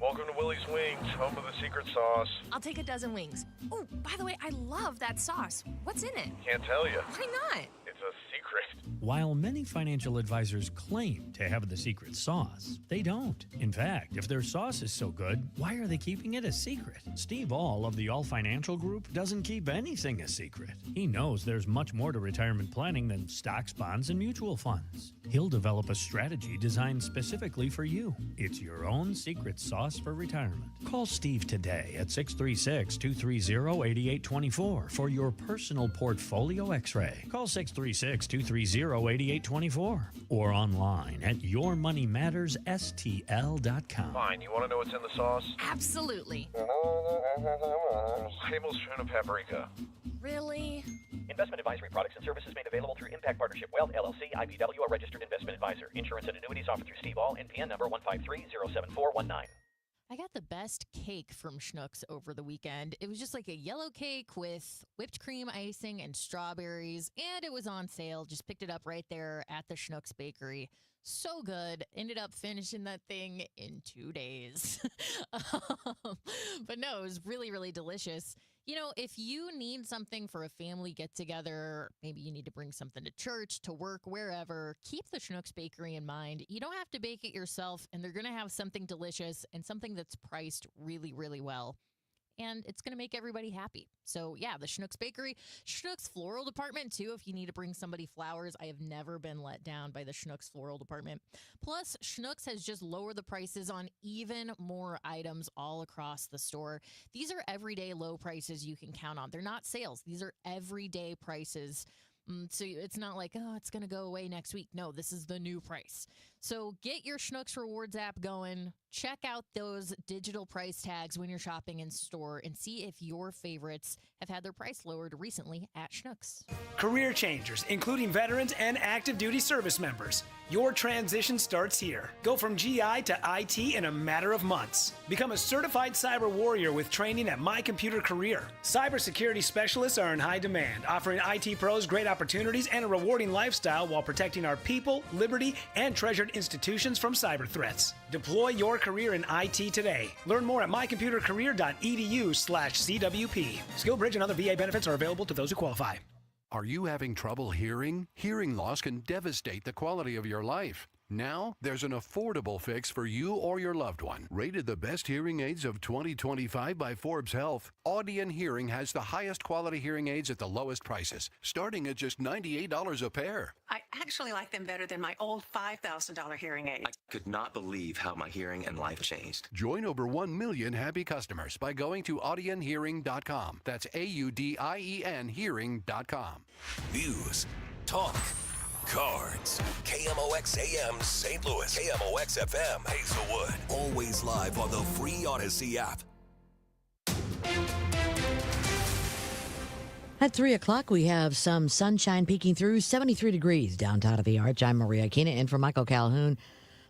Welcome to Willie's Wings, home of the secret sauce. I'll take a dozen wings. Oh, by the way, I love that sauce. What's in it? Can't tell you. Why not? It's a secret. While many financial advisors claim to have the secret sauce, they don't. In fact, if their sauce is so good, why are they keeping it a secret? Steve All of the All Financial Group doesn't keep anything a secret. He knows there's much more to retirement planning than stocks, bonds, and mutual funds. He'll develop a strategy designed specifically for you. It's your own secret sauce for retirement. Call Steve today at 636-230-8824 for your personal portfolio x-ray. Call 636-230-8824 or online at yourmoneymattersstl.com. Fine, you want to know what's in the sauce? Absolutely. Tablespoon of paprika. Really? Investment advisory products and services made available through Impact Partnership Wealth, LLC, IPW, a registered investment advisor. Insurance and annuities offered through Steve All, NPN number 153-07419. I got the best cake from Schnucks over the weekend. It was just like a yellow cake with whipped cream icing and strawberries, and it was on sale. Just picked it up right there at the Schnucks Bakery. So good. Ended up finishing that thing in 2 days. But no, it was really, really delicious. You know, if you need something for a family get-together, maybe you need to bring something to church, to work, wherever, keep the Schnucks Bakery in mind. You don't have to bake it yourself, and they're going to have something delicious and something that's priced really, really well. And it's going to make everybody happy. So, yeah, the Schnucks Bakery, Schnucks Floral Department, too, if you need to bring somebody flowers. I have never been let down by the Schnucks Floral Department. Plus, Schnucks has just lowered the prices on even more items all across the store. These are everyday low prices you can count on. They're not sales. These are everyday prices. So it's not like, oh, it's going to go away next week. No, this is the new price. So get your Schnucks Rewards app going. Check out those digital price tags when you're shopping in store and see if your favorites have had their price lowered recently at Schnucks. Career changers, including veterans and active duty service members. Your transition starts here. Go from GI to IT in a matter of months. Become a certified cyber warrior with training at My Computer Career. Cybersecurity specialists are in high demand, offering IT pros great opportunities and a rewarding lifestyle while protecting our people, liberty, and treasured institutions from cyber threats. Deploy your career in IT today. Learn more at mycomputercareer.edu/CWP. SkillBridge and other VA benefits are available to those who qualify. Are you having trouble hearing? Hearing loss can devastate the quality of your life. Now, there's an affordable fix for you or your loved one. Rated the best hearing aids of 2025 by Forbes Health, Audion Hearing has the highest quality hearing aids at the lowest prices, starting at just $98 a pair. I actually like them better than my old $5,000 hearing aid. I could not believe how my hearing and life changed. Join over 1 million happy customers by going to audionhearing.com. That's AUDIEN hearing.com. News, talk, cards. KMOX AM St. Louis. KMOX FM Hazelwood. Always live on the free Odyssey app. At 3 o'clock, we have some sunshine peeking through, 73 degrees downtown of the Arch. I'm Maria Kina in for Michael Calhoun.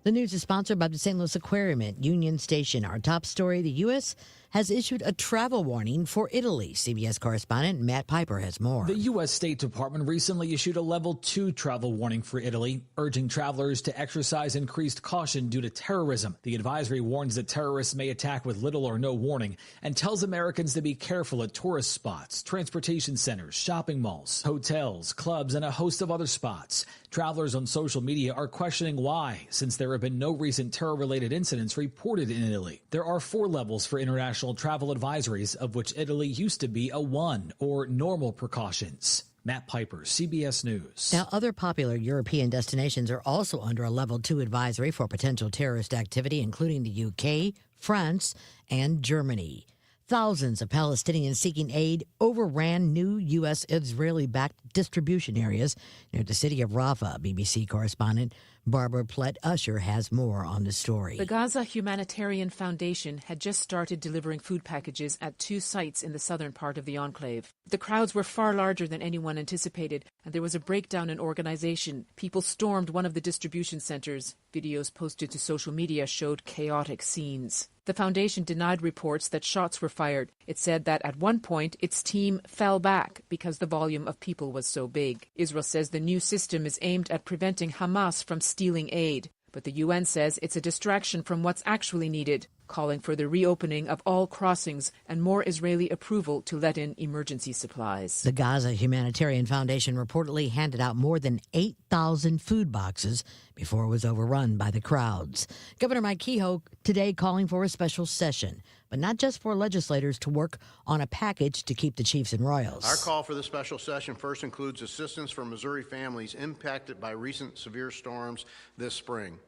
The news is sponsored by the St. Louis Aquarium at Union Station. Our top story, the U.S. has issued a travel warning for Italy. CBS correspondent Matt Piper has more. The U.S. State Department recently issued a level 2 travel warning for Italy, urging travelers to exercise increased caution due to terrorism. The advisory warns that terrorists may attack with little or no warning and tells Americans to be careful at tourist spots, transportation centers, shopping malls, hotels, clubs, and a host of other spots. Travelers on social media are questioning why, since there have been no recent terror-related incidents reported in Italy. There are 4 levels for international travel advisories, of which Italy used to be a 1, or normal precautions. Matt Piper, CBS News. Now, other popular European destinations are also under a level 2 advisory for potential terrorist activity, including the UK, France, and Germany. Thousands of Palestinians seeking aid overran new U.S. Israeli-backed distribution areas near the city of Rafah. BBC correspondent Barbara Plett-Usher has more on the story. The Gaza Humanitarian Foundation had just started delivering food packages at 2 sites in the southern part of the enclave. The crowds were far larger than anyone anticipated, and there was a breakdown in organization. People stormed one of the distribution centers. Videos posted to social media showed chaotic scenes. The foundation denied reports that shots were fired. It said that at one point its team fell back because the volume of people was so big. Israel says the new system is aimed at preventing Hamas from stealing aid. But the UN says it's a distraction from what's actually needed, calling for the reopening of all crossings and more Israeli approval to let in emergency supplies. The Gaza Humanitarian Foundation reportedly handed out more than 8,000 food boxes before it was overrun by the crowds. Governor Mike Kehoe today calling for a special session, but not just for legislators to work on a package to keep the Chiefs and Royals. Our call for the special session first includes assistance for Missouri families impacted by recent severe storms this spring.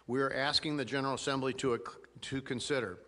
We are asking the General Assembly to consider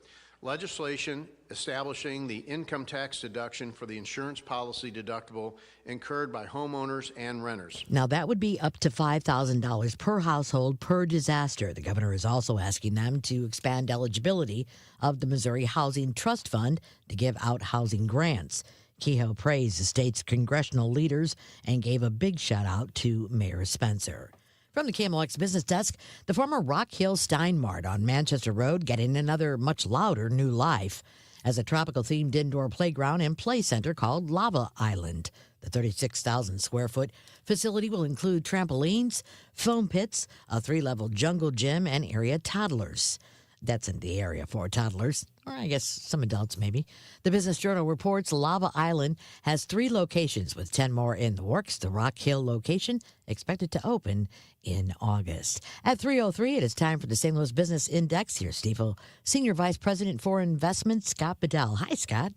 legislation establishing the income tax deduction for the insurance policy deductible incurred by homeowners and renters. Now, that would be up to $5,000 per household per disaster. The governor is also asking them to expand eligibility of the Missouri Housing Trust Fund to give out housing grants. Kehoe praised the state's congressional leaders and gave a big shout out to Mayor Spencer. From the KMOX Business Desk, the former Rock Hill Stein Mart on Manchester Road getting another much louder new life as a tropical-themed indoor playground and play center called Lava Island. The 36,000-square-foot facility will include trampolines, foam pits, a 3-level jungle gym, and area toddlers. That's in the area for toddlers, or I guess some adults maybe. The Business Journal reports Lava Island has 3 locations with 10 more in the works. The Rock Hill location expected to open in August. At 3:03, it is time for the St. Louis Business Index. Here's Stifel Senior Vice President for Investment, Scott Bedell. Hi, Scott.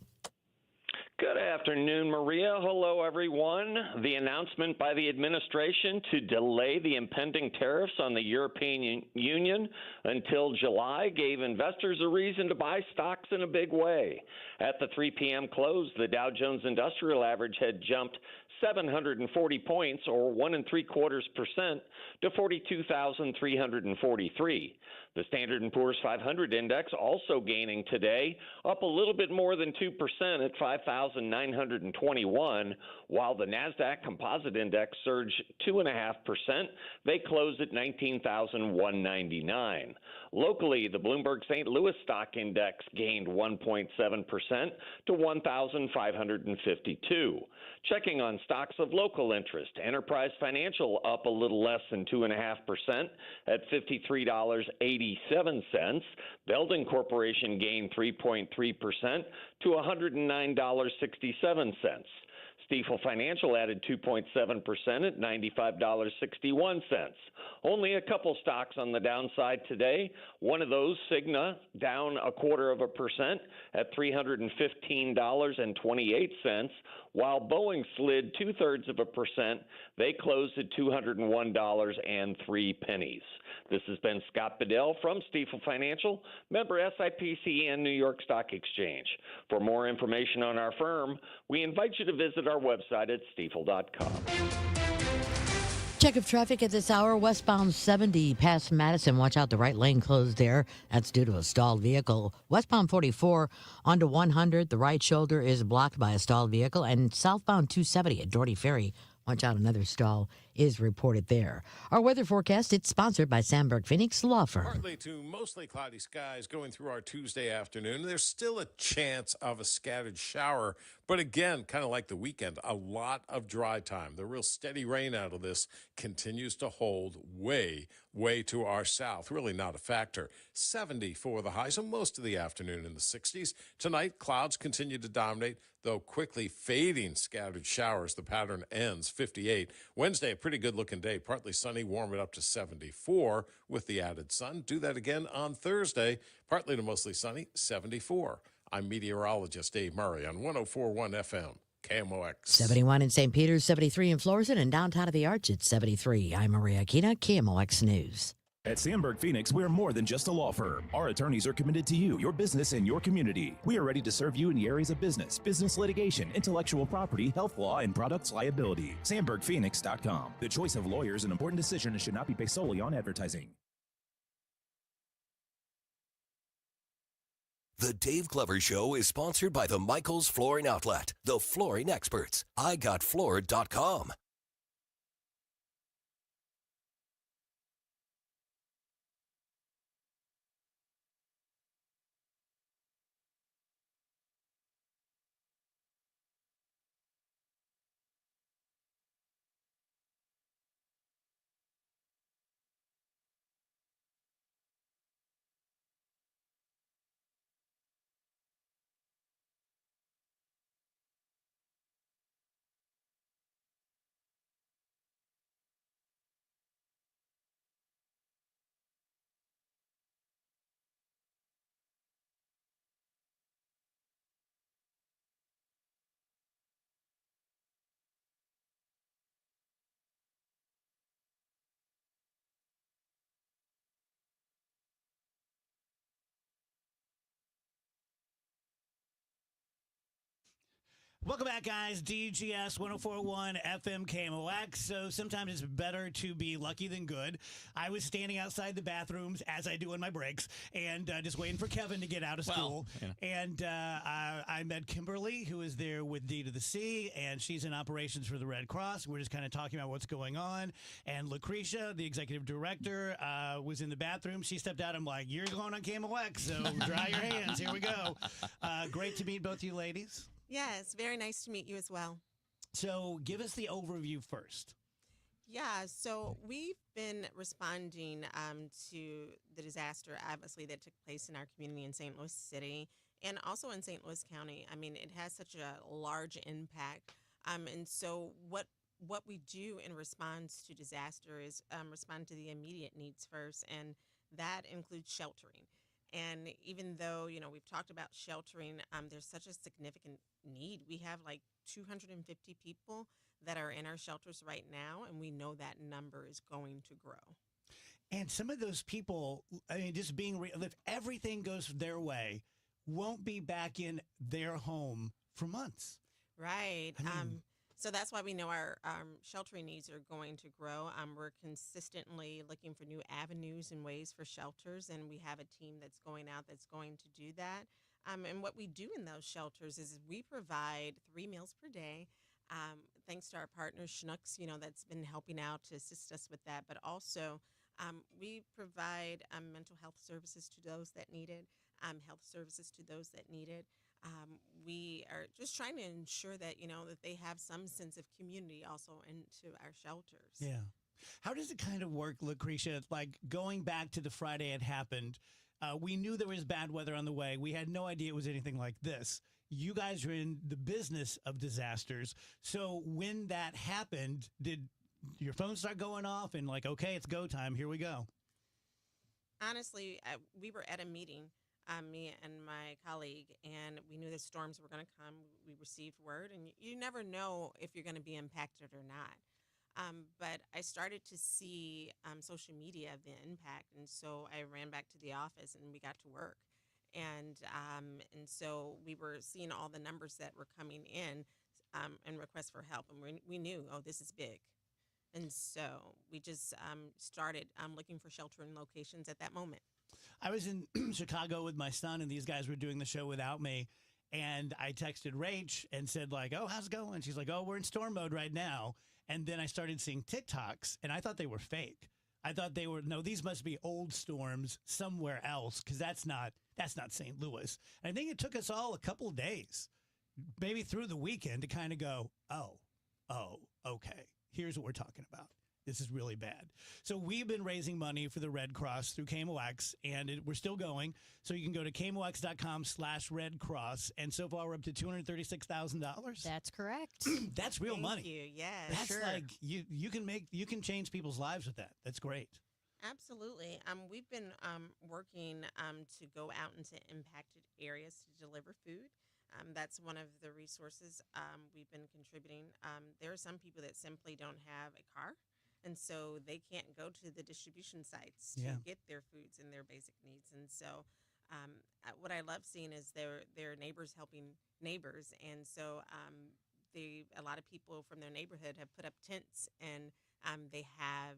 Good afternoon, Maria. Hello, everyone. The announcement by the administration to delay the impending tariffs on the European Union until July gave investors a reason to buy stocks in a big way. At the 3 p.m. close, the Dow Jones Industrial Average had jumped 740 points, or 1.75%, to 42,343. The Standard & Poor's 500 index also gaining today, up a little bit more than 2% at 5,921, while the NASDAQ Composite Index surged 2.5%. They closed at 19,199. Locally, the Bloomberg St. Louis Stock Index gained 1.7% to 1,552. Checking on stocks of local interest, Enterprise Financial up a little less than 2.5% at $53.87. Belden Corporation gained 3.3% to $109.67. Stifel Financial added 2.7% at $95.61. Only a couple stocks on the downside today. One of those, Cigna, down 0.25% at $315.28, while Boeing slid 0.2%. They closed at $201.03. This has been Scott Bedell from Stifel Financial, member SIPC and New York Stock Exchange. For more information on our firm, we invite you to visit our website at stifel.com. Check of traffic at this hour. Westbound 70 past Madison. Watch out, the right lane closed there. That's due to a stalled vehicle. Westbound 44 onto 100. The right shoulder is blocked by a stalled vehicle. And southbound 270 at Doherty Ferry. Watch out, another stall is reported there. Our weather forecast, it's sponsored by Sandberg Phoenix Law Firm. Partly to mostly cloudy skies going through our Tuesday afternoon. There's still a chance of a scattered shower, but again, kind of like the weekend, a lot of dry time. The real steady rain out of this continues to hold way to our south. Really not a factor. 70 for the high, so most of the afternoon in the 60s. Tonight, clouds continue to dominate, though quickly fading scattered showers. The pattern ends 58. Wednesday, a pretty good-looking day. Partly sunny, warm it up to 74 with the added sun. Do that again on Thursday. Partly to mostly sunny, 74. I'm meteorologist Dave Murray on 104.1 FM. KMOX. 71 in St. Peter's, 73 in Florissant, and downtown of the Arch, it's 73. I'm Maria Akina, KMOX News. At Sandberg Phoenix, we're more than just a law firm. Our attorneys are committed to you, your business, and your community. We are ready to serve you in the areas of business litigation, intellectual property, health law, and products liability. SandbergPhoenix.com. The choice of lawyer is an important decision and should not be based solely on advertising. The Dave Glover Show is sponsored by the Michaels Flooring Outlet, the flooring experts. IGotFloored.com. Welcome back, guys. DGS 104.1 FM KMOX. So sometimes it's better to be lucky than good. I was standing outside the bathrooms, as I do in my breaks, and just waiting for Kevin to get out of school. And I met Kimberly, who is there with D to the C, and she's in operations for the Red Cross. We're just kind of talking about what's going on. And Lucretia, the executive director, was in the bathroom. She stepped out. I'm like, you're going on KMOX, so dry your hands. Here we go. Great to meet both you ladies. Yes, very nice to meet you as well. So give us the overview first. Yeah, so we've been responding to the disaster, obviously, that took place in our community in St. Louis City and also in St. Louis County. I mean, it has such a large impact. And so what we do in response to disaster is respond to the immediate needs first, and that includes sheltering. And even though, we've talked about sheltering, there's such a significant need. We have like 250 people that are in our shelters right now, and we know that number is going to grow. And some of those people, I mean, just being real, if everything goes their way, won't be back in their home for months. Right. So that's why we know our sheltering needs are going to grow. We're consistently looking for new avenues and ways for shelters, and we have a team that's going out that's going to do that. And what we do in those shelters is we provide 3 meals per day, thanks to our partner, Schnucks, that's been helping out to assist us with that. But also, we provide mental health services to those that need it, health services to those that need it. We are just trying to ensure that, that they have some sense of community also into our shelters. Yeah. How does it kind of work, Lucretia? Like going back to the Friday it happened, we knew there was bad weather on the way. We had no idea it was anything like this. You guys are in the business of disasters. So when that happened, did your phone start going off and like, okay, it's go time, here we go? Honestly, we were at a meeting, me and my colleague, and we knew the storms were going to come. We received word, and you never know if you're going to be impacted or not. But I started to see social media, the impact, and so I ran back to the office and we got to work. And so we were seeing all the numbers that were coming in and requests for help, and we knew, oh, this is big. And so we just started looking for sheltering locations at that moment. I was in Chicago with my son, and these guys were doing the show without me. And I texted Rach and said, like, oh, how's it going? She's like, oh, we're in storm mode right now. And then I started seeing TikToks, and I thought they were fake. I thought they were, no, these must be old storms somewhere else, because that's not St. Louis. And I think it took us all a couple of days, maybe through the weekend, to kind of go, oh, okay, here's what we're talking about. This is really bad. So we've been raising money for the Red Cross through KMOX, and we're still going. So you can go to KMOX.com/Red Cross, and so far we're up to $236,000. That's correct. That's real money. Thank you. Yes. That's sure. like you can change people's lives with that. That's great. Absolutely. We've been working to go out into impacted areas to deliver food. That's one of the resources we've been contributing. There are some people that simply don't have a car, and so they can't go to the distribution sites to get their foods and their basic needs. And so what I love seeing is their neighbors helping neighbors. And so a lot of people from their neighborhood have put up tents, and they have,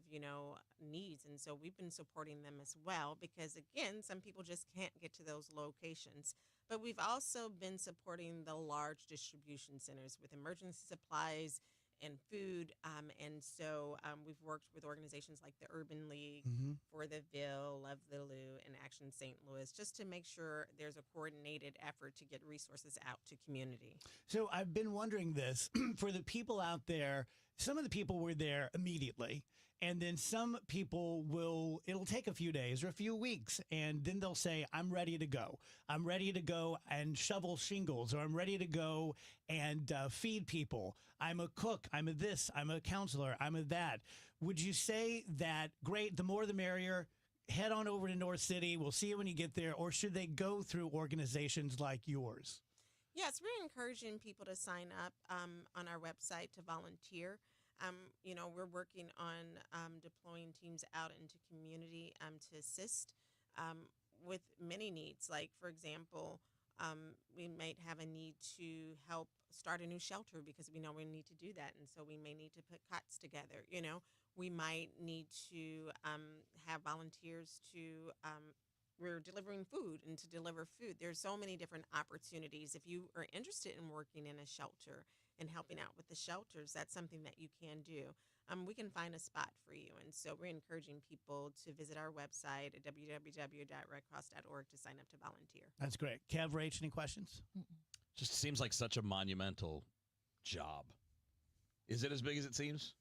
needs. And so we've been supporting them as well, because, again, some people just can't get to those locations. But we've also been supporting the large distribution centers with emergency supplies and food. And so we've worked with organizations like the Urban League, For the Ville, Love the Lou, and Action St. Louis, just to make sure there's a coordinated effort to get resources out to community. So I've been wondering this for the people out there. Some of the people were there immediately, and then some people it'll take a few days or a few weeks, and then they'll say, I'm ready to go. I'm ready to go and shovel shingles, or I'm ready to go and feed people. I'm a cook. I'm a this. I'm a counselor. I'm a that. Would you say that, great, the more the merrier, head on over to North City, we'll see you when you get there, or should they go through organizations like yours? Yes, we're encouraging people to sign up on our website to volunteer. We're working on deploying teams out into community to assist with many needs. Like, for example, we might have a need to help start a new shelter because we know we need to do that. And so we may need to put cots together. We might need to have volunteers to we're delivering food and to deliver food. There's so many different opportunities. If you are interested in working in a shelter and helping out with the shelters, that's something that you can do. We can find a spot for you. And so we're encouraging people to visit our website at www.redcross.org to sign up to volunteer. That's great. Kev, Rach, any questions? Just seems like such a monumental job. Is it as big as it seems?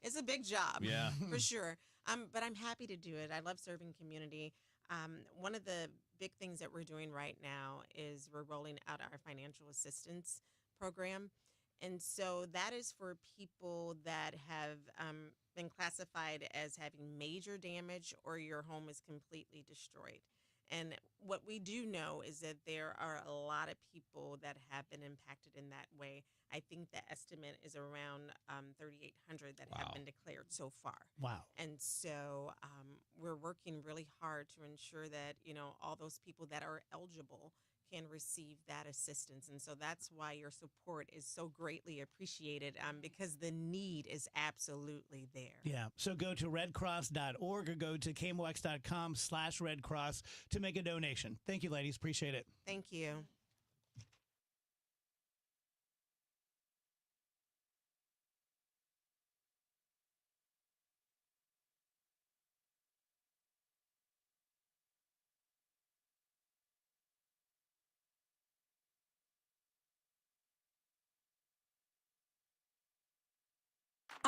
It's a big job, yeah, for sure. But I'm happy to do it. I love serving community. One of the big things that we're doing right now is we're rolling out our financial assistance program. And so that is for people that have been classified as having major damage or your home is completely destroyed. And what we do know is that there are a lot of people that have been impacted in that way. I think the estimate is around 3,800 that have been declared so far. Wow. And so we're working really hard to ensure that, all those people that are eligible can receive that assistance. And so that's why your support is so greatly appreciated, because the need is absolutely there. Yeah. So go to redcross.org or go to KMOX.com/redcross to make a donation. Thank you, ladies. Appreciate it. Thank you.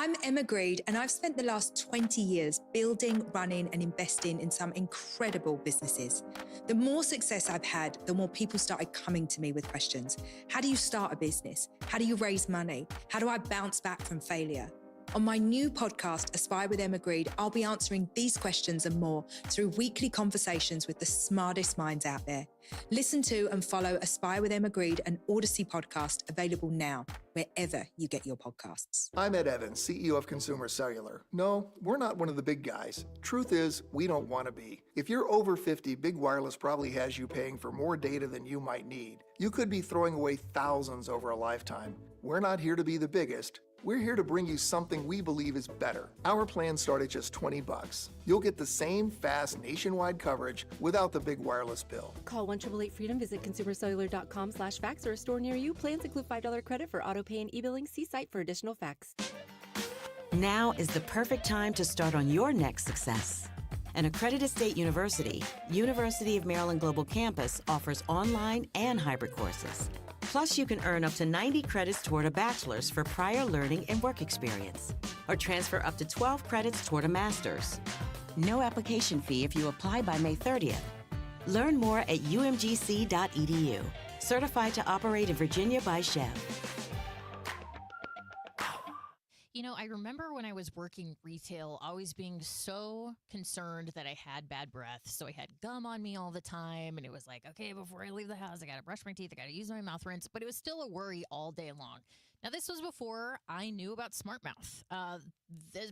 I'm Emma Greed, and I've spent the last 20 years building, running, and investing in some incredible businesses. The more success I've had, the more people started coming to me with questions. How do you start a business? How do you raise money? How do I bounce back from failure? On my new podcast, Aspire with Emma Greed, I'll be answering these questions and more through weekly conversations with the smartest minds out there. Listen to and follow Aspire with Emma Greed, an Odyssey podcast, available now, wherever you get your podcasts. I'm Ed Evans, CEO of Consumer Cellular. No, we're not one of the big guys. Truth is, we don't want to be. If you're over 50, Big Wireless probably has you paying for more data than you might need. You could be throwing away thousands over a lifetime. We're not here to be the biggest. We're here to bring you something we believe is better. Our plans start at just $20. You'll get the same fast nationwide coverage without the big wireless bill. Call 1-888 Freedom. Visit consumercellular.com/facts or a store near you. Plans include $5 credit for auto pay and e-billing. See site for additional facts. Now is the perfect time to start on your next success. An accredited state university, University of Maryland Global Campus offers online and hybrid courses. Plus, you can earn up to 90 credits toward a bachelor's for prior learning and work experience, or transfer up to 12 credits toward a master's. No application fee if you apply by May 30th. Learn more at umgc.edu. Certified to operate in Virginia by Chev. You know, I remember when I was working retail, always being so concerned that I had bad breath. So I had gum on me all the time. And it was like, okay, before I leave the house, I got to brush my teeth. I got to use my mouth rinse. But it was still a worry all day long. Now, this was before I knew about SmartMouth.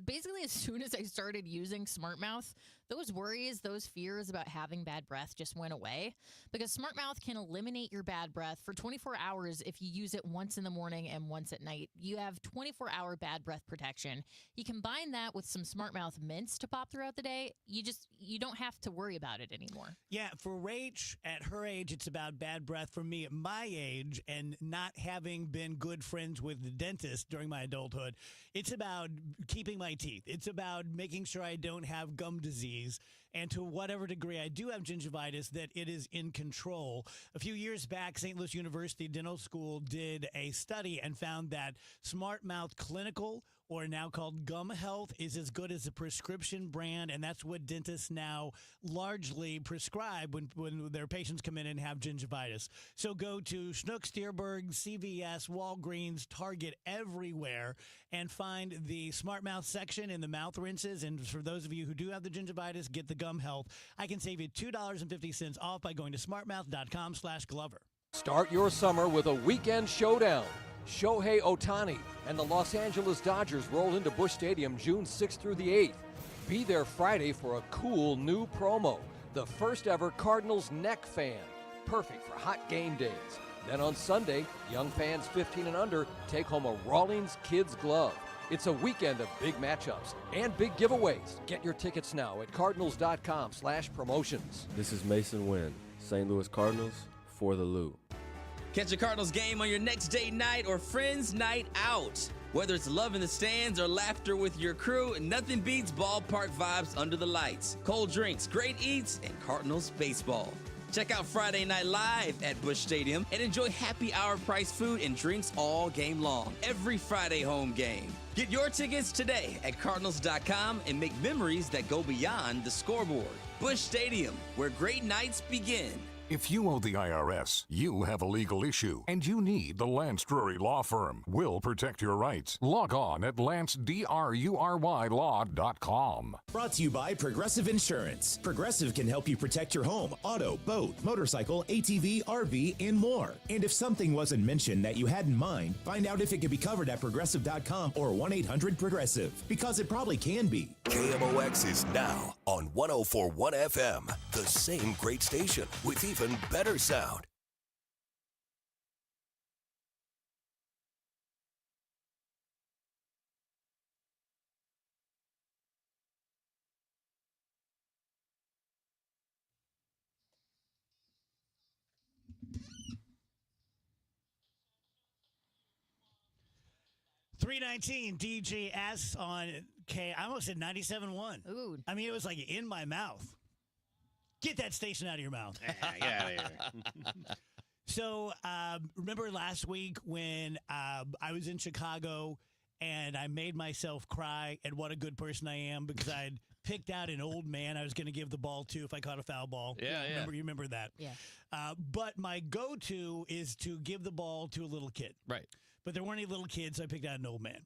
Basically, as soon as I started using SmartMouth, those worries, those fears about having bad breath just went away, because SmartMouth can eliminate your bad breath for 24 hours if you use it once in the morning and once at night. You have 24-hour bad breath protection. You combine that with some SmartMouth mints to pop throughout the day. You don't have to worry about it anymore. Yeah, for Rach, at her age, it's about bad breath. For me, at my age, and not having been good friends with the dentist during my adulthood, it's about keeping my teeth. It's about making sure I don't have gum disease. And to whatever degree I do have gingivitis, that it is in control. A few years back, St. Louis University Dental School did a study and found that SmartMouth Clinical, or now called Gum Health, is as good as a prescription brand, and that's what dentists now largely prescribe when their patients come in and have gingivitis. So go to Schnucks, Dearborg, CVS, Walgreens, Target, everywhere, and find the SmartMouth section in the mouth rinses. And for those of you who do have the gingivitis, get the Gum Health. I can save you $2.50 off by going to smartmouth.com/Glover. Start your summer with a weekend showdown. Shohei Ohtani and the Los Angeles Dodgers roll into Busch Stadium June 6th through the 8th. Be there Friday for a cool new promo, the first ever Cardinals neck fan, perfect for hot game days. Then on Sunday, young fans 15 and under take home a Rawlings Kids Glove. It's a weekend of big matchups and big giveaways. Get your tickets now at cardinals.com/promotions. This is Mason Wynn, St. Louis Cardinals, for the Lou. Catch a Cardinals game on your next date night or friends night out. Whether it's love in the stands or laughter with your crew, nothing beats ballpark vibes under the lights. Cold drinks, great eats, and Cardinals baseball. Check out Friday Night Live at Busch Stadium and enjoy happy hour price food and drinks all game long. Every Friday home game. Get your tickets today at Cardinals.com and make memories that go beyond the scoreboard. Busch Stadium, where great nights begin. If you owe the IRS, you have a legal issue, and you need the Lance Drury Law Firm. We'll protect your rights. Log on at LanceDruryLaw.com. Brought to you by Progressive Insurance. Progressive can help you protect your home, auto, boat, motorcycle, ATV, RV, and more. And if something wasn't mentioned that you had in mind, find out if it can be covered at Progressive.com or 1-800-PROGRESSIVE, because it probably can be. KMOX is now on 104.1 FM, the same great station with even better sound. .319 DGS on K. I almost said 97.1. Ooh. I mean, it was like in my mouth. Get that station out of your mouth. Get out of here. So, remember last week when I was in Chicago and I made myself cry at what a good person I am because I'd picked out an old man I was going to give the ball to if I caught a foul ball. Yeah. You remember that? Yeah. But my go-to is to give the ball to a little kid. Right. But there weren't any little kids, so I picked out an old man.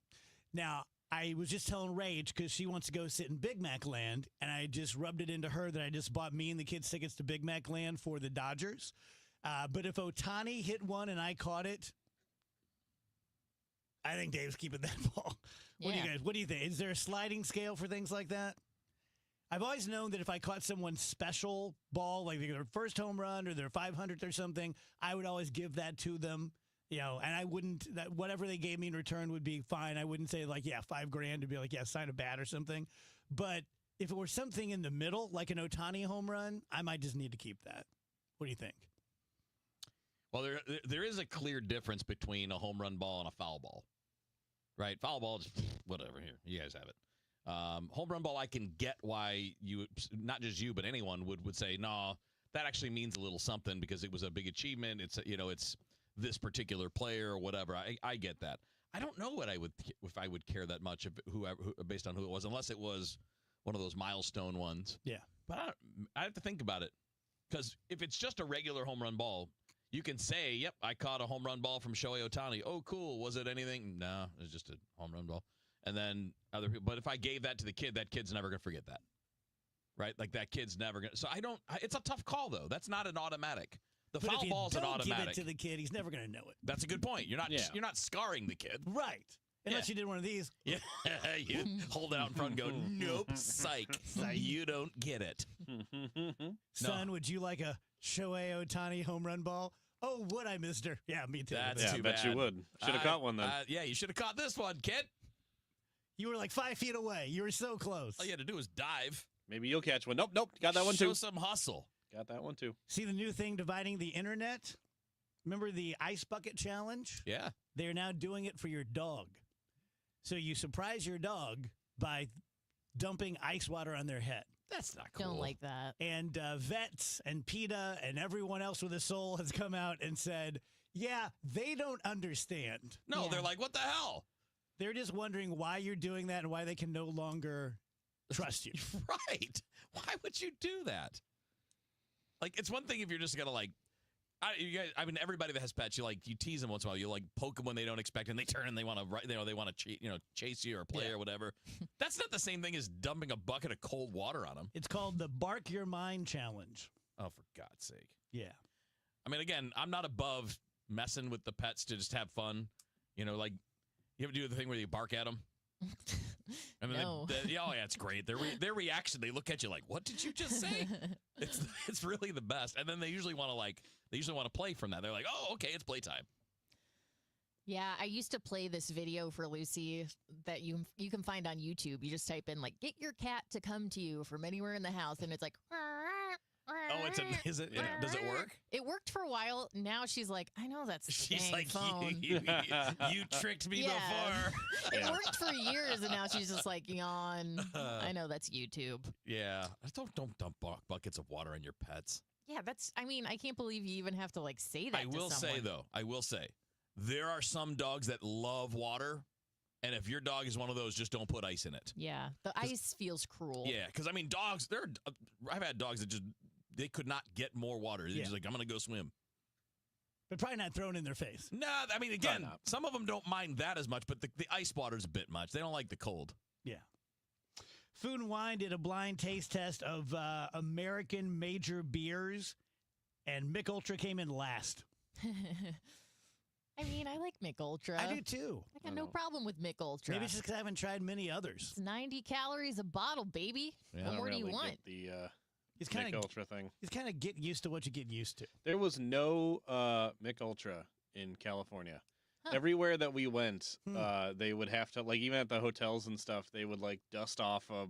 Now, I was just telling Rach because she wants to go sit in Big Mac Land, and I just rubbed it into her that I just bought me and the kids tickets to Big Mac Land for the Dodgers. But if Ohtani hit one and I caught it, I think Dave's keeping that ball. What do you think? Is there a sliding scale for things like that? I've always known that if I caught someone's special ball, like their first home run or their 500th or something, I would always give that to them. You know, and I wouldn't, whatever they gave me in return would be fine. I wouldn't say like, yeah, $5,000 to be like, yeah, sign a bat or something. But if it were something in the middle, like an Ohtani home run, I might just need to keep that. What do you think? Well, there is a clear difference between a home run ball and a foul ball, right? Foul ball, just whatever. Here, you guys have it. Home run ball, I can get why you, not just you, but anyone would say, no, that actually means a little something because it was a big achievement. It's it's this particular player or whatever. I get that. I don't know if I would care that much based on who it was, unless it was one of those milestone ones. Yeah, but I have to think about it because if it's just a regular home run ball. You can say, yep, I caught a home run ball from Shohei Ohtani. Oh, cool. Was it anything? No, it was just a home run ball. And then other people. But if I gave that to the kid, that kid's never going to forget that. Right? Like that kid's never going to. So it's a tough call, though. That's not an automatic. The foul ball's an automatic. Give it to the kid, he's never going to know it. That's a good point. You're not scarring the kid. Right. Unless you did one of these. Yeah. You hold it out in front and go, nope, psych. You don't get it. Son, would you like a Shohei Ohtani home run ball? Oh, would I, mister? Yeah, me too. That's too bad. I bet you would. Should have caught one then. Yeah, you should have caught this one, kid. You were like 5 feet away. You were so close. All you had to do was dive. Maybe you'll catch one. Nope. Got that one too. Show some hustle. Got that one too. See the new thing dividing the internet? Remember the ice bucket challenge? Yeah. They're now doing it for your dog. So you surprise your dog by dumping ice water on their head. That's not cool. Don't like that. And vets and PETA and everyone else with a soul has come out and said, yeah, they don't understand. No, they're like, what the hell? They're just wondering why you're doing that and why they can no longer trust you. Right. Why would you do that? Like, it's one thing if you're just going to everybody that has pets, you tease them once in a while. You poke them when they don't expect it, and they turn and they want to, chase you or play or whatever. That's not the same thing as dumping a bucket of cold water on them. It's called the Bark Your Mind Challenge. Oh, for God's sake. Yeah. I mean, again, I'm not above messing with the pets to just have fun. You ever do the thing where you bark at them? And then no. It's great. Their reaction, they look at you like, "What did you just say?" It's really the best. And then they usually want to play from that. They're like, "Oh, okay, it's playtime." Yeah, I used to play this video for Lucy that you can find on YouTube. You just type in "get your cat to come to you from anywhere in the house," and it's like. Oh, does it work? It worked for a while. Now she's like, I know that's the she's dang like, phone. You tricked me before. It worked for years, and now she's just like, yawn. I know that's YouTube. Yeah. Don't dump buckets of water on your pets. Yeah, I can't believe you even have to say that I will say, there are some dogs that love water. And if your dog is one of those, just don't put ice in it. Yeah, the ice feels cruel. Yeah, because, dogs, I've had dogs that they could not get more water. They're just like, I'm going to go swim. But probably not thrown in their face. No, again, some of them don't mind that as much, but the ice water's a bit much. They don't like the cold. Yeah. Food and Wine did a blind taste test of American major beers, and Mich Ultra came in last. I like Mich Ultra. I do too. I got no problem with Mich Ultra. Maybe it's just because I haven't tried many others. It's 90 calories a bottle, baby. Yeah, what more do you want? The Mich Ultra thing. It's kind of get used to what you get used to. There was no Mich Ultra in California. Huh. Everywhere that we went, they would have to, even at the hotels and stuff, they would dust off a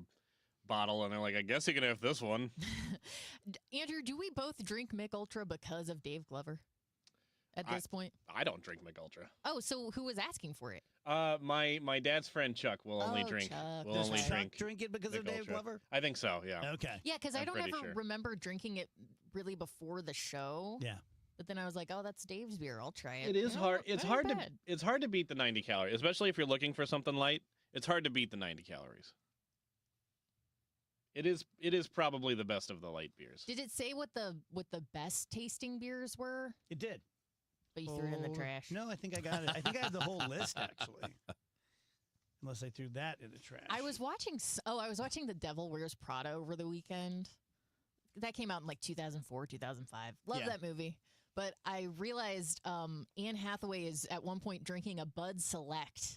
bottle, and they're like, I guess you can have this one. Andrew, do we both drink Mich Ultra because of Dave Glover? At this point, I don't drink Mich Ultra. Oh, so who was asking for it? My dad's friend Chuck will only drink. Does Chuck drink it because of Dave Glover? I think so. Yeah. Okay. Yeah, because I don't ever remember drinking it really before the show. Yeah. But then I was like, oh, that's Dave's beer. I'll try it. It is hard. It's hard to beat the 90 calories, especially if you're looking for something light. It's hard to beat the 90 calories. It is probably the best of the light beers. Did it say what the best tasting beers were? It did. But you threw it in the trash. No, I think I got it. I think I have the whole list, actually. Unless I threw that in the trash. I was watching The Devil Wears Prada over the weekend. That came out in 2004, 2005. Love that movie. But I realized Anne Hathaway is at one point drinking a Bud Select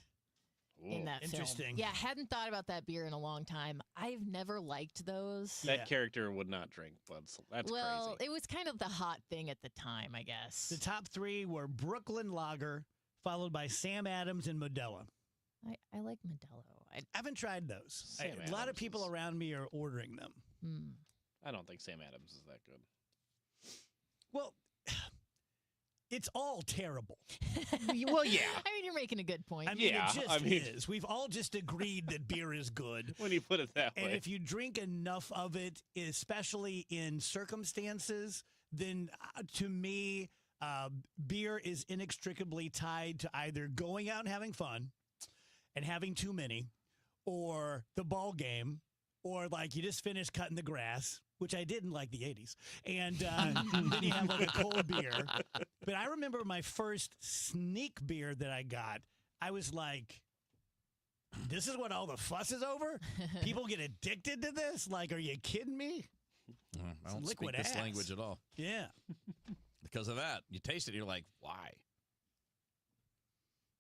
in that Interesting. film. Yeah, hadn't thought about that beer in a long time. I've never liked those. That character would not drink Bud Select. That's crazy. Well, it was kind of the hot thing at the time, I guess. The top three were Brooklyn Lager, followed by Sam Adams and Modelo. I like Modelo. I haven't tried those. A lot of people around me are ordering them. I don't think Sam Adams is that good. Well, It's all terrible. Well, yeah. I mean, you're making a good point. I mean, it just is. We've all just agreed that beer is good. When you put it that way. And if you drink enough of it, especially in circumstances, then to me, beer is inextricably tied to either going out and having fun and having too many, or the ball game, or like you just finished cutting the grass, which I did in like the 80s. And then you have like a cold beer. But I remember my first sneak beer that I got, I was like, this is what all the fuss is over? People get addicted to this? Like, are you kidding me? I don't speak this language at all. Yeah. Because of that. You taste it, and you're like, why?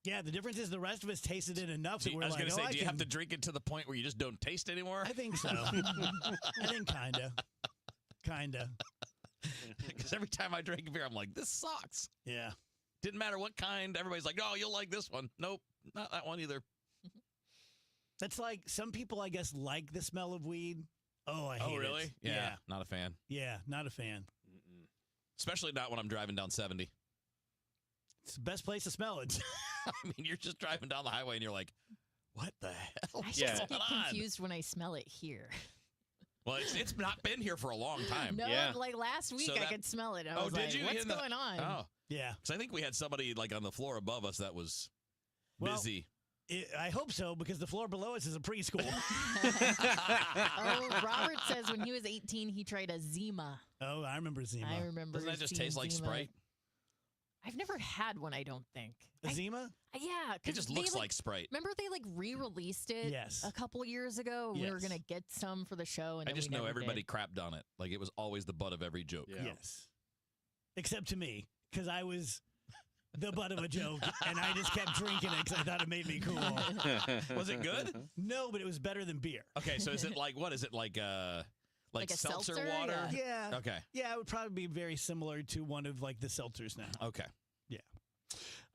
Yeah, the difference is the rest of us tasted it enough that we're I was like, going to say, do you can... have to drink it to the point where you just don't taste anymore? I think so. I think kinda. Because every time I drink beer, I'm like, this sucks. Yeah. Didn't matter what kind. Everybody's like, oh, you'll like this one. Nope, not that one either. That's like, some people, I guess, like the smell of weed. Oh, I hate it. Oh, really? Yeah, not a fan. Yeah, not a fan. Especially not when I'm driving down 70. It's the best place to smell it. I mean, you're just driving down the highway and you're like, what the hell I is just going get on? confused when I smell it here. Well, it's not been here for a long time. No, like last week I could smell it. I was did like, you? what's going on? Oh. Yeah. Because I think we had somebody like on the floor above us that was busy. I hope so, because the floor below us is a preschool. Oh, Robert says when he was 18, he tried a Zima. Oh, I remember Zima. I remember. Doesn't that just taste like Zima. Sprite? I've never had one, I don't think. Zima? Yeah. It just looks like Sprite. Remember they like re-released it a couple years ago? And we were Yes. going to get some for the show. And I then just we know never everybody did. crapped on it. Like it was always the butt of every joke. Yes. Except to me, because I was the butt of a joke, and I just kept drinking it because I thought it made me cool. Was it good? No, but it was better than beer. Okay, so is it like, what is it, like a seltzer water? Yeah. Okay. Yeah, it would probably be very similar to one of like the seltzers now. Okay. Yeah.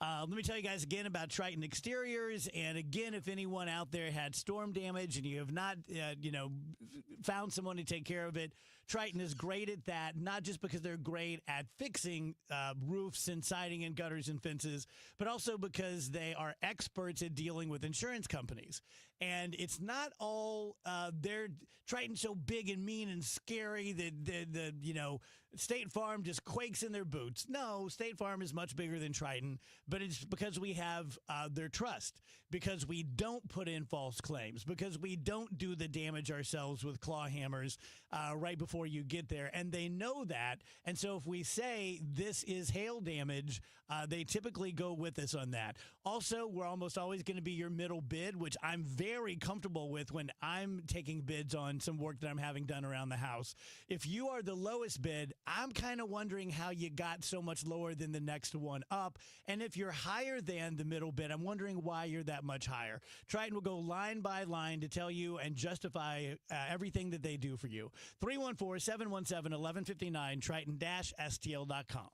Let me tell you guys again about Triton Exteriors. And again, if anyone out there had storm damage and you have not, found someone to take care of it, Triton is great at that, not just because they're great at fixing roofs and siding and gutters and fences, but also because they are experts at dealing with insurance companies. And it's not all they're Triton's so big and mean and scary that the State Farm just quakes in their boots. No, State Farm is much bigger than Triton, but it's because we have their trust, because we don't put in false claims, because we don't do the damage ourselves with claw hammers right before you get there. And they know that. And so if we say this is hail damage, they typically go with us on that. Also, we're almost always going to be your middle bid, which I'm very comfortable with when I'm taking bids on some work that I'm having done around the house. If you are the lowest bid, I'm kind of wondering how you got so much lower than the next one up. And if you're higher than the middle bid, I'm wondering why you're that much higher. Triton will go line by line to tell you and justify everything that they do for you. 314-717-1159, Triton-STL.com.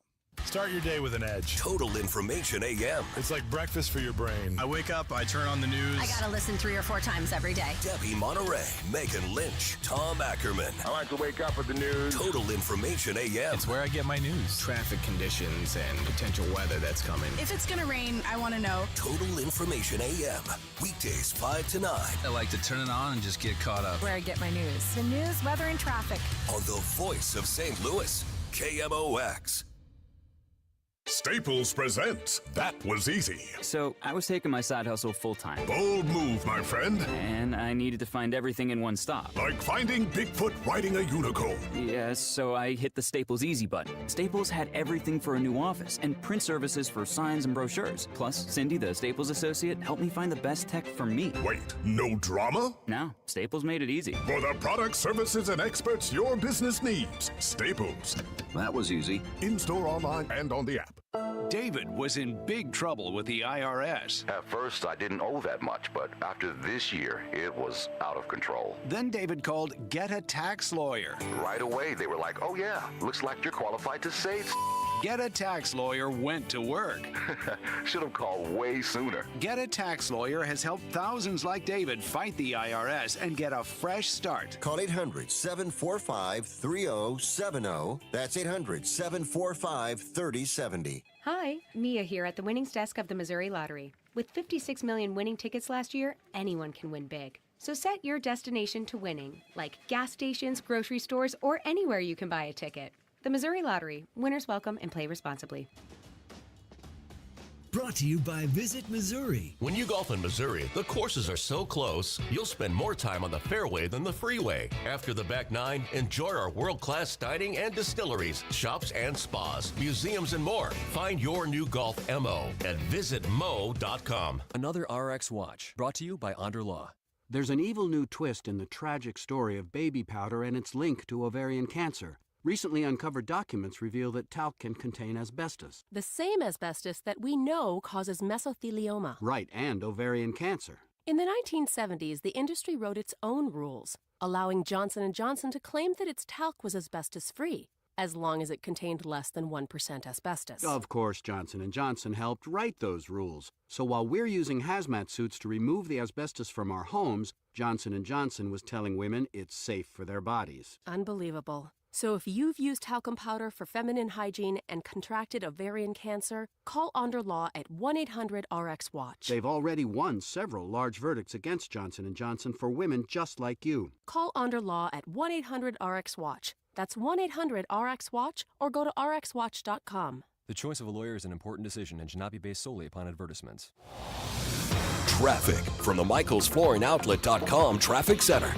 Start your day with an edge. Total Information AM. It's like breakfast for your brain. I wake up, I turn on the news. I gotta listen 3 or 4 times every day. Debbie Monterey, Megan Lynch, Tom Ackerman. I like to wake up with the news. Total Information AM. It's where I get my news. Traffic conditions and potential weather that's coming. If it's gonna rain, I want to know. Total Information AM. Weekdays 5 to 9. I like to turn it on and just get caught up. Where I get my news. The news, weather, and traffic. On the voice of St. Louis, KMOX. Staples presents That Was Easy. So, I was taking my side hustle full-time. Bold move, my friend. And I needed to find everything in one stop. Like finding Bigfoot riding a unicorn. Yes, so I hit the Staples Easy button. Staples had everything for a new office and print services for signs and brochures. Plus, Cindy, the Staples associate, helped me find the best tech for me. Wait, no drama? No, Staples made it easy. For the products, services, and experts your business needs. Staples. That was easy. In-store, online, and on the app. David was in big trouble with the IRS. At first, I didn't owe that much, but after this year, it was out of control. Then David called Get a Tax Lawyer. Right away, they were like, oh yeah, looks like you're qualified to save. Get a Tax Lawyer went to work. Should have called way sooner. Get a Tax Lawyer has helped thousands like David fight the IRS and get a fresh start. Call 800-745-3070. That's 800-745-3070. Hi, Mia here at the winnings desk of the Missouri Lottery. With 56 million winning tickets last year, anyone can win big. So set your destination to winning, like gas stations, grocery stores, or anywhere you can buy a ticket. The Missouri Lottery. Winners welcome and play responsibly. Brought to you by Visit Missouri. When you golf in Missouri, the courses are so close, you'll spend more time on the fairway than the freeway. After the back nine, enjoy our world-class dining and distilleries, shops and spas, museums, and more. Find your new golf MO at visitmo.com. Another RX Watch, brought to you by Onder Law. There's an evil new twist in the tragic story of baby powder and its link to ovarian cancer. Recently uncovered documents reveal that talc can contain asbestos. The same asbestos that we know causes mesothelioma. Right, and ovarian cancer. In the 1970s, the industry wrote its own rules, allowing Johnson & Johnson to claim that its talc was asbestos-free, as long as it contained less than 1% asbestos. Of course, Johnson & Johnson helped write those rules. So while we're using hazmat suits to remove the asbestos from our homes, Johnson & Johnson was telling women it's safe for their bodies. Unbelievable. So if you've used talcum powder for feminine hygiene and contracted ovarian cancer, call Onder Law at 1-800-RX-WATCH. They've already won several large verdicts against Johnson & Johnson for women just like you. Call Onder Law at 1-800-RX-WATCH. That's 1-800-RX-WATCH or go to rxwatch.com. The choice of a lawyer is an important decision and should not be based solely upon advertisements. Traffic from the MichaelsFlooringOutlet.com Traffic Center.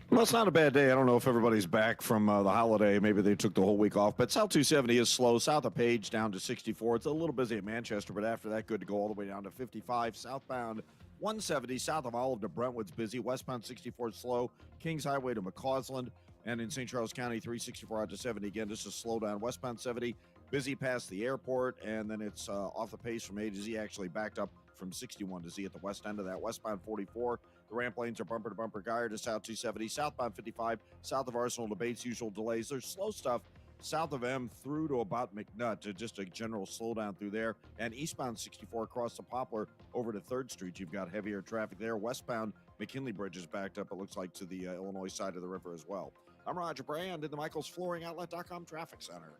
Well, it's not a bad day. I don't know if everybody's back from the holiday. Maybe they took the whole week off. But South 270 is slow. South of Page down to 64. It's a little busy at Manchester, but after that, good to go all the way down to 55. Southbound 170 south of Olive to Brentwood's busy. Westbound 64 is slow. Kings Highway to McCausland. And in St. Charles County, 364 out to 70. Again, just a slow down. Westbound 70, busy past the airport. And then it's off the pace from A to Z, actually backed up from 61 to Z at the west end of that. Westbound 44. The ramp lanes are bumper to bumper. Guyer to South 270. Southbound 55, south of Arsenal to Bates, usual delays. There's slow stuff south of M through to about McNutt, to just a general slowdown through there. And eastbound 64 across the Poplar over to 3rd Street. You've got heavier traffic there. Westbound McKinley Bridge is backed up, it looks like, to the Illinois side of the river as well. I'm Roger Brand in the MichaelsFlooringOutlet.com Traffic Center.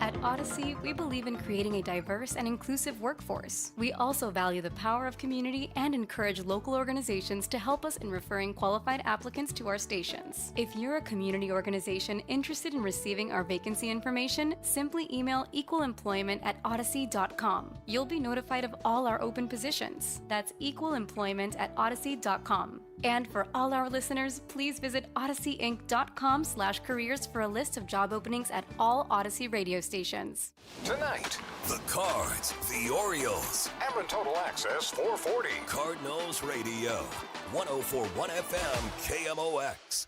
At Odyssey, we believe in creating a diverse and inclusive workforce. We also value the power of community and encourage local organizations to help us in referring qualified applicants to our stations. If you're a community organization interested in receiving our vacancy information, simply email equalemployment@odyssey.com. You'll be notified of all our open positions. That's equalemployment@odyssey.com. And for all our listeners, please visit odysseyinc.com/careers for a list of job openings at all Odyssey radio stations. Tonight, the Cards, the Orioles, Ameren Total Access 440. Cardinals Radio, 104.1 FM, KMOX.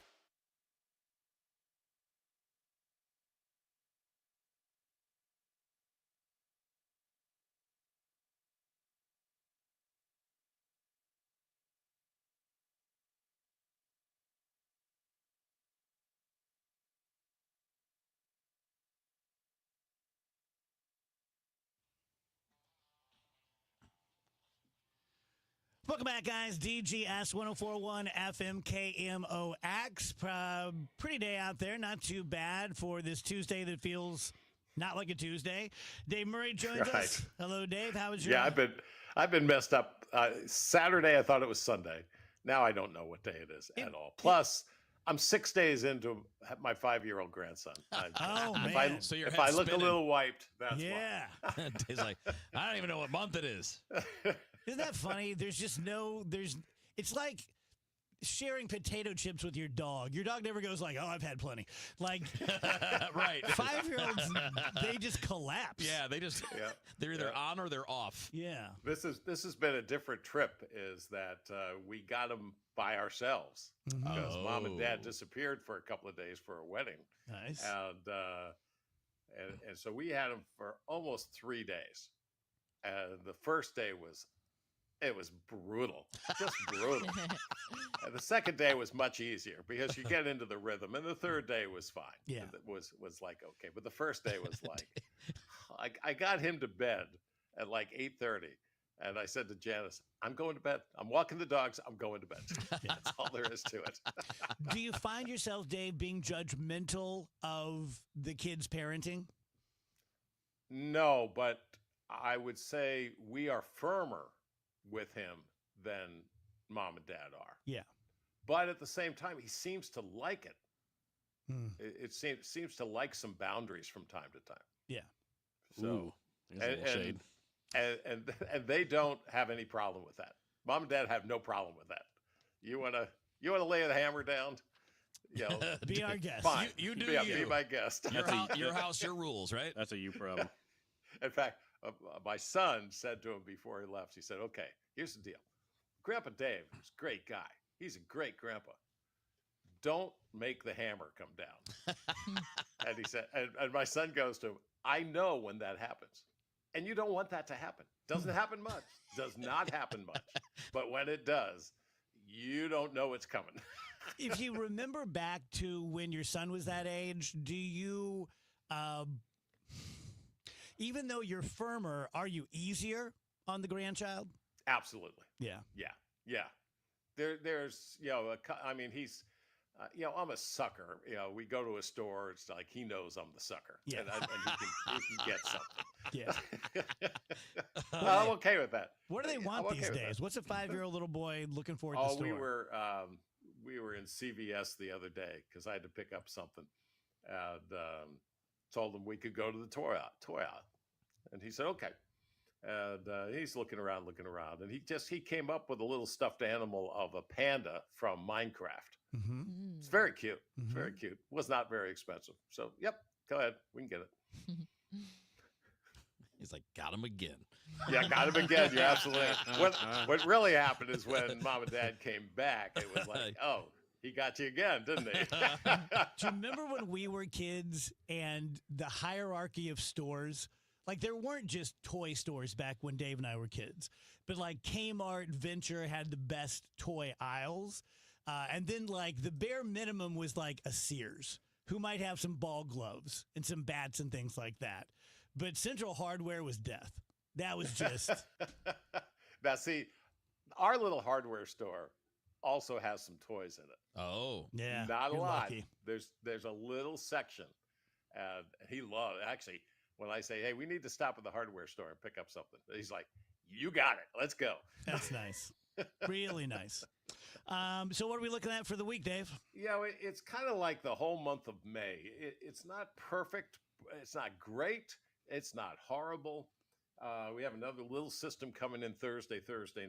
Welcome back, guys. DGS 1041 FM KMOX. Pretty day out there. Not too bad for this Tuesday that feels not like a Tuesday. Dave Murray joins us. Hello, Dave. How was your? Yeah, I've been messed up. Saturday, I thought it was Sunday. Now I don't know what day it is at all. Plus, I'm 6 days into my 5-year-old grandson. Man. So your if head's I look spinning. a little wiped, that's Yeah. Dave's like, I don't even know what month it is. Isn't that funny? It's like sharing potato chips with your dog. Your dog never goes like, oh, I've had plenty. Like, right. 5-year-olds, they just collapse. Yeah, they're either on or they're off. Yeah. This has been a different trip, is that we got them by ourselves because mom and dad disappeared for a couple of days for a wedding. Nice. And so we had them for almost 3 days. And the first day was It was brutal, just brutal. And the second day was much easier because you get into the rhythm, and the third day was fine. Yeah, it was like okay, but the first day was like, I got him to bed at like 8:30, and I said to Janice, "I'm going to bed. I'm walking the dogs. I'm going to bed." That's all there is to it. Do you find yourself, Dave, being judgmental of the kids' parenting? No, but I would say we are firmer with him than mom and dad are. Yeah. But at the same time, he seems to like it. It seems to like some boundaries from time to time. Yeah. So, Ooh, there's a little shade. And they don't have any problem with that. Mom and dad have no problem with that. You wanna lay the hammer down? You know, be our guest. Fine. You do be you. my guest. Your house, your rules, right? That's a you problem. In fact, my son said to him before he left, he said, "Okay, here's the deal. Grandpa Dave is a great guy. He's a great grandpa. Don't make the hammer come down." And he said, and my son goes to him, "I know when that happens. And you don't want that to happen. Doesn't happen much. Does not happen much. But when it does, you don't know it's coming." If you remember back to when your son was that age, do you, even though you're firmer, are you easier on the grandchild? Absolutely. Yeah. Yeah. There's, I mean, he's, I'm a sucker. We go to a store. It's like he knows I'm the sucker. Yeah. And he can get something. Yeah. I'm okay with that. What do they want I'm okay these with days? that. What's a 5-year-old little boy looking for at the store? We were in CVS the other day because I had to pick up something, and told him we could go to the toy aisle, and he said okay. And he's looking around, and he came up with a little stuffed animal of a panda from Minecraft. Mm-hmm. It's very cute. Mm-hmm. It's very cute. Was not very expensive. So, yep, go ahead. We can get it. He's like, got him again. Yeah, got him again. You're absolutely right. What really happened is when mom and dad came back, it was like, oh, he got you again, didn't he? Do you remember when we were kids and the hierarchy of stores? Like, there weren't just toy stores back when Dave and I were kids, but like Kmart, Venture had the best toy aisles. And then like the bare minimum was like a Sears, who might have some ball gloves and some bats and things like that. But Central Hardware was death. That was just. Now, see, our little hardware store also has some toys in it. Oh, yeah. Not a you're lot. lucky. There's a little section. And he loved actually, when I say, hey, we need to stop at the hardware store and pick up something, he's like, you got it. Let's go. That's nice. Really nice. So what are we looking at for the week, Dave? It's kind of like the whole month of May. It's not perfect. It's not great. It's not horrible. We have another little system coming in Thursday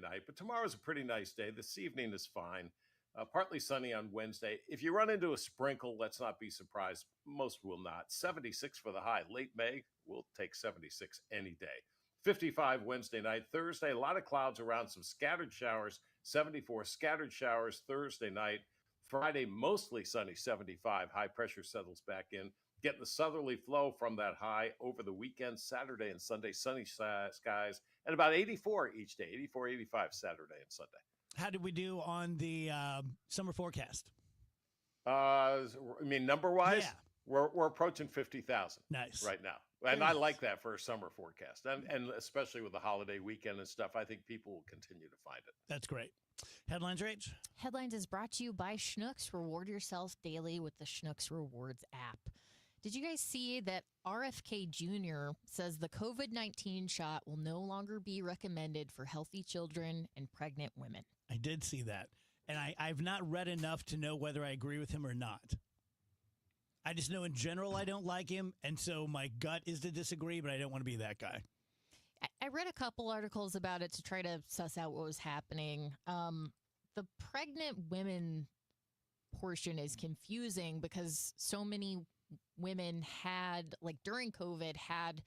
night, but tomorrow's a pretty nice day. This evening is fine. Partly sunny on Wednesday. If you run into a sprinkle, let's not be surprised. Most will not. 76 for the high. Late May, we'll take 76 any day. 55 Wednesday night. Thursday, a lot of clouds around, some scattered showers. 74 scattered showers Thursday night. Friday, mostly sunny, 75. High pressure settles back in. Getting the southerly flow from that high over the weekend. Saturday and Sunday, sunny skies. And about 84 each day. 84, 85 Saturday and Sunday. How did we do on the summer forecast? I mean, number-wise? Yeah. We're approaching 50,000 Nice. right now. And I like that for a summer forecast. And especially with the holiday weekend and stuff, I think people will continue to find it. That's great. Headlines, Rach? Headlines is brought to you by Schnucks. Reward yourself daily with the Schnucks Rewards app. Did you guys see that RFK Jr. says the COVID-19 shot will no longer be recommended for healthy children and pregnant women? I did see that. And I've not read enough to know whether I agree with him or not. I just know in general I don't like him, and so my gut is to disagree, but I don't want to be that guy. I read a couple articles about it to try to suss out what was happening. The pregnant women portion is confusing because so many women had, like during COVID, had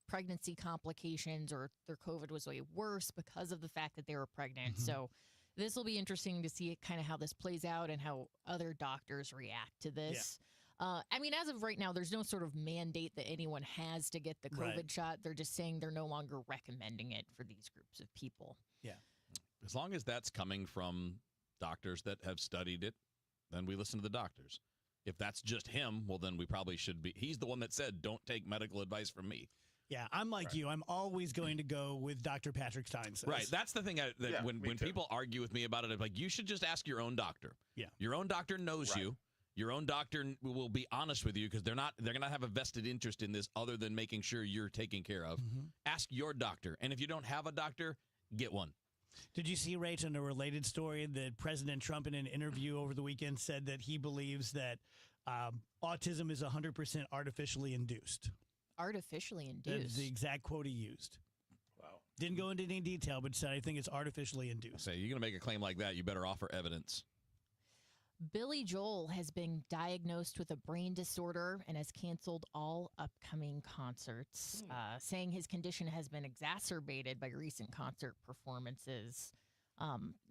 pregnancy complications or their COVID was way worse because of the fact that they were pregnant. Mm-hmm. So this will be interesting to see kind of how this plays out and how other doctors react to this. Yeah. I mean, as of right now, there's no sort of mandate that anyone has to get the COVID shot. They're just saying they're no longer recommending it for these groups of people. Yeah. As long as that's coming from doctors that have studied it, then we listen to the doctors. If that's just him, well, then we probably should be. He's the one that said, don't take medical advice from me. Yeah, I'm like you. I'm always going to go with Dr. Patrick Stein says. Right. That's the thing when people argue with me about it, I'm like, you should just ask your own doctor. Yeah. Your own doctor knows you. Your own doctor will be honest with you because they're going to have a vested interest in this other than making sure you're taken care of. Ask your doctor. And if you don't have a doctor, get one. Did you see, Rach, in a related story that President Trump in an interview over the weekend said that he believes that autism is 100% artificially induced? Artificially That's induced. the exact quote he used. Wow. Didn't go into any detail, but said, I think it's artificially induced. Say, you're going to make a claim like that, you better offer evidence. Billy Joel has been diagnosed with a brain disorder and has canceled all upcoming concerts, saying his condition has been exacerbated by recent concert performances.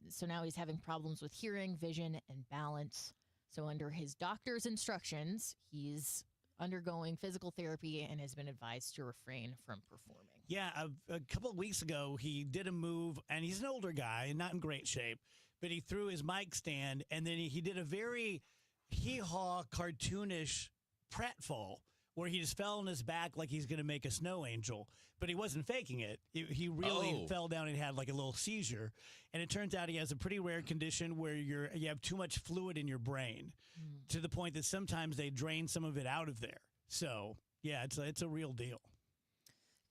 So now he's having problems with hearing, vision, and balance. So under his doctor's instructions, he's undergoing physical therapy and has been advised to refrain from performing. Yeah, a couple of weeks ago, he did a move, and he's an older guy and not in great shape, but he threw his mic stand, and then he did a very hee-haw, cartoonish pratfall where he just fell on his back like he's going to make a snow angel, but he wasn't faking it. He really fell down and had like a little seizure, and it turns out he has a pretty rare condition where you have too much fluid in your brain to the point that sometimes they drain some of it out of there. So, yeah, it's a real deal.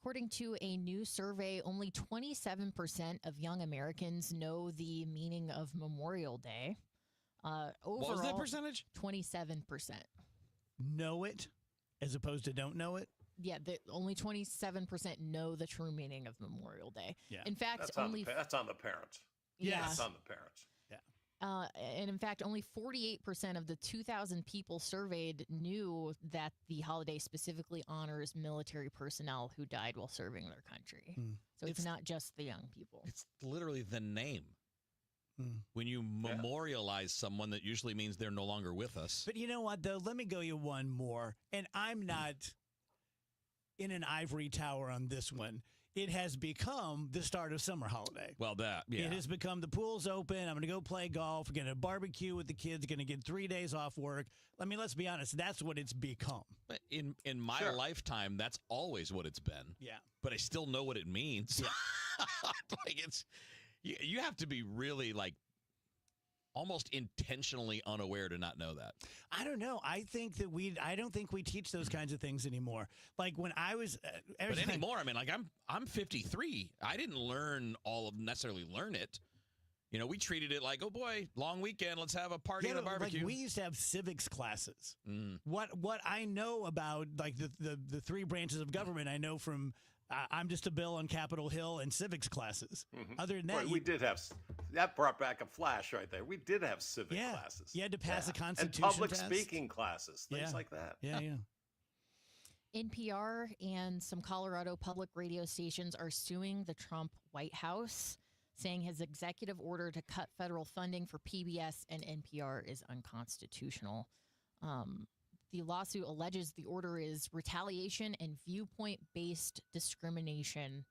According to a new survey, only 27% of young Americans know the meaning of Memorial Day. Overall, what was that percentage? 27%. Know it as opposed to don't know it? Yeah, only 27% know the true meaning of Memorial Day. Yeah. In fact, That's only on the parents. Yeah. That's on the parents. and in fact, only 48% of the 2,000 people surveyed knew that the holiday specifically honors military personnel who died while serving their country. So it's not just the young people. It's literally the name. When you memorialize someone, that usually means they're no longer with us. But you know what, though? Let me go you one more. And I'm not in an ivory tower on this one. It has become the start of summer holiday. Well, It has become the pool's open. I'm going to go play golf. We're going to barbecue with the kids. Going to get 3 days off work. I mean, let's be honest. That's what it's become. But in my lifetime, that's always what it's been. Yeah. But I still know what it means. Yeah. Like you have to be really like almost intentionally unaware to not know that. I don't know. I don't think we teach those kinds of things anymore. Like when I was, but anymore, I mean, like I'm 53. I didn't necessarily learn it. You know, we treated it like, oh boy, long weekend. Let's have a party and a barbecue. Like we used to have civics classes. What I know about like the three branches of government, I know from. I'm just a bill on Capitol Hill and civics classes. Other than that, we did have that brought back a flash right there. We did have civic classes. You had to pass a Constitution and public test. speaking classes, things like that. Yeah. NPR and some Colorado public radio stations are suing the Trump White House, saying his executive order to cut federal funding for PBS and NPR is unconstitutional. The lawsuit alleges the order is retaliation and viewpoint-based discrimination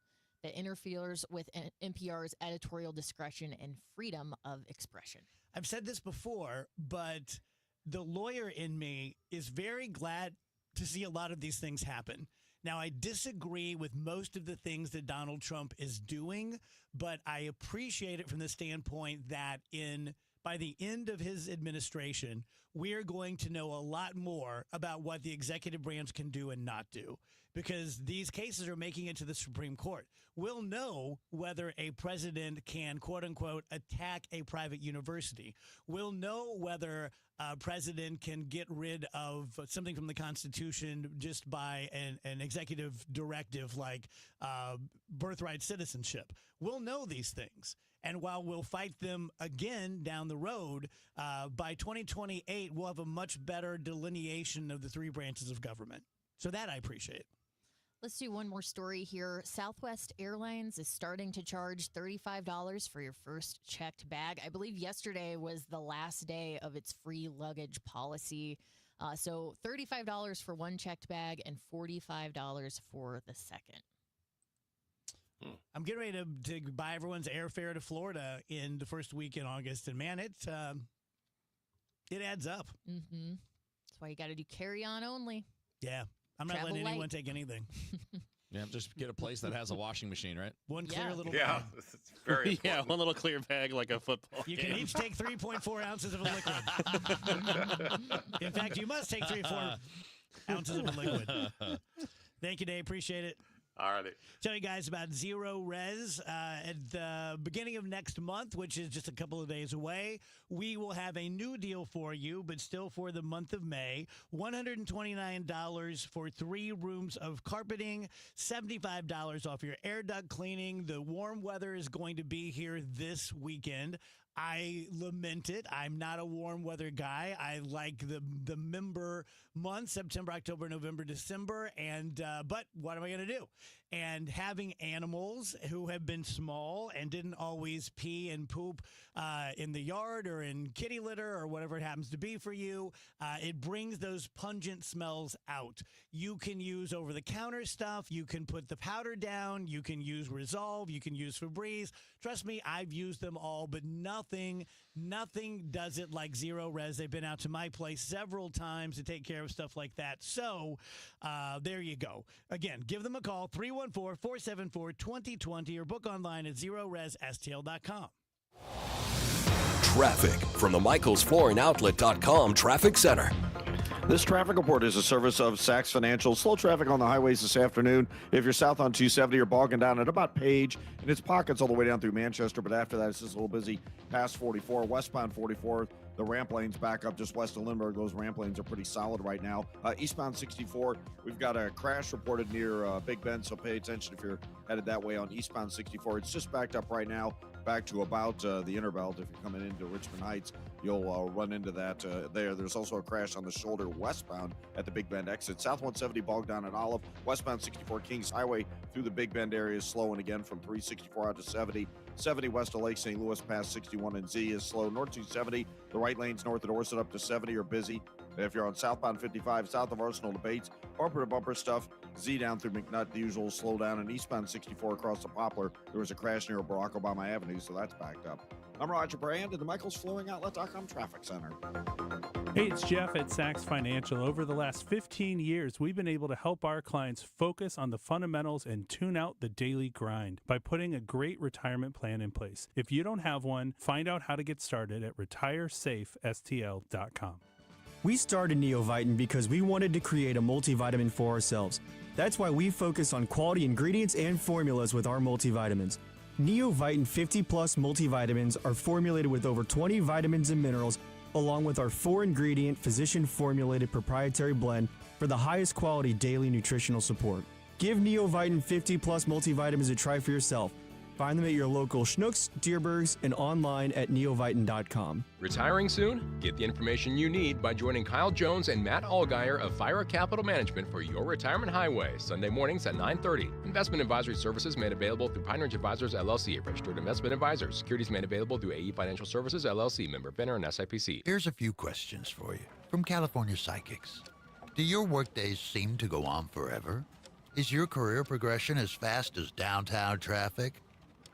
that interferes with NPR's editorial discretion and freedom of expression. I've said this before, but the lawyer in me is very glad to see a lot of these things happen. Now, I disagree with most of the things that Donald Trump is doing, but I appreciate it from the standpoint that by the end of his administration, we're going to know a lot more about what the executive branch can do and not do, because these cases are making it to the Supreme Court. We'll know whether a president can, quote unquote, attack a private university. We'll know whether a president can get rid of something from the Constitution just by an executive directive like birthright citizenship. We'll know these things. And while we'll fight them again down the road, by 2028, we'll have a much better delineation of the three branches of government. So that I appreciate. Let's do one more story here. Southwest Airlines is starting to charge $35 for your first checked bag. I believe yesterday was the last day of its free luggage policy. So $35 for one checked bag and $45 for the second. I'm getting ready to buy everyone's airfare to Florida in the first week in August, and man, it adds up. Mm-hmm. That's why you got to do carry-on only. Yeah, I'm not Travel letting anyone light. take anything. Yeah, just get a place that has a washing machine, right? One clear little Yeah, bag. it's very important. Yeah, one little clear bag like a football You game. can each take 3.4 ounces of a liquid. In fact, you must take 3 or 4 ounces of a liquid. Thank you, Dave. Appreciate it. All righty. Tell you guys about Zero Res at the beginning of next month, which is just a couple of days away. We will have a new deal for you, but still for the month of May. $129 for 3 rooms of carpeting, $75 off your air duct cleaning. The warm weather is going to be here this weekend. I lament it. I'm not a warm weather guy. I like the member months, September, October, November, December. And but what am I going to do? And having animals who have been small and didn't always pee and poop in the yard or in kitty litter or whatever it happens to be for you, it brings those pungent smells out. You can use over-the-counter stuff. You can put the powder down. You can use Resolve. You can use Febreze. Trust me, I've used them all, but nothing does it like Zero Res. They've been out to my place several times to take care of stuff like that. So there you go. Again, give them a call, 314-474-2020, or book online at ZeroResSTL.com. Traffic from the MichaelsFlooringOutlet.com Traffic Center. This traffic report is a service of Saks Financial. Slow traffic on the highways this afternoon. If you're south on 270, you're bogging down at about Page, and it's pockets all the way down through Manchester, but after that, it's just a little busy past 44. Westbound 44, the ramp lanes back up just west of Lindbergh. Those ramp lanes are pretty solid right now. Eastbound 64, we've got a crash reported near Big Bend, so pay attention if you're headed that way on eastbound 64. It's just backed up right now, back to about the inner belt. If you're coming into Richmond Heights, you'll run into that there. There's also a crash on the shoulder westbound at the Big Bend exit. South 170 bogged down at Olive. Westbound 64 Kings Highway through the Big Bend area is slowing again from 364 out to 70. 70 west of Lake St. Louis past 61 and Z is slow. North 270, the right lanes north of Dorset up to 70 are busy. If you're on southbound 55, south of Arsenal to Bates, bumper-to-bumper stuff, Z down through McNutt, the usual slowdown, and eastbound 64 across the Poplar. There was a crash near Barack Obama Avenue, so that's backed up. I'm Roger Brand at the MichaelsFlooringOutlet.com Traffic Center. Hey, it's Jeff at Saks Financial. Over the last 15 years, we've been able to help our clients focus on the fundamentals and tune out the daily grind by putting a great retirement plan in place. If you don't have one, find out how to get started at retiresafestl.com. We started Neovitin because we wanted to create a multivitamin for ourselves. That's why we focus on quality ingredients and formulas with our multivitamins. Neovitin 50 Plus multivitamins are formulated with over 20 vitamins and minerals, along with our 4-ingredient physician-formulated proprietary blend for the highest quality daily nutritional support. Give Neovitin 50 Plus multivitamins a try for yourself. Find them at your local Schnucks, Deerbergs, and online at neovitin.com. Retiring soon? Get the information you need by joining Kyle Jones and Matt Allgeier of Fira Capital Management for Your Retirement Highway, Sunday mornings at 9:30. Investment advisory services made available through Pine Ridge Advisors, LLC, a registered investment advisor. Securities made available through AE Financial Services, LLC, member FINRA and SIPC. Here's a few questions for you from California Psychics. Do your workdays seem to go on forever? Is your career progression as fast as downtown traffic?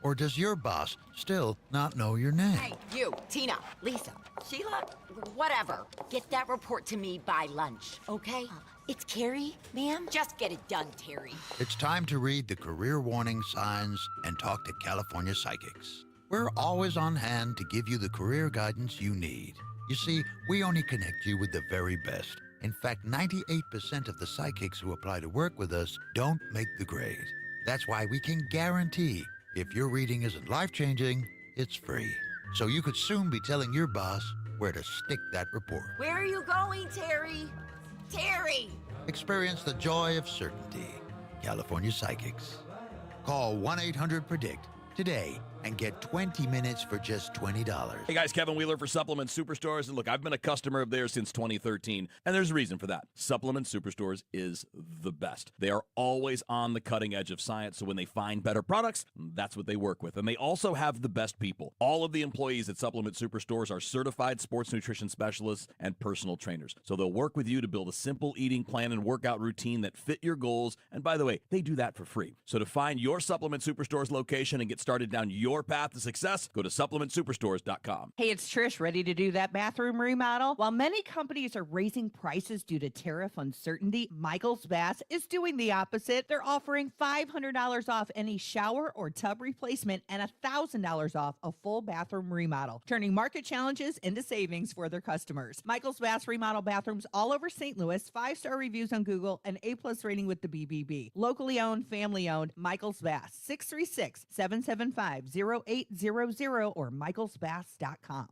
Or does your boss still not know your name? Hey, you, Tina, Lisa, Sheila, whatever. Get that report to me by lunch, okay? It's Carrie, ma'am. Just get it done, Terry. It's time to read the career warning signs and talk to California Psychics. We're always on hand to give you the career guidance you need. You see, we only connect you with the very best. In fact, 98% of the psychics who apply to work with us don't make the grade. That's why we can guarantee if your reading isn't life-changing, it's free. So you could soon be telling your boss where to stick that report. Where are you going, Terry? Terry! Experience the joy of certainty. California Psychics. Call 1-800-PREDICT today and get 20 minutes for just $20. Hey guys, Kevin Wheeler for Supplement Superstores. And look, I've been a customer of theirs since 2013, and there's a reason for that. Supplement Superstores is the best. They are always on the cutting edge of science, so when they find better products, that's what they work with. And they also have the best people. All of the employees at Supplement Superstores are certified sports nutrition specialists and personal trainers. So they'll work with you to build a simple eating plan and workout routine that fit your goals. And by the way, they do that for free. So to find your Supplement Superstores location and get started down your path to success, go to supplementsuperstores.com. Hey, it's Trish, ready to do that bathroom remodel? While many companies are raising prices due to tariff uncertainty, Michael's Bass is doing the opposite. They're offering $500 off any shower or tub replacement and $1,000 off a full bathroom remodel, turning market challenges into savings for their customers. Michael's Bass remodel bathrooms all over St. Louis, 5-star reviews on Google, and A+ rating with the BBB. Locally owned, family owned, Michael's Bass, 636-775-0800 or michaelsbass.com.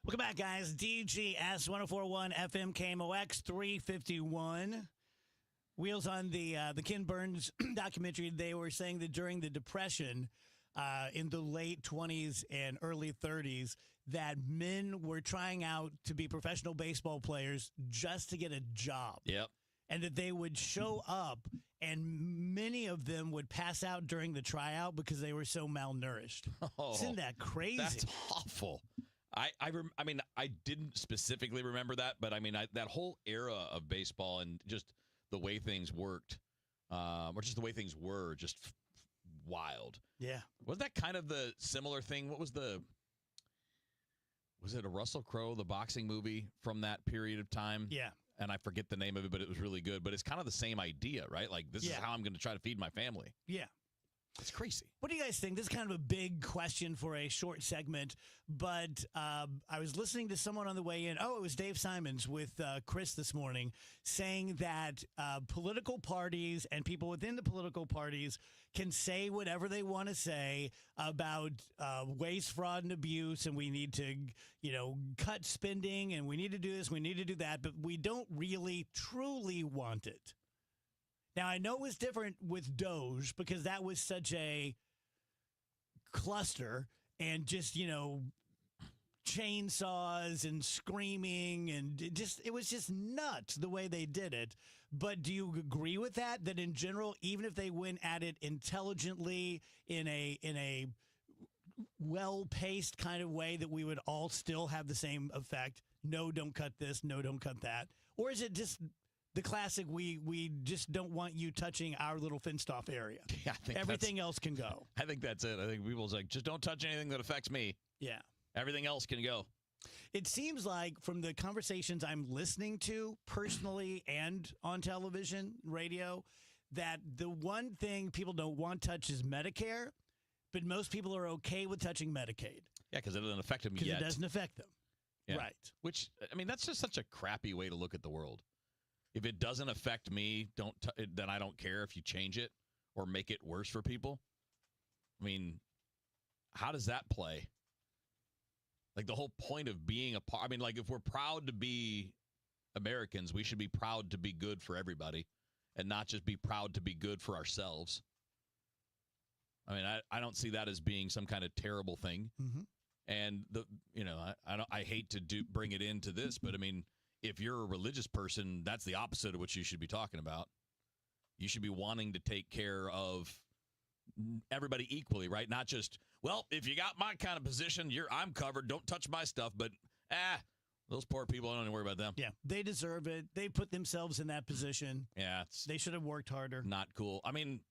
Welcome back, guys. DGS 1041 FM KMOX 351. Wheels on the Ken Burns documentary. They were saying that during the Depression, in the late 20s and early 30s, that men were trying out to be professional baseball players just to get a job. Yep. And that they would show up, and many of them would pass out during the tryout because they were so malnourished. Oh, Isn't that crazy? That's awful. I mean, I didn't specifically remember that, but I mean, that whole era of baseball and just the way things worked, or just the way things were, just wild. Yeah. Was that kind of the similar thing? Was it a Russell Crowe, the boxing movie from that period of time? Yeah. And I forget the name of it, but it was really good. But it's kind of the same idea, right? Like, this is how I'm going to try to feed my family. Yeah. It's crazy. What do you guys think? This is kind of a big question for a short segment, but I was listening to someone on the way in. Oh, it was Dave Simons with Chris this morning saying that political parties and people within the political parties can say whatever they want to say about waste, fraud, and abuse, and we need to, cut spending, and we need to do this, we need to do that, but we don't really truly want it. Now, I know it was different with Doge because that was such a cluster and just, chainsaws and screaming and it was just nuts the way they did it. But do you agree with that? That in general, even if they went at it intelligently in a well-paced kind of way, that we would all still have the same effect? No, don't cut this. No, don't cut that. Or is it just the classic, we just don't want you touching our little fenced-off area? Yeah, I think everything else can go. I think that's it. I think people's like, just don't touch anything that affects me. Yeah. Everything else can go. It seems like from the conversations I'm listening to personally and on television, radio, that the one thing people don't want touched is Medicare, but most people are okay with touching Medicaid. Yeah, because it doesn't affect them yet. Because it doesn't affect them. Yeah. Right. Which, I mean, that's just such a crappy way to look at the world. If it doesn't affect me, then I don't care if you change it or make it worse for people. I mean, how does that play? Like, the whole point of being a part, I mean, like, if we're proud to be Americans, we should be proud to be good for everybody and not just be proud to be good for ourselves. I mean, I don't see that as being some kind of terrible thing. Mm-hmm. And I hate to bring it into this, but I mean, if you're a religious person, that's the opposite of what you should be talking about. You should be wanting to take care of everybody equally, right? Not just, well, if you got my kind of position, I'm covered. Don't touch my stuff. But those poor people, I don't even worry about them. Yeah, they deserve it. They put themselves in that position. Yeah, they should have worked harder. Not cool. I mean,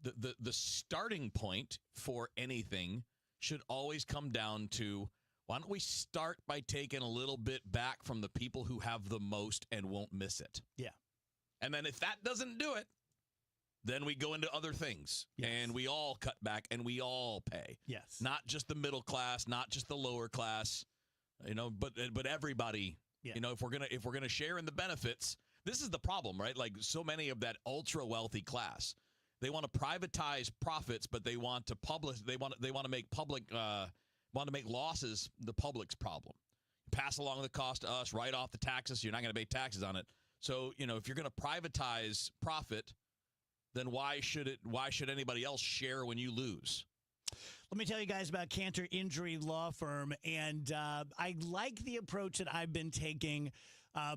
the starting point for anything should always come down to, why don't we start by taking a little bit back from the people who have the most and won't miss it? Yeah. And then if that doesn't do it, Then we go into other things, and we all cut back, and we all pay. Yes. Not just the middle class, not just the lower class, but everybody. Yeah. If we're gonna share in the benefits, this is the problem, right? Like so many of that ultra wealthy class, they want to privatize profits, but they want to publish. They want to make public want to make losses the public's problem. Pass along the cost to us, write off the taxes. You're not going to pay taxes on it. So if you're going to privatize profit, then why should anybody else share when you lose? Let me tell you guys about Cantor Injury Law Firm, and I like the approach that I've been taking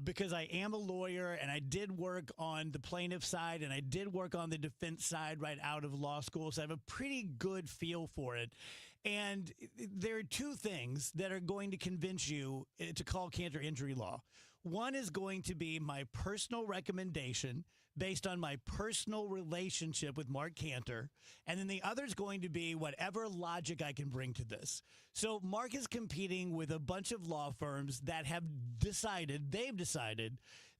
because I am a lawyer, and I did work on the plaintiff side, and I did work on the defense side right out of law school, so I have a pretty good feel for it. And there are two things that are going to convince you to call Cantor Injury Law. One is going to be my personal recommendation based on my personal relationship with Mark Cantor. And then the other is going to be whatever logic I can bring to this. So Mark is competing with a bunch of law firms that have decided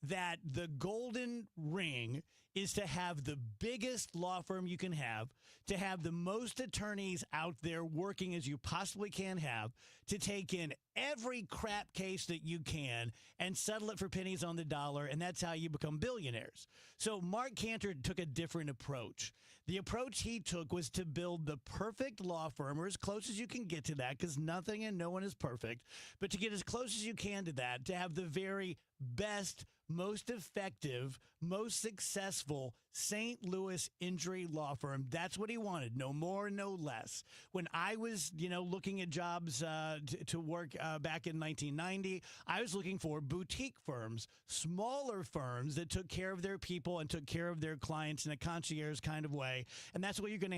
that the golden ring is to have the biggest law firm you can have, to have the most attorneys out there working as you possibly can have, to take in every crap case that you can and settle it for pennies on the dollar, and that's how you become billionaires. So Mark Cantor took a different approach. The approach he took was to build the perfect law firm, or as close as you can get to that, because nothing and no one is perfect, but to get as close as you can to that, to have the very best, most effective, most successful St. Louis injury law firm. That's what he wanted. No more, no less. When I was, looking at jobs to work back in 1990, I was looking for boutique firms, smaller firms that took care of their people and took care of their clients in a concierge kind of way. And that's what you're going to have.